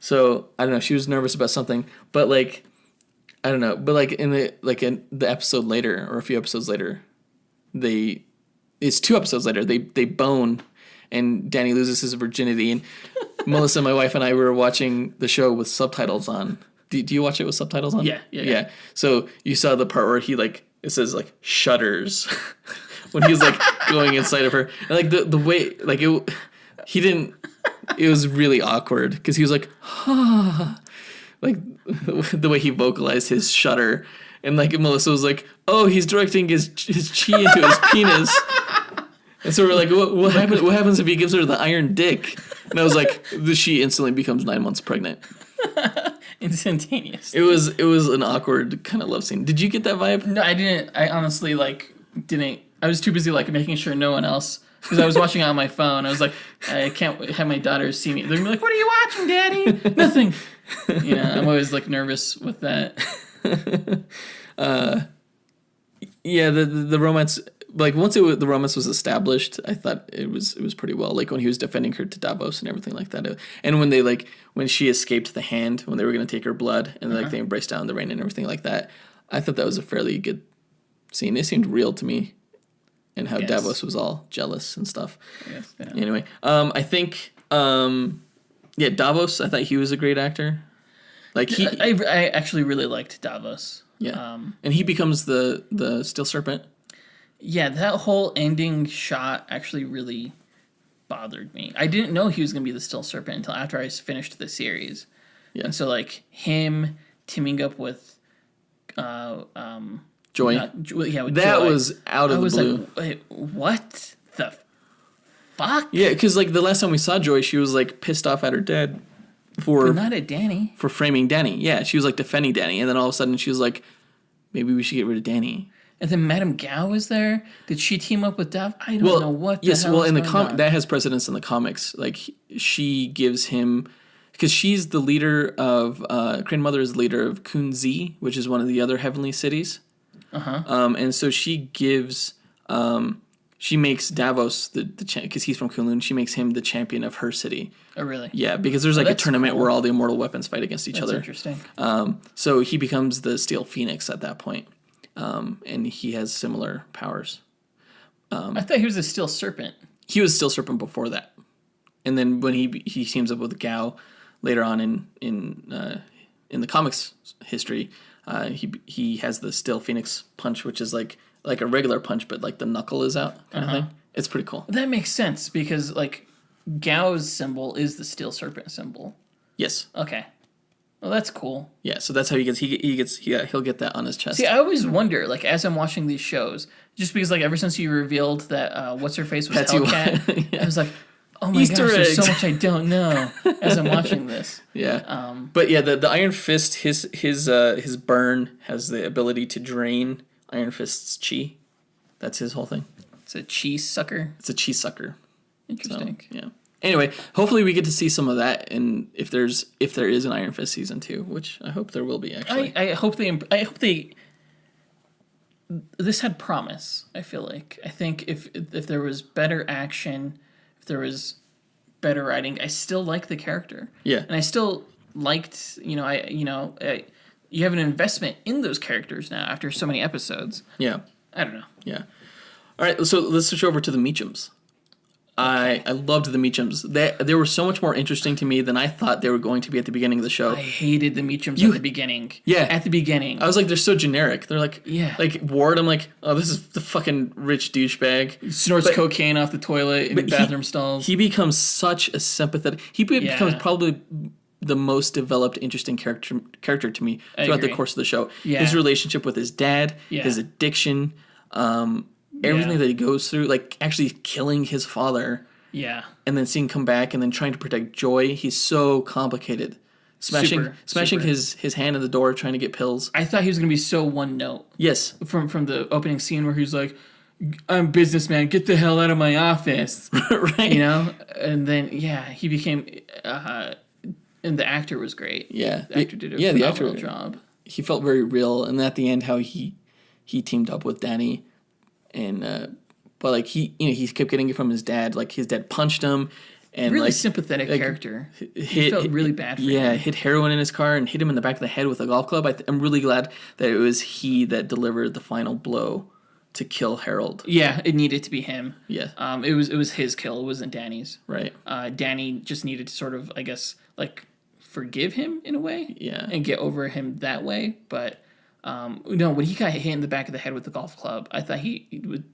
So I don't know. She was nervous about something, but like, I don't know. But like in the episode later or a few episodes later, it's 2 episodes later. They bone. And Danny loses his virginity. And Melissa, my wife, and I were watching the show with subtitles on. Do you watch it with subtitles on? Yeah. So you saw the part where he like it says like shudders when he was like going inside of her. And like the way like he didn't. It was really awkward because he was like, like the way he vocalized his shudder. And like Melissa was like, oh, he's directing his chi into his penis. And so we're like, what happens if he gives her the iron dick? And I was like, she instantly becomes 9 months pregnant. instantaneous. It was an awkward kind of love scene. Did you get that vibe? No, I didn't. I honestly didn't. I was too busy making sure no one else, because I was watching it on my phone. I was like, I can't have my daughters see me. They're gonna be like, "What are you watching, Daddy?" Nothing. I'm always nervous with that. Yeah, the romance, once the romance was established, I thought it was pretty well. Like when he was defending her to Davos and everything like that, and when they when she escaped the hand when they were gonna take her blood and they embraced down the rain and everything like that, I thought that was a fairly good scene. It seemed real to me, and how Davos was all jealous and stuff. Yes, yeah. Anyway, I think Davos. I thought he was a great actor. I actually really liked Davos. Yeah, and he becomes the Steel Serpent. Yeah, that whole ending shot actually really bothered me. I didn't know he was going to be the Steel Serpent until after I finished the series. Yeah. And so him teaming up with Joy. With that Joy, was out of the blue. Like, wait, what the fuck? Yeah, because the last time we saw Joy, she was pissed off at her dad But not at Dany. for framing Dany. Yeah, she was defending Dany, and then all of a sudden she was like, maybe we should get rid of Dany. And then Madame Gao was there. Did she team up with Dav? I don't know what. Yes, the hell in the comic that has precedence in the comics. She gives him, because she's the leader of Crane Mother is the leader of Kunzi, which is one of the other heavenly cities. And so she gives she makes Davos the because he's from Kunlun. She makes him the champion of her city. Oh, really? Yeah, because there's a tournament where all the immortal weapons fight against each other. Interesting. So he becomes the Steel Phoenix at that point. And he has similar powers. I thought he was a Steel Serpent. He was Steel Serpent before that, and then when he teams up with Gao later on in the comics history, he has the Steel Phoenix punch, which is like a regular punch, but the knuckle is out kind of thing. It's pretty cool. That makes sense because Gao's symbol is the Steel Serpent symbol. Yes. Okay. Well, that's cool. Yeah, so that's how he'll get that on his chest. See, I always wonder, as I'm watching these shows, just because ever since you revealed that what's her face was Hellcat, yeah. I was like, oh my Easter gosh, eggs. there's so much I don't know as I'm watching this. Yeah. But yeah, the Iron Fist, his burn has the ability to drain Iron Fist's chi. That's his whole thing. It's a cheese sucker. It's a chi sucker. Interesting. So, yeah. Anyway, hopefully we get to see some of that, and if there is an Iron Fist season 2, which I hope there will be. Actually, I hope they. This had promise. I feel like I think if there was better action, if there was better writing, I still like the character. Yeah, and I still liked. You have an investment in those characters now after so many episodes. Yeah, I don't know. Yeah. All right, so let's switch over to the Meachums. I loved the Meachums. They were so much more interesting to me than I thought they were going to be at the beginning of the show. I hated the Meachums at the beginning. Yeah. At the beginning. I was like, they're so generic. They're yeah. Ward, I'm like, oh, this is the fucking rich douchebag. Snorts cocaine off the toilet in bathroom stalls. He becomes such a sympathetic... He becomes probably the most developed, interesting character to me throughout the course of the show. Yeah. His relationship with his dad, his addiction... everything that he goes through, actually killing his father, and then seeing him come back, and then trying to protect Joy. He's so complicated. Smashing his hand in the door, trying to get pills. I thought he was gonna be so one note. Yes, from the opening scene where he's like, "I'm a businessman, get the hell out of my office," right? And then he became, and the actor was great. Yeah, the actor did a phenomenal job. He felt very real, and at the end, how he teamed up with Dany. And but he kept getting it from his dad. His dad punched him, and really sympathetic character. He felt really bad for him. Yeah, hit heroin in his car and hit him in the back of the head with a golf club. I'm really glad that it was he that delivered the final blow to kill Harold. Yeah, it needed to be him. Yeah. It was his kill. It wasn't Dany's. Right. Dany just needed to sort of, I guess, forgive him in a way. Yeah. And get over him that way, but. No, when he got hit in the back of the head with the golf club, I thought he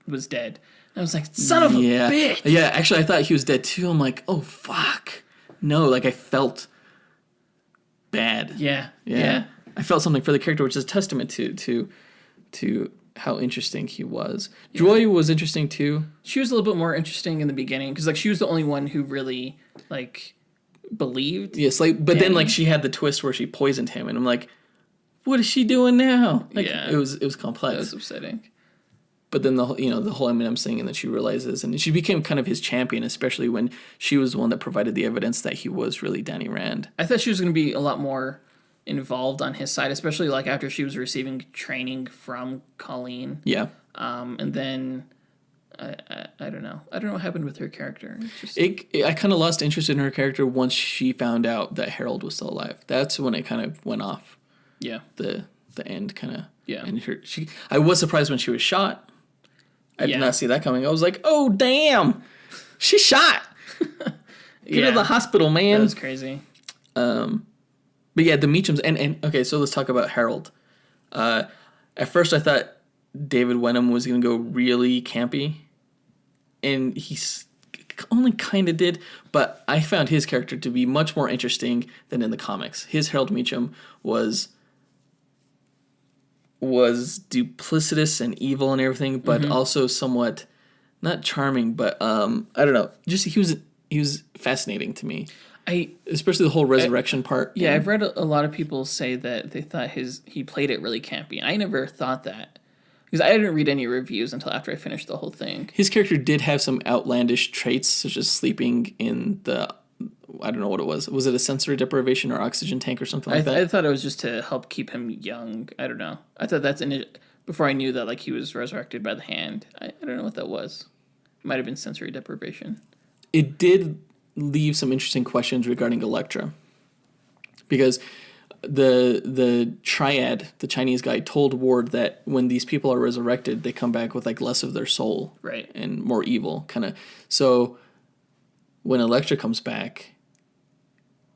was dead. And I was like, son of a bitch! Yeah, actually, I thought he was dead too. I'm like, oh, fuck. No, I felt bad. Yeah. I felt something for the character, which is a testament to how interesting he was. Yeah. Joy was interesting too. She was a little bit more interesting in the beginning, because she was the only one who really, believed. Yes, but then she had the twist where she poisoned him, and I'm like, what is she doing now? It was complex. That was upsetting. But then the whole Eminem thing, and then she realizes, and she became kind of his champion, especially when she was the one that provided the evidence that he was really Danny Rand. I thought she was going to be a lot more involved on his side, especially after she was receiving training from Colleen. Yeah. And then I don't know. I don't know what happened with her character. I kind of lost interest in her character once she found out that Harold was still alive. That's when it kind of went off. Yeah. The end kind of. Yeah. And I was surprised when she was shot. I did not see that coming. I was like, oh, damn. She's shot. Get her to the hospital, man. That was crazy. But yeah, the Meachums. And okay, so let's talk about Harold. At first, I thought David Wenham was going to go really campy. And he's only kind of did. But I found his character to be much more interesting than in the comics. His Harold Meachum was duplicitous and evil and everything, but also somewhat not charming, but I don't know. Just he was fascinating to me. Especially the whole resurrection part. Yeah, I've read a lot of people say that they thought he played it really campy. I never thought that because I didn't read any reviews until after I finished the whole thing. His character did have some outlandish traits, such as sleeping in I don't know what it was. Was it a sensory deprivation or oxygen tank or something like that? I thought it was just to help keep him young. I don't know. I thought that's before I knew that he was resurrected by the hand. I don't know what that was. It might have been sensory deprivation. It did leave some interesting questions regarding Elektra. Because the triad, the Chinese guy, told Ward that when these people are resurrected, they come back with less of their soul. Right. And more evil, kind of. So when Elektra comes back,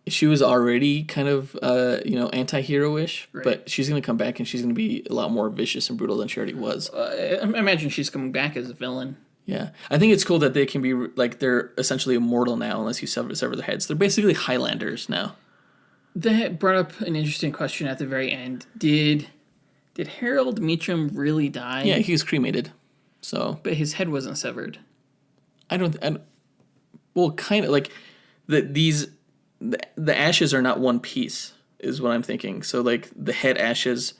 she was already kind of, anti-hero-ish, right. But she's going to come back and she's going to be a lot more vicious and brutal than she already was. I imagine she's coming back as a villain. Yeah. I think it's cool that they can be, they're essentially immortal now unless you sever their heads. They're basically Highlanders now. That brought up an interesting question at the very end. Did Harold Meachum really die? Yeah, he was cremated. So, but his head wasn't severed. Well, kind of the ashes are not one piece, is what I'm thinking. So, the head ashes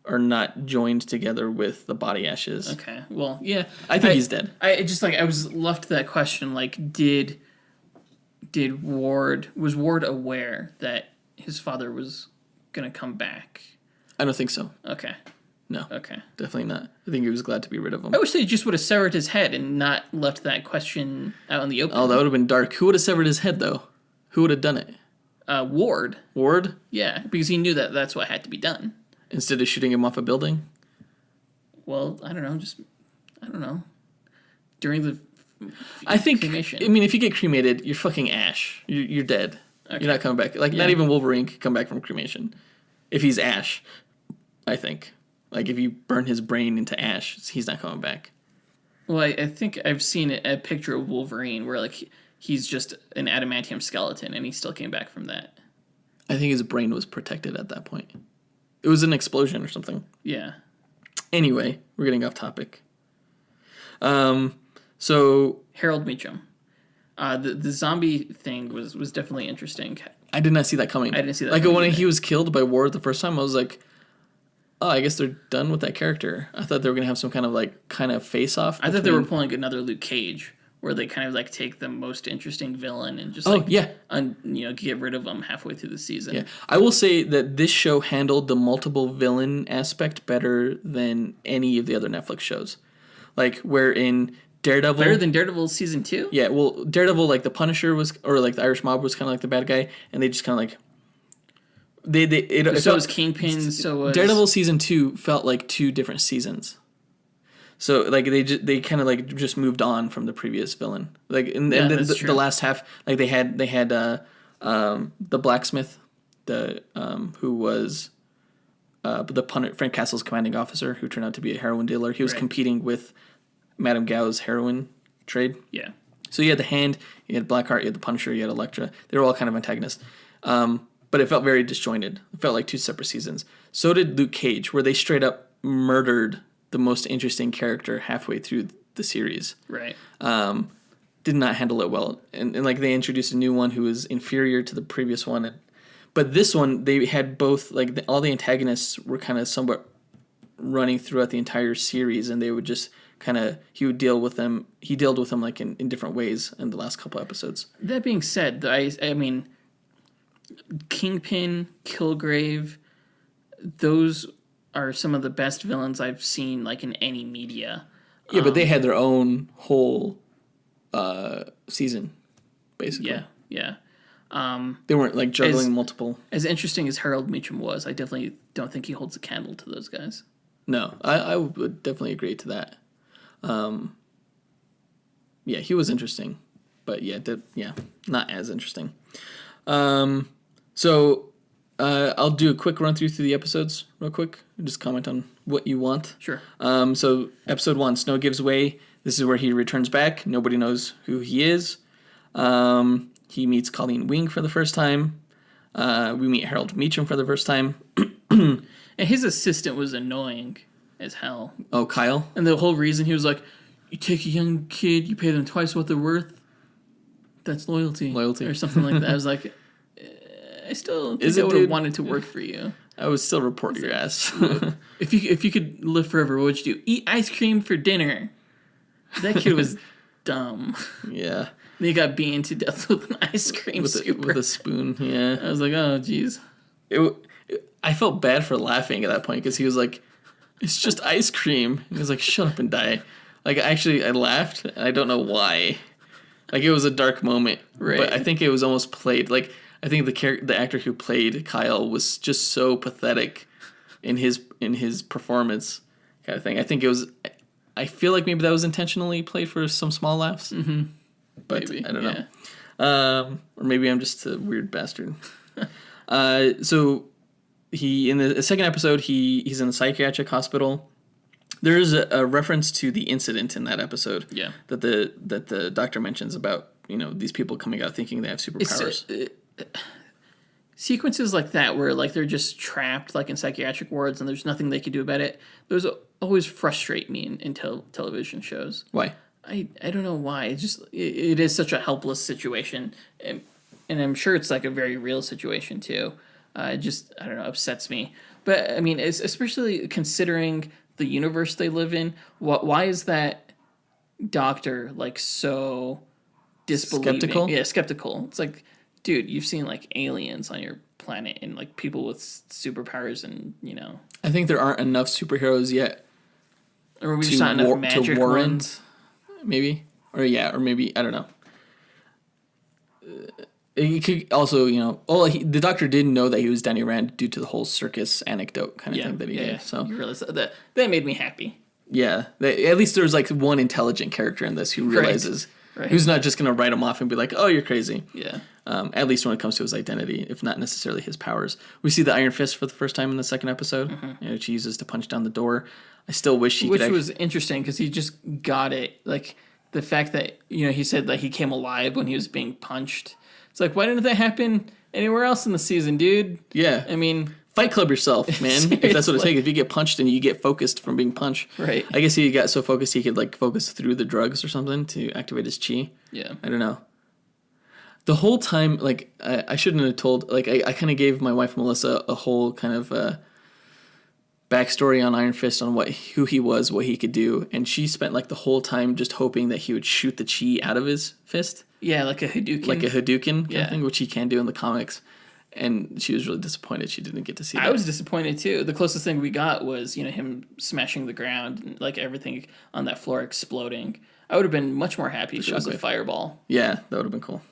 are not joined together with the body ashes. Okay. Well, yeah. I think he's dead. I just I was left to that question. Was Ward aware that his father was gonna come back? I don't think so. Okay. No. Okay. Definitely not. I think he was glad to be rid of him. I wish they just would have severed his head and not left that question out in the open. Oh, that would have been dark. Who would have severed his head, though? Who would have done it? Ward. Ward? Yeah, because he knew that that's what had to be done. Instead of shooting him off a building? Well, I don't know. During the cremation. I mean, if you get cremated, you're fucking ash. You're dead. Okay. You're not coming back. Not even Wolverine could come back from cremation. If he's ash, I think. If you burn his brain into ash, he's not coming back. Well, I think I've seen a picture of Wolverine where, he's just an adamantium skeleton, and he still came back from that. I think his brain was protected at that point. It was an explosion or something. Yeah. Anyway, we're getting off topic. So Harold Meachum. The zombie thing was definitely interesting. I did not see that coming. I didn't see that coming when either. He was killed by Ward the first time, I was like, oh, I guess they're done with that character. I thought they were going to have some kind of face-off. I thought they were pulling another Luke Cage, where they kind of take the most interesting villain and just get rid of them halfway through the season. Yeah, I will say that this show handled the multiple villain aspect better than any of the other Netflix shows. Where in Daredevil, better than Daredevil season 2. Yeah, well, Daredevil, the Punisher was, or the Irish Mob was kind of the bad guy, and they just kind of so was Kingpin. So was Daredevil season 2 felt like 2 different seasons. So they kind of just moved on from the previous villain. The last half, they had the blacksmith, who was Frank Castle's commanding officer, who turned out to be a heroin dealer. He was competing with Madame Gao's heroin trade. Yeah. So you had the Hand, you had Blackheart, you had the Punisher, you had Elektra. They were all kind of antagonists. But it felt very disjointed. It felt like 2 separate seasons. So did Luke Cage, where they straight up murdered the most interesting character halfway through the series. Right. did not handle it well, and like they introduced a new one who was inferior to the previous one, but this one they had both like all the antagonists were kind of somewhat running throughout the entire series, and they would just kind of he dealt with them like in different ways in the last couple episodes. That being said, I mean, Kingpin, Kilgrave, those are some of the best villains I've seen like in any media. Yeah, but they had their own whole season, basically. Yeah. They weren't like juggling multiple. As interesting as Harold Meacham was, I definitely don't think he holds a candle to those guys. No, I would definitely agree to that. Yeah, he was interesting, but not as interesting. So I'll do a quick run through the episodes real quick. Just comment on what you want. Sure. So episode 1, Snow Gives Way. This is where he returns back. Nobody knows who he is. He meets Colleen Wing for the first time. We meet Harold Meacham for the first time. And his assistant was annoying as hell. Oh, Kyle? And the whole reason he was like, you take a young kid, you pay them twice what they're worth. That's loyalty. Or something like that. I was like, I still think I would have wanted to work for you. I would still report your ass. If you could live forever, what would you do? Eat ice cream for dinner. That kid was dumb. Yeah. And he got beaten to death with an ice cream scooper. With a spoon, yeah. I was like, oh, jeez. I felt bad for laughing at that point because he was like, it's just ice cream. And he was like, shut up and die. Like, actually, I laughed, and I don't know why. Like, it was a dark moment. Right. But I think it was almost played. Like, I think the actor who played Kyle was just so pathetic in his performance kind of thing. I think it was... I feel like maybe that was intentionally played for some small laughs. Mm-hmm. But maybe, I don't know. Or maybe I'm just a weird bastard. So in the second episode, he's in a psychiatric hospital. There is a reference to the incident in that episode. Yeah. That the doctor mentions about these people coming out thinking they have superpowers. Sequences like that where like they're just trapped like in psychiatric wards and there's nothing they can do about it. Those always frustrate me in television shows. Why? I don't know why. It is such a helpless situation, and I'm sure it's like a very real situation too. It just I don't know upsets me. But I mean, especially considering the universe they live in. Why is that doctor like so disbelieving? Skeptical? Yeah, skeptical. It's like, dude, you've seen like aliens on your planet and like people with superpowers, and I think there aren't enough superheroes yet. Or we just not enough magic ones. Maybe. Or maybe, I don't know. It could also, the doctor didn't know that he was Danny Rand due to the whole circus anecdote kind of thing that he gave. So you realize that made me happy. Yeah. At least there's like one intelligent character in this who realizes, who's not just going to write him off and be like, oh, you're crazy. Yeah. At least when it comes to his identity, if not necessarily his powers. We see the Iron Fist for the first time in the second episode, which he uses to punch down the door. I still wish he could. Which was interesting because he just got it. Like the fact that he said that he came alive when he was being punched. It's like, why didn't that happen anywhere else in the season, dude? Yeah, I mean, Fight Club yourself, man. If that's what it takes. If you get punched and you get focused from being punched, right? I guess he got so focused he could like focus through the drugs or something to activate his chi. Yeah, I don't know. The whole time, like I shouldn't have told. Like I kind of gave my wife Melissa a whole kind of backstory on Iron Fist on who he was, what he could do, and she spent like the whole time just hoping that he would shoot the chi out of his fist. Yeah, like a Hadouken. Like a Hadouken kind of thing, which he can do in the comics. And she was really disappointed she didn't get to see that. I was disappointed too. The closest thing we got was, him smashing the ground and like everything on that floor exploding. I would have been much more happy if it was a fireball. Yeah, that would have been cool.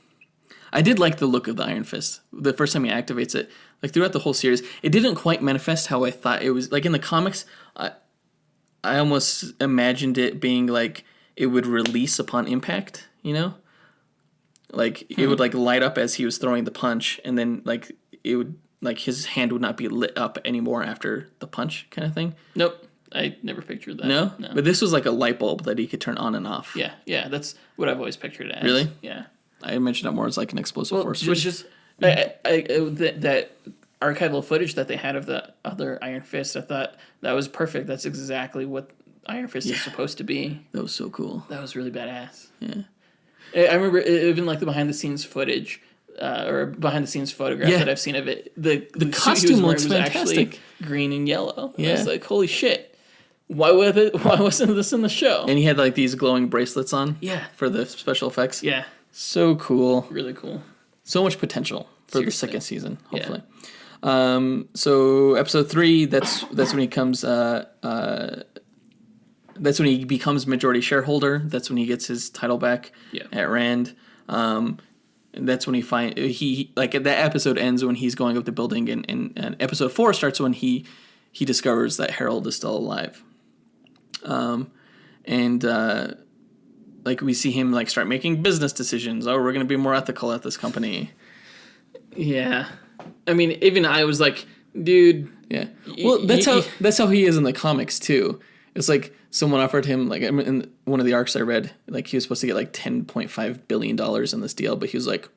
I did like the look of the Iron Fist. The first time he activates it, like throughout the whole series, it didn't quite manifest how I thought it was. Like in the comics, I almost imagined it being like it would release upon impact, Like it would like light up as he was throwing the punch, and then like it would like his hand would not be lit up anymore after the punch kind of thing. Nope. I never pictured that. No? But this was like a light bulb that he could turn on and off. Yeah, that's what I've always pictured it as. Really? Yeah. I imagined it more as like an explosive force. Which is that archival footage that they had of the other Iron Fist, I thought that was perfect. That's exactly what Iron Fist is supposed to be. That was so cool. That was really badass. Yeah. I remember even like the behind the scenes footage. Or behind the scenes photograph that I've seen of it. The costume looks was fantastic. Actually green and yellow. Yeah. I was like, holy shit. Why wasn't this in the show? And he had like these glowing bracelets on. Yeah. For the special effects. Yeah. So cool. Really cool. So much potential for the Seriously. second season, hopefully. Yeah. So episode 3, that's when he comes. That's when he becomes majority shareholder. That's when he gets his title back at Rand. And that's when he like that episode ends when he's going up the building, and episode 4 starts when he discovers that Harold is still alive. Like we see him like start making business decisions. Oh, we're gonna be more ethical at this company. Yeah, I mean, even I was like, dude. Yeah. Well, that's how he is in the comics too. It's like someone offered him, like in one of the arcs I read, like he was supposed to get like $10.5 billion in this deal, but he was like,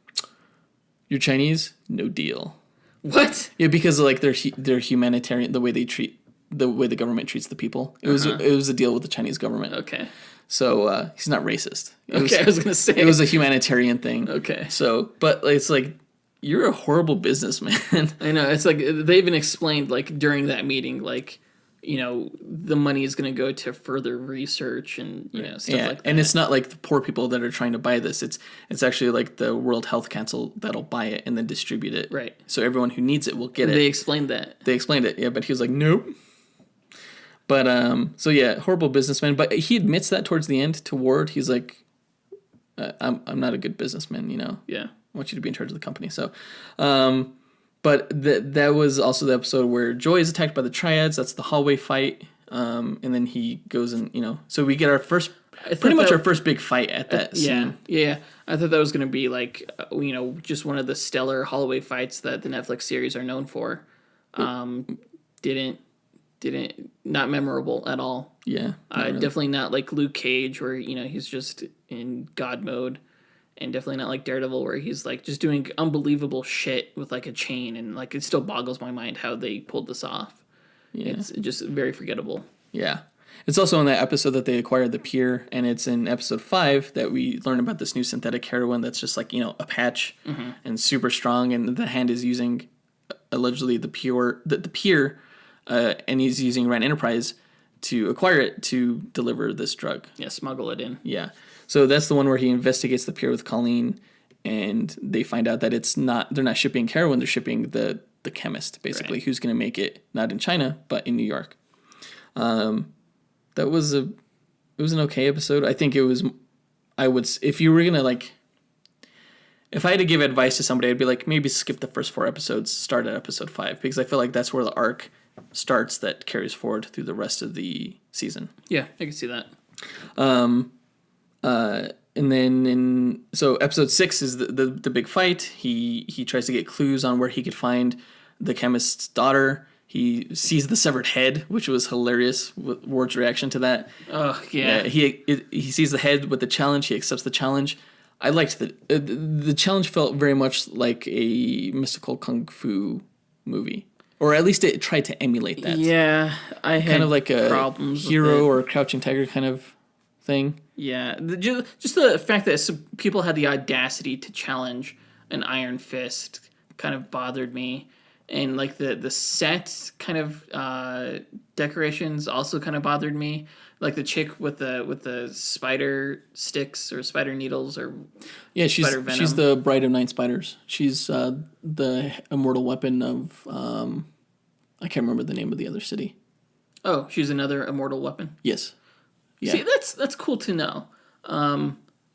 "You're Chinese, no deal." What? Yeah, because of, like they're humanitarian, the way the government treats the people. It was a deal with the Chinese government. Okay. So he's not racist. I was gonna say it was a humanitarian thing. Okay. So, but it's like, you're a horrible businessman. I know. It's like they even explained like during that meeting, like, you know, the money is going to go to further research and, you know, stuff like that. And it's not like the poor people that are trying to buy this. It's actually like the World Health Council that'll buy it and then distribute it. Right. So everyone who needs it will get it. They explained that. They explained it, yeah, but he was like, nope. But, so yeah, horrible businessman. But he admits that towards the end to Ward. He's like, I'm not a good businessman, you know? Yeah. I want you to be in charge of the company. So, but that was also the episode where Joy is attacked by the Triads. That's the hallway fight. And then he goes and, you know, so we get our first, pretty much our first big fight at that scene. Yeah. I thought that was going to be like, you know, just one of the stellar hallway fights that the Netflix series are known for. Not memorable at all. Yeah. Really. Definitely not like Luke Cage where, you know, he's just in God mode. And definitely not like Daredevil where he's like just doing unbelievable shit with like a chain, and like it still boggles my mind how they pulled this off. Yeah. It's just very forgettable. Yeah. It's also in that episode that they acquired the pier, and it's in episode 5 that we learn about this new synthetic heroin that's just like, you know, a patch and super strong, and the Hand is using allegedly the pier, and he's using Rand Enterprise to acquire it to deliver this drug. Yeah, smuggle it in. Yeah. So that's the one where he investigates the pier with Colleen, and they find out that they're not shipping heroin, they're shipping the chemist, basically, right, who's going to make it not in China, but in New York. It was an okay episode. I think it was, if you were going to like, if I had to give advice to somebody, I'd be like, maybe skip the first 4 episodes, start at episode 5, because I feel like that's where the arc starts that carries forward through the rest of the season. Yeah, I can see that. And then so episode 6 is the big fight. He tries to get clues on where he could find the chemist's daughter. He sees the severed head, which was hilarious. Ward's reaction to that. Oh yeah. He sees the head with the challenge. He accepts the challenge. I liked the challenge. Felt very much like a mystical kung fu movie, or at least it tried to emulate that. Yeah, I had kind of like a problems Hero or Crouching Tiger kind of thing. Yeah, just the fact that some people had the audacity to challenge an Iron Fist kind of bothered me, and like the set kind of decorations also kind of bothered me. Like the chick with the spider sticks or spider needles or spider venom. She's the Bride of Night Spiders. She's the immortal weapon of I can't remember the name of the other city. Oh, she's another immortal weapon. Yes. Yeah. See, that's cool to know.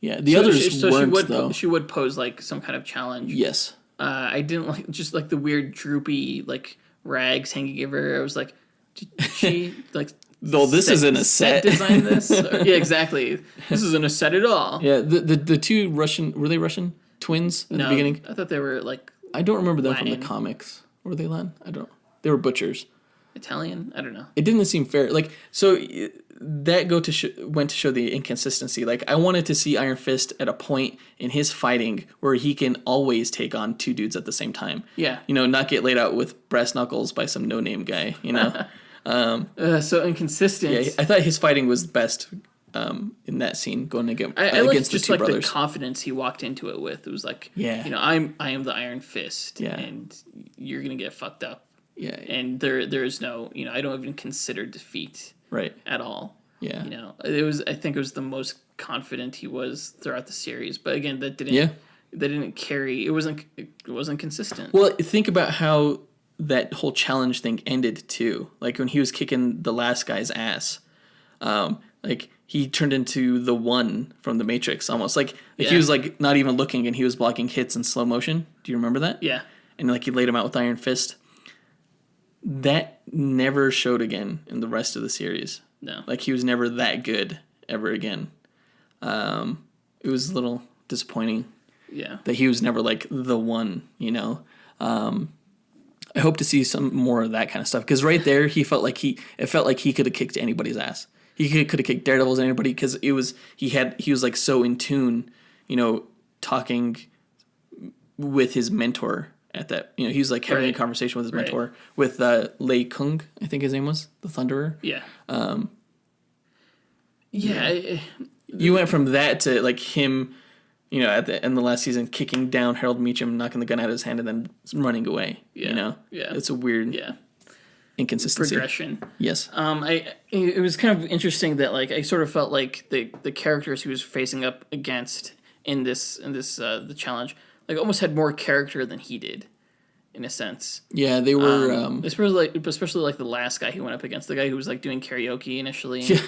Yeah, the others weren't, though. She would pose like some kind of challenge. Yes. I didn't like just like the weird droopy like rags hanging over her. I was like, did she like? Though this isn't a set. Design this? Yeah, exactly. This isn't a set at all. Yeah, the two Russian, were they Russian twins at the beginning? I thought they were like. I don't remember them Latin. from the comics. Were they Latin? I don't know. They were butchers. Italian? I don't know. It didn't seem fair. Like, so that went to show the inconsistency. Like, I wanted to see Iron Fist at a point in his fighting where he can always take on 2 dudes at the same time. Yeah. You know, not get laid out with brass knuckles by some no-name guy, you know? So inconsistent. Yeah, I thought his fighting was best in that scene going against I like against the just two like brothers. the confidence he walked into it with. It was like, Yeah. I am the Iron Fist, Yeah. and you're gonna get fucked up. Yeah. And there is no, I don't even consider defeat Right. at all. Yeah. I think it was the most confident he was throughout the series. But again, that didn't carry. It wasn't consistent. Well, think about how that whole challenge thing ended too. Like when he was kicking the last guy's ass, like he turned into the one from the Matrix almost. Like he was like not even looking, and he was blocking hits in slow motion. Do you remember that? Yeah. And like he laid him out with Iron Fist. That never showed again in the rest of the series. No. Like he was never that good ever again. It was a little disappointing. Yeah. That he was never like the one, I hope to see some more of that kind of stuff, because right there it felt like he could have kicked anybody's ass. He could have kicked Daredevil's anybody, because he was like so in tune, talking with his mentor at that. He was like having a conversation with his mentor with Lei Kung, I think his name was, the Thunderer. Yeah. You went from that to like him, at the end of the last season, kicking down Harold Meacham, knocking the gun out of his hand, and then running away. Yeah. It's a weird inconsistency. Progression. Yes. It was kind of interesting that like I sort of felt like the characters he was facing up against in this the challenge like almost had more character than he did, in a sense. Yeah, they were. Especially like the last guy he went up against, the guy who was like doing karaoke initially. Yeah.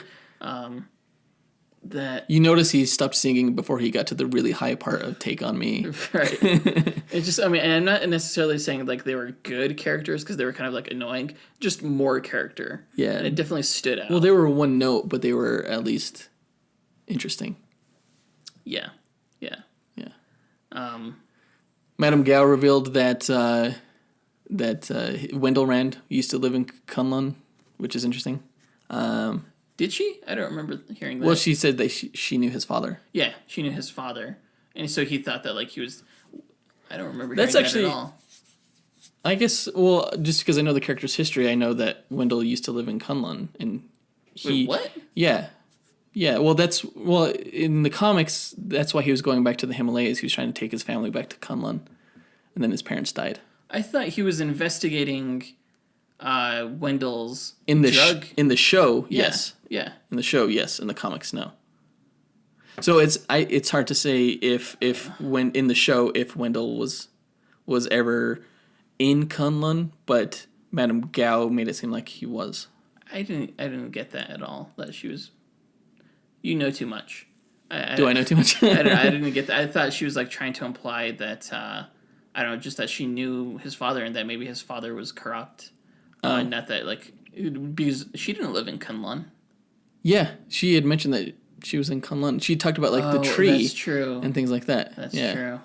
That you notice he stopped singing before he got to the really high part of "Take on Me." Right. It's just, and I'm not necessarily saying like they were good characters, because they were kind of like annoying. Just more character. Yeah, and it definitely stood out. Well, they were one note, but they were at least interesting. Yeah. Madame Gao revealed that Wendell Rand used to live in Kunlun, which is interesting. Did she? I don't remember hearing that. Well, she said that she knew his father. Yeah, she knew his father, and so he thought that like he was. I don't remember. That's hearing actually. that at all. I guess. Well, just because I know the character's history, I know that Wendell used to live in Kunlun, and he. Wait, what? Yeah. Well, in the comics, that's why he was going back to the Himalayas. He was trying to take his family back to Kunlun, and then his parents died. I thought he was investigating Wendell's in the drug. In the show, yes. Yeah. In the show, yes. In the comics, no. So it's hard to say if when in the show if Wendell was ever in Kunlun, but Madame Gao made it seem like he was. I didn't get that at all. That she was. You know too much. Do I know too much? I didn't get that. I thought she was like trying to imply that I don't know, just that she knew his father and that maybe his father was corrupt. Not that like because she didn't live in Kunlun. Yeah, she had mentioned that she was in Kunlun. She talked about like the tree, that's true, and things like that. That's true.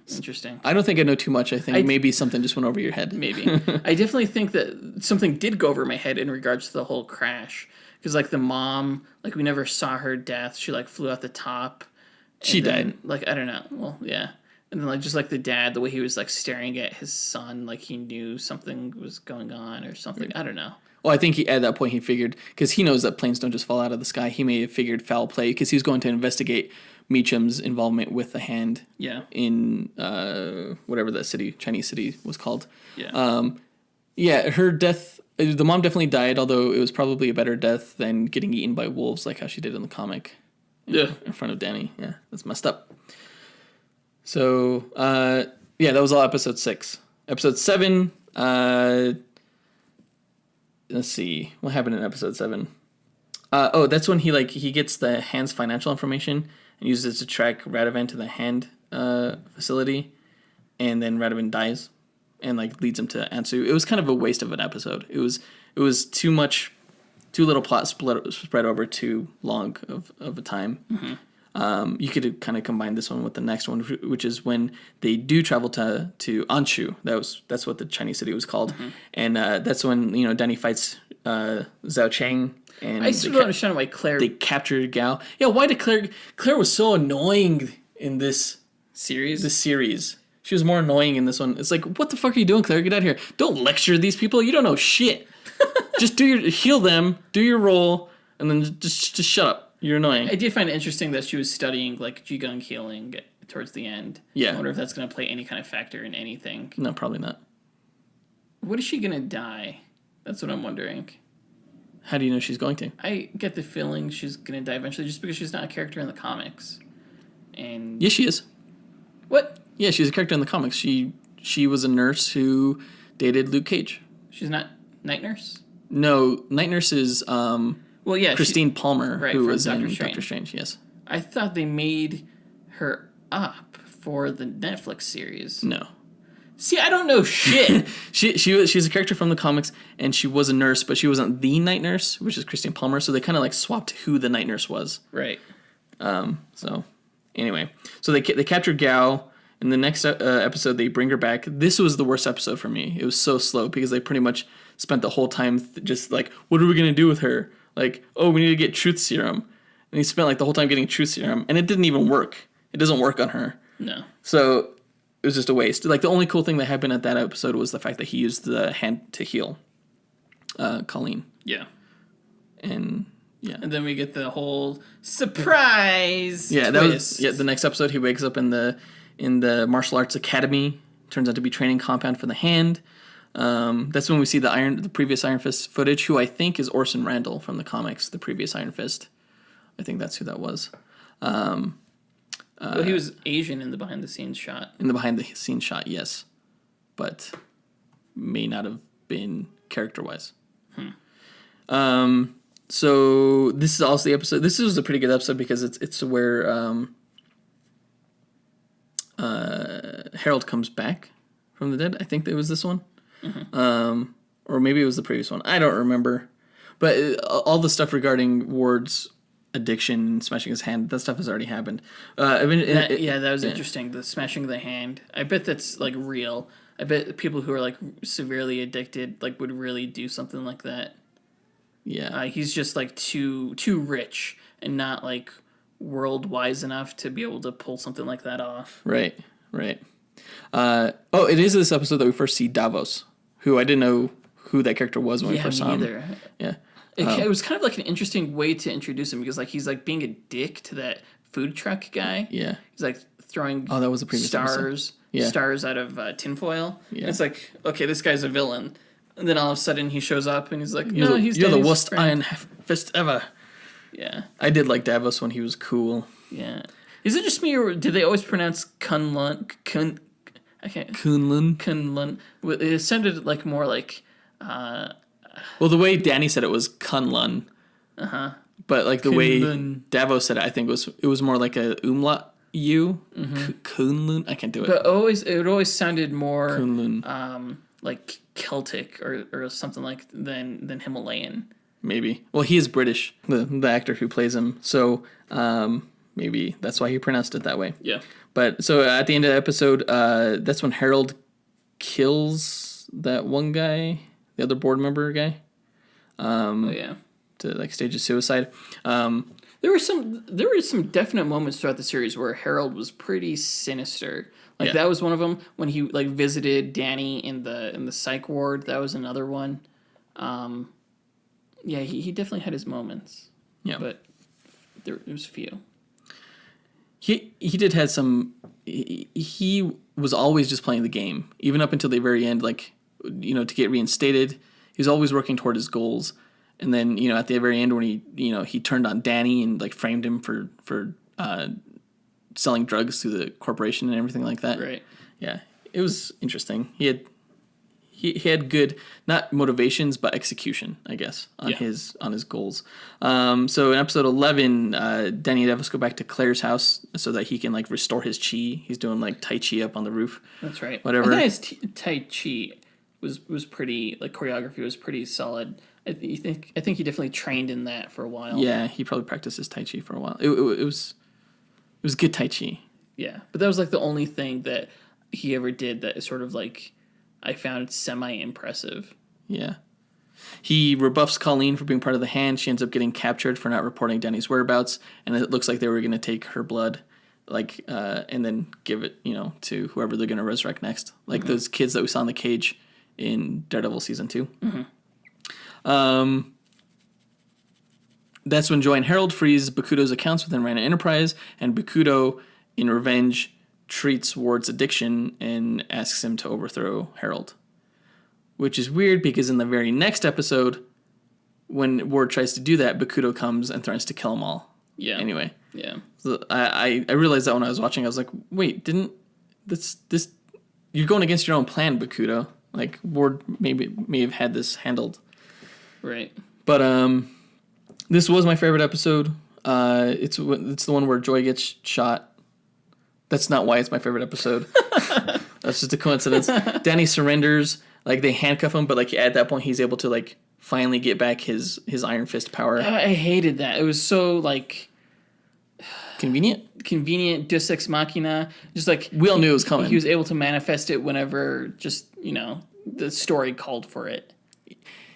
Interesting. I don't think I know too much. I think maybe something just went over your head. Maybe. I definitely think that something did go over my head in regards to the whole crash. Because, like, the mom, like, we never saw her death. She, like, flew out the top. She died. Like, I don't know. Well, yeah. And then, like, just, like, the dad, the way he was, like, staring at his son, like, he knew something was going on or something. I don't know. Well, I think at that point he figured, because he knows that planes don't just fall out of the sky, he may have figured foul play, because he was going to investigate Meacham's involvement with the hand in whatever that Chinese city was called. Yeah. Her death, the mom definitely died, although it was probably a better death than getting eaten by wolves like how she did in the comic. In front of Danny. Yeah, that's messed up. So, that was all episode 6. Episode 7, let's see, what happened in episode 7? That's when he gets the hand's financial information and uses it to track Radovan to the hand facility, and then Radovan dies and like leads him to Ansu. It was kind of a waste of an episode. It was too little plot spread over too long of a time. Mm-hmm. You could kind of combine this one with the next one, which is when they do travel to Anshu. That's what the Chinese city was called, mm-hmm. And that's when Danny fights Zhao Cheng. And I still don't understand why Claire. They captured Gao. Yeah, why did Claire was so annoying in this series? She was more annoying in this one. It's like, what the fuck are you doing, Claire? Get out of here! Don't lecture these people. You don't know shit. Just heal them. Do your role. and then just shut up. You're annoying. I did find it interesting that she was studying like Qigong healing towards the end. Yeah. I wonder if that's going to play any kind of factor in anything. No, probably not. What is she going to die? That's what I'm wondering. How do you know she's going to? I get the feeling she's going to die eventually just because she's not a character in the comics. And Yeah, she is. what? Yeah, she's a character in the comics. She was a nurse who dated Luke Cage. She's not Night Nurse? No, Night Nurse is Well, yeah, Christine Palmer, right, who from was Doctor in Strange. Doctor Strange. Yes. I thought they made her up for the Netflix series. No. See, I don't know shit. She's a character from the comics, and she was a nurse, but she wasn't the Night Nurse, which is Christine Palmer. So they kind of like swapped who the Night Nurse was. Right. So anyway, so they captured Gao. In the next episode, they bring her back. This was the worst episode for me. It was so slow because they pretty much spent the whole time just like, what are we gonna do with her? Like, oh, we need to get truth serum, and he spent like the whole time getting truth serum, and it didn't even work. It doesn't work on her. No. So it was just a waste. Like the only cool thing that happened at that episode was the fact that he used the hand to heal Colleen. Yeah. And yeah. And then we get the whole surprise Yeah, twist. that was the next episode. He wakes up in the martial arts academy. Turns out to be training compound for the hand. That's when we see the previous Iron Fist footage, who I think is Orson Randall from the comics, the previous Iron Fist. I think that's who that was. Well, he was Asian in the behind the scenes shot. In the behind the scenes shot, yes, but may not have been character wise. So this is also the episode. This was a pretty good episode because it's where Harold comes back from the dead. I think it was this one, or maybe it was the previous one. I don't remember, but all the stuff regarding Ward's addiction and smashing his hand, that stuff has already happened. That was interesting. The smashing the hand. I bet that's like real. I bet people who are like severely addicted like would really do something like that. Yeah, He's just like too rich and not like world wise enough to be able to pull something like that off. Right. It is this episode that we first see Davos, who I didn't know who that character was when we first saw him. Yeah. It was kind of like an interesting way to introduce him because like he's like being a dick to that food truck guy. Yeah. He's like throwing that was the previous stars out of tinfoil. Yeah. And it's like, okay, this guy's a villain. And then all of a sudden he shows up and he's like, you're the worst friend. Iron Fist ever. Yeah. I did like Davos when he was cool. Yeah. Is it just me or did they always pronounce Kunlun? Kunlun. It sounded like more like well, the way Danny said it was Kunlun. But like the way Davos said it, I think it was more like a umlaut U. Kunlun. I can't do it. But it always sounded more Kunlun. Like Celtic or something like than Himalayan. Maybe. Well, he is British, the actor who plays him. So maybe that's why he pronounced it that way. Yeah. But so at the end of the episode, that's when Harold kills that one guy, the other board member guy. To like stage a suicide. There were some definite moments throughout the series where Harold was pretty sinister. Like that was one of them when he like visited Danny in the psych ward. That was another one. He definitely had his moments. Yeah, but there was few. He did have some. He was always just playing the game, even up until the very end. Like, to get reinstated, he was always working toward his goals. And then at the very end when he turned on Danny and like framed him for selling drugs to the corporation and everything like that. Right. Yeah, it was interesting. He had good, not motivations, but execution, I guess, on his goals. So in episode 11, Danny and Davos go back to Claire's house so that he can like restore his chi. He's doing like Tai Chi up on the roof. That's right. Whatever. I think his Tai Chi was pretty, like choreography was pretty solid. I think he definitely trained in that for a while. Yeah, he probably practiced his Tai Chi for a while. It was good Tai Chi. Yeah, but that was like the only thing that he ever did that is sort of like I found semi-impressive. Yeah. He rebuffs Colleen for being part of the hand. She ends up getting captured for not reporting Danny's whereabouts, and it looks like they were going to take her blood, like, and then give it, to whoever they're going to resurrect next, like those kids that we saw in the cage in Daredevil season 2. That's when Joy and Harold freeze Bakuto's accounts within Random Enterprise, and Bakuto, in revenge, treats Ward's addiction and asks him to overthrow Harold. Which is weird because in the very next episode, when Ward tries to do that, Bakuto comes and threatens to kill them all. Yeah. Anyway. Yeah. So I realized that when I was watching, I was like, wait, didn't this you're going against your own plan, Bakuto. Like, Ward may have had this handled. Right. But this was my favorite episode. It's the one where Joy gets shot. That's not why it's my favorite episode. That's just a coincidence. Danny surrenders. Like, they handcuff him, but like at that point he's able to like finally get back his Iron Fist power. I hated that. It was so like convenient. Deus Ex Machina. Just like we all knew it was coming. He was able to manifest it whenever just the story called for it.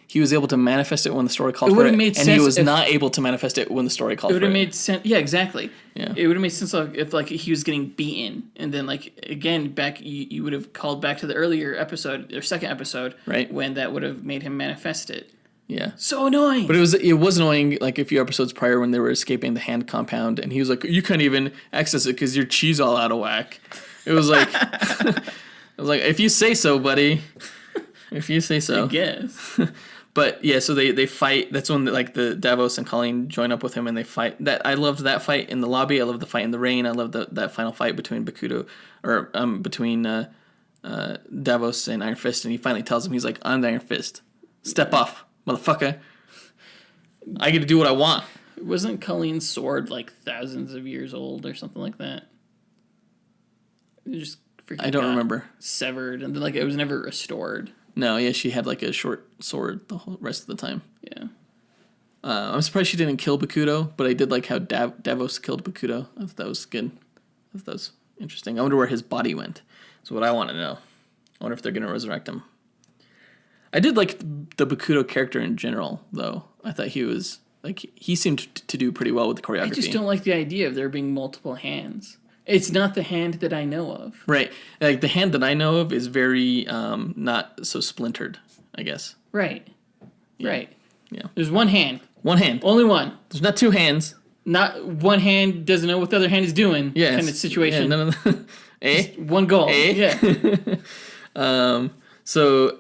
He was able to manifest it when the story called for it, and he was not able to manifest it when the story called for it. It would have made sense. Yeah, exactly. Yeah. It would have made sense if like he was getting beaten, and then like again back you would have called back to the earlier episode or second episode, right? When that would have made him manifest it. Yeah. So annoying. But it was annoying like a few episodes prior when they were escaping the hand compound, and he was like, "You can't even access it because your chi's all out of whack." It was like, I was like, "If you say so, buddy." If you say so. I guess. But yeah, so they fight. That's when like the Davos and Colleen join up with him and they fight. I loved that fight in the lobby. I loved the fight in the rain. I loved that final fight between between Davos and Iron Fist. And he finally tells him, he's like, "I'm the Iron Fist. Step off, motherfucker. I get to do what I want." Wasn't Colleen's sword like thousands of years old or something like that? It just freaking I don't remember. Severed and then like it was never restored. No, yeah, she had like a short sword the whole rest of the time. Yeah. I'm surprised she didn't kill Bakuto, but I did like how Davos killed Bakuto. I thought that was good. I thought that was interesting. I wonder where his body went. That's what I want to know. I wonder if they're going to resurrect him. I did like the Bakuto character in general, though. I thought he seemed to do pretty well with the choreography. I just don't like the idea of there being multiple hands. It's not the hand that I know of. Right. Like, the hand that I know of is very not so splintered, I guess. Right. Yeah. Right. Yeah. There's one hand. One hand. Only one. There's not two hands. Not one hand doesn't know what the other hand is doing. Yes. Kind of situation. Yeah, none of the... Just one goal. Yeah. So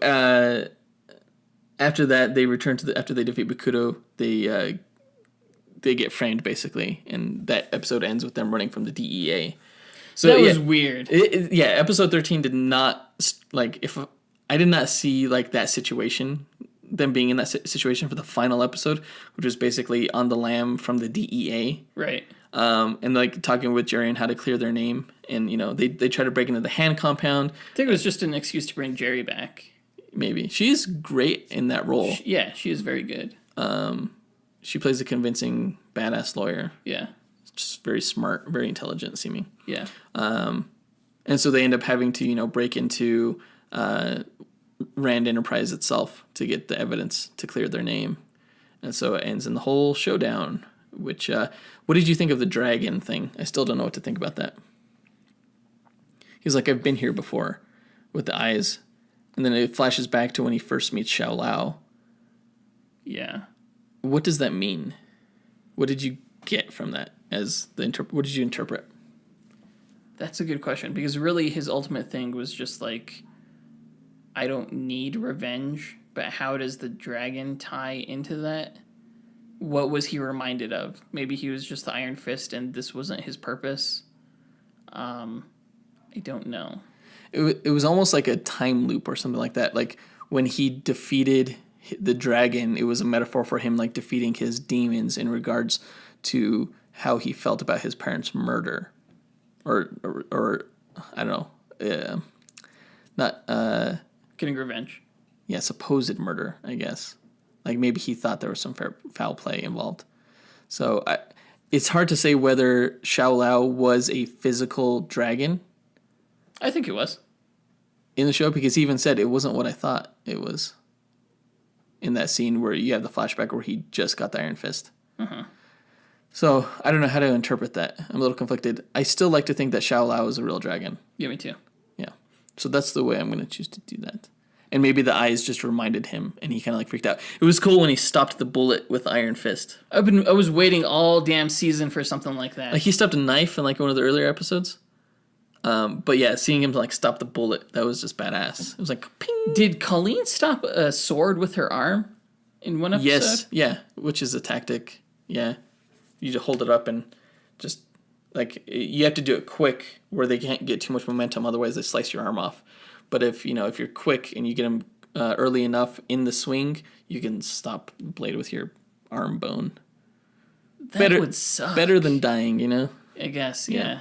after that, they return after they defeat Bakuto, they get framed, basically, and that episode ends with them running from the DEA. So that was weird. Episode 13 did not, like, I did not see, like, that situation, them being in that situation for the final episode, which was basically on the lam from the DEA. Right. And, like, talking with Jerry on how to clear their name, and, they try to break into the hand compound. I think it was just an excuse to bring Jerry back. Maybe. She's great in that role. She is very good. She plays a convincing, badass lawyer. Yeah. Just very smart, very intelligent seeming. Yeah. And so they end up having to, break into Rand Enterprise itself to get the evidence to clear their name. And so it ends in the whole showdown, which, what did you think of the dragon thing? I still don't know what to think about that. He's like, "I've been here before," with the eyes. And then it flashes back to when he first meets Xiao Lao. Yeah. What does that mean? What did you get from that as what did you interpret? That's a good question, because really his ultimate thing was just like, I don't need revenge, but how does the dragon tie into that? What was he reminded of? Maybe he was just the Iron Fist and this wasn't his purpose. I don't know. It was almost like a time loop or something like that. Like, when he defeated the dragon, it was a metaphor for him, like, defeating his demons in regards to how he felt about his parents' murder, or I don't know, not Getting revenge. Yeah, supposed murder, I guess. Like, maybe he thought there was some foul play involved. So it's hard to say whether Xiao Lao was a physical dragon. I think it was. In the show, because he even said it wasn't what I thought it was. In that scene where you have the flashback where he just got the Iron Fist. Uh-huh. So I don't know how to interpret that. I'm a little conflicted. I still like to think that Xiao Lao is a real dragon. Yeah, me too. Yeah. So that's the way I'm going to choose to do that. and maybe the eyes just reminded him, and he kind of like freaked out. It was cool when he stopped the bullet with Iron Fist. I was waiting all damn season for something like that. Like he stopped a knife in like one of the earlier episodes. But yeah, seeing him like stop the bullet, that was just badass. It was like ping. Did Colleen stop a sword with her arm in one episode? Yes, yeah, which is a tactic. Yeah, you just hold it up and just like you have to do it quick where they can't get too much momentum, otherwise they slice your arm off. But if you're quick and you get them early enough in the swing, you can stop the blade with your arm bone. That would suck. Better than dying, you know. I guess, yeah.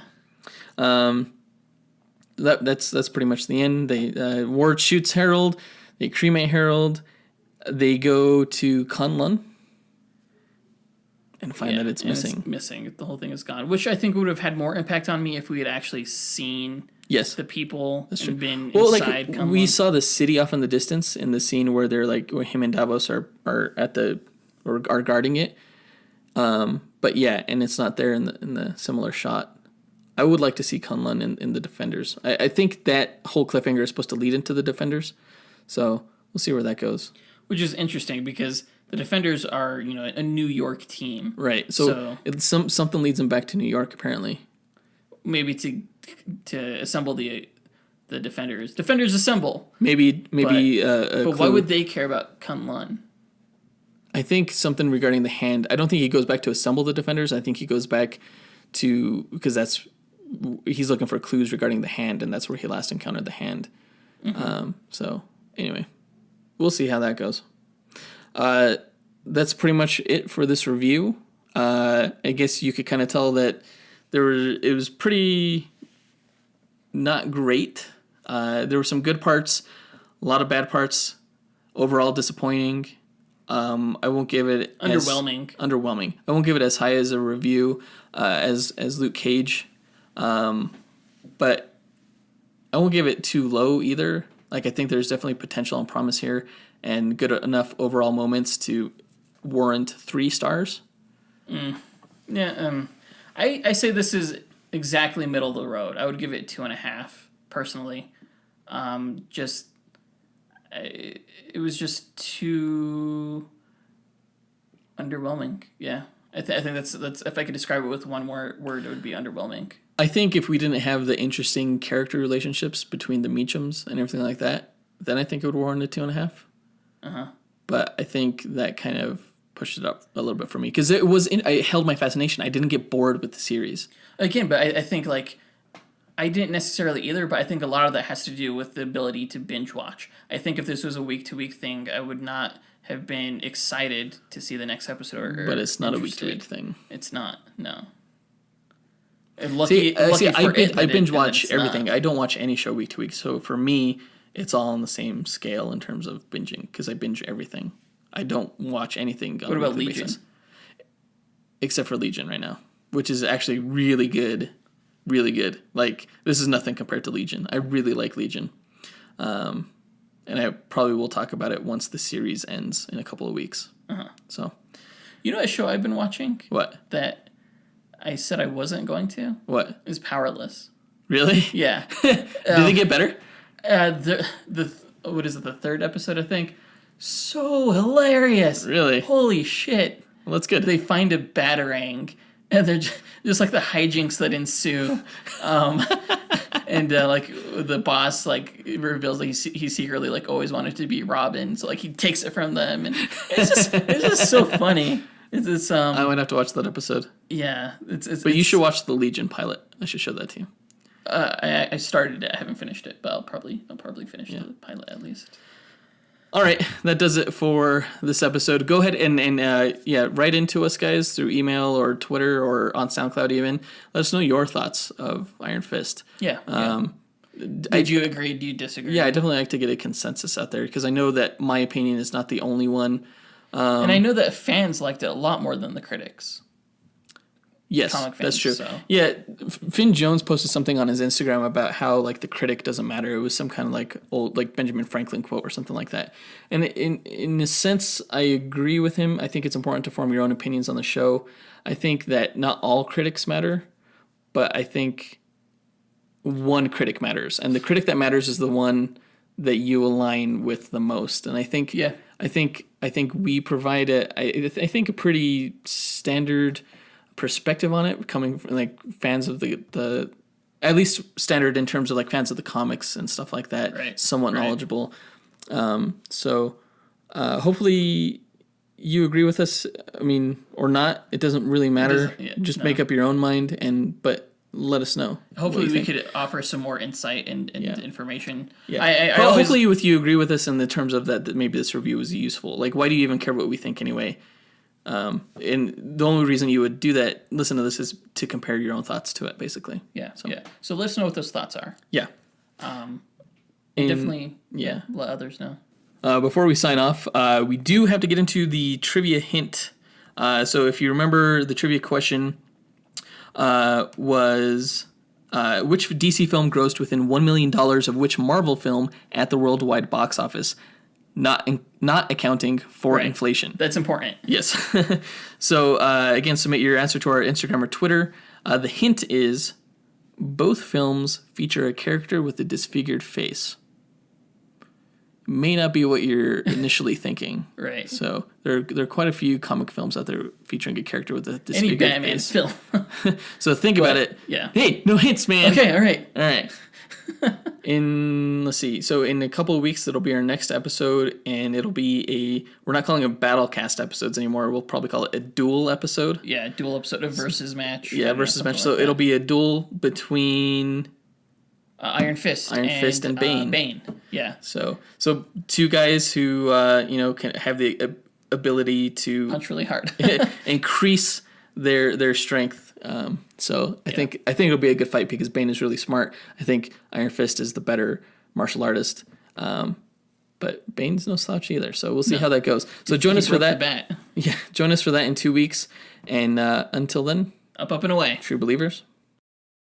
That's pretty much the end. They Ward shoots Harold. They cremate Harold. They go to Kunlun and find that it's missing. It's missing. The whole thing is gone, which I think would have had more impact on me if we had actually seen the people and been inside Kunlun. We saw the city off in the distance in the scene where they're like where him and Davos are at are guarding it. But yeah, and it's not there in the similar shot. I would like to see Kunlun in the Defenders. I think that whole cliffhanger is supposed to lead into the Defenders, so we'll see where that goes. Which is interesting because the Defenders are a New York team, right? So it's something leads them back to New York apparently. Maybe to assemble the Defenders. Defenders assemble. Maybe. But why would they care about Kunlun? I think something regarding the hand. I don't think he goes back to assemble the Defenders. I think he goes back to because he's looking for clues regarding the hand, and that's where he last encountered the hand. Mm-hmm. So anyway, we'll see how that goes. That's pretty much it for this review. I guess you could kind of tell that it was pretty not great. There were some good parts, a lot of bad parts. Overall disappointing. I won't give it underwhelming. I won't give it as high as a review as Luke Cage, but I won't give it too low either. Like I think there's definitely potential and promise here, and good enough overall moments to warrant 3 stars. Yeah. I say this is exactly middle of the road. I would give it 2.5 personally. It was just too underwhelming. Yeah, I think that's if I could describe it with one word, it would be underwhelming. I think if we didn't have the interesting character relationships between the Meachums and everything like that, then I think it would warrant a 2.5. But I think that kind of pushed it up a little bit for me because I held my fascination. I didn't get bored with the series. Again, but I think like. I didn't necessarily either, but I think a lot of that has to do with the ability to binge watch. I think if this was a week-to-week thing, I would not have been excited to see the next episode. But it's not a week-to-week thing. It's not, no. I binge watch everything. I don't watch any show week-to-week, so for me, it's all on the same scale in terms of binging, because I binge everything. I don't watch anything on What a about weekly Legion? basis. Except for Legion right now, which is actually really good. Really good. Like, this is nothing compared to Legion. I really like Legion. And I probably will talk about it once the series ends in a couple of weeks. So, you know a show I've been watching? What? That I said I wasn't going to? What? Is Powerless. Really? Yeah. Did it get better? What is it, the 3rd episode, I think? So hilarious. Really? Holy shit. Well, that's good. They find a batarang. And they're just like the hijinks that ensue, and like the boss like reveals like he secretly like always wanted to be Robin, so like he takes it from them, and it's just so funny. It's I might have to watch that episode. Yeah, but you should watch the Legion pilot. I should show that to you. I started it. I haven't finished it, but I'll probably finish the pilot at least. All right, that does it for this episode. Go ahead and write into us, guys, through email or Twitter or on SoundCloud even. Let us know your thoughts of Iron Fist. Yeah. Did you agree? Do you disagree? Yeah, I definitely like to get a consensus out there because I know that my opinion is not the only one. And I know that fans liked it a lot more than the critics. Yes, comic fans, that's true. So. Yeah, Finn Jones posted something on his Instagram about how like the critic doesn't matter. It was some kind of like old like Benjamin Franklin quote or something like that. And in a sense, I agree with him. I think it's important to form your own opinions on the show. I think that not all critics matter, but I think one critic matters, and the critic that matters is the one that you align with the most. And I think I think we provide I think a pretty standard perspective on it, coming from like fans of the at least standard in terms of like fans of the comics and stuff like that. Right. Somewhat knowledgeable. So hopefully you agree with us. I mean, or not. It doesn't really matter. Just make up your own mind, but let us know. Hopefully we could offer some more insight and information. Yeah. Hopefully you agree with us in the terms of that maybe this review was useful. Like, why do you even care what we think anyway? And the only reason you would do that, listen to this, is to compare your own thoughts to it, basically. So let us know what those thoughts are. Yeah. Definitely let others know. Before we sign off, we do have to get into the trivia hint. So if you remember, the trivia question was which DC film grossed within $1 million of which Marvel film at the worldwide box office, not accounting for inflation. That's important. Yes. So again, submit your answer to our Instagram or Twitter. The hint is both films feature a character with a disfigured face. May not be what you're initially thinking. Right. So there are quite a few comic films out there feeling a character with a disfigured face. Any Batman face. film. So think about it. Yeah. Hey, no hints, man. Okay, all right. Let's see. So in a couple of weeks, it'll be our next episode, and it'll be we're not calling it battle cast episodes anymore. We'll probably call it a duel episode. Yeah, duel episode of versus match. Yeah, versus match. So it'll be a duel between Iron Fist and Bane. Bane. Yeah. So two guys who can have the ability to punch really hard, increase their strength. So I think it'll be a good fight because Bane is really smart. I think Iron Fist is the better martial artist. But Bane's no slouch either. So we'll see how that goes. So join us for that. Yeah, join us for that in 2 weeks. And until then, up and away, true believers.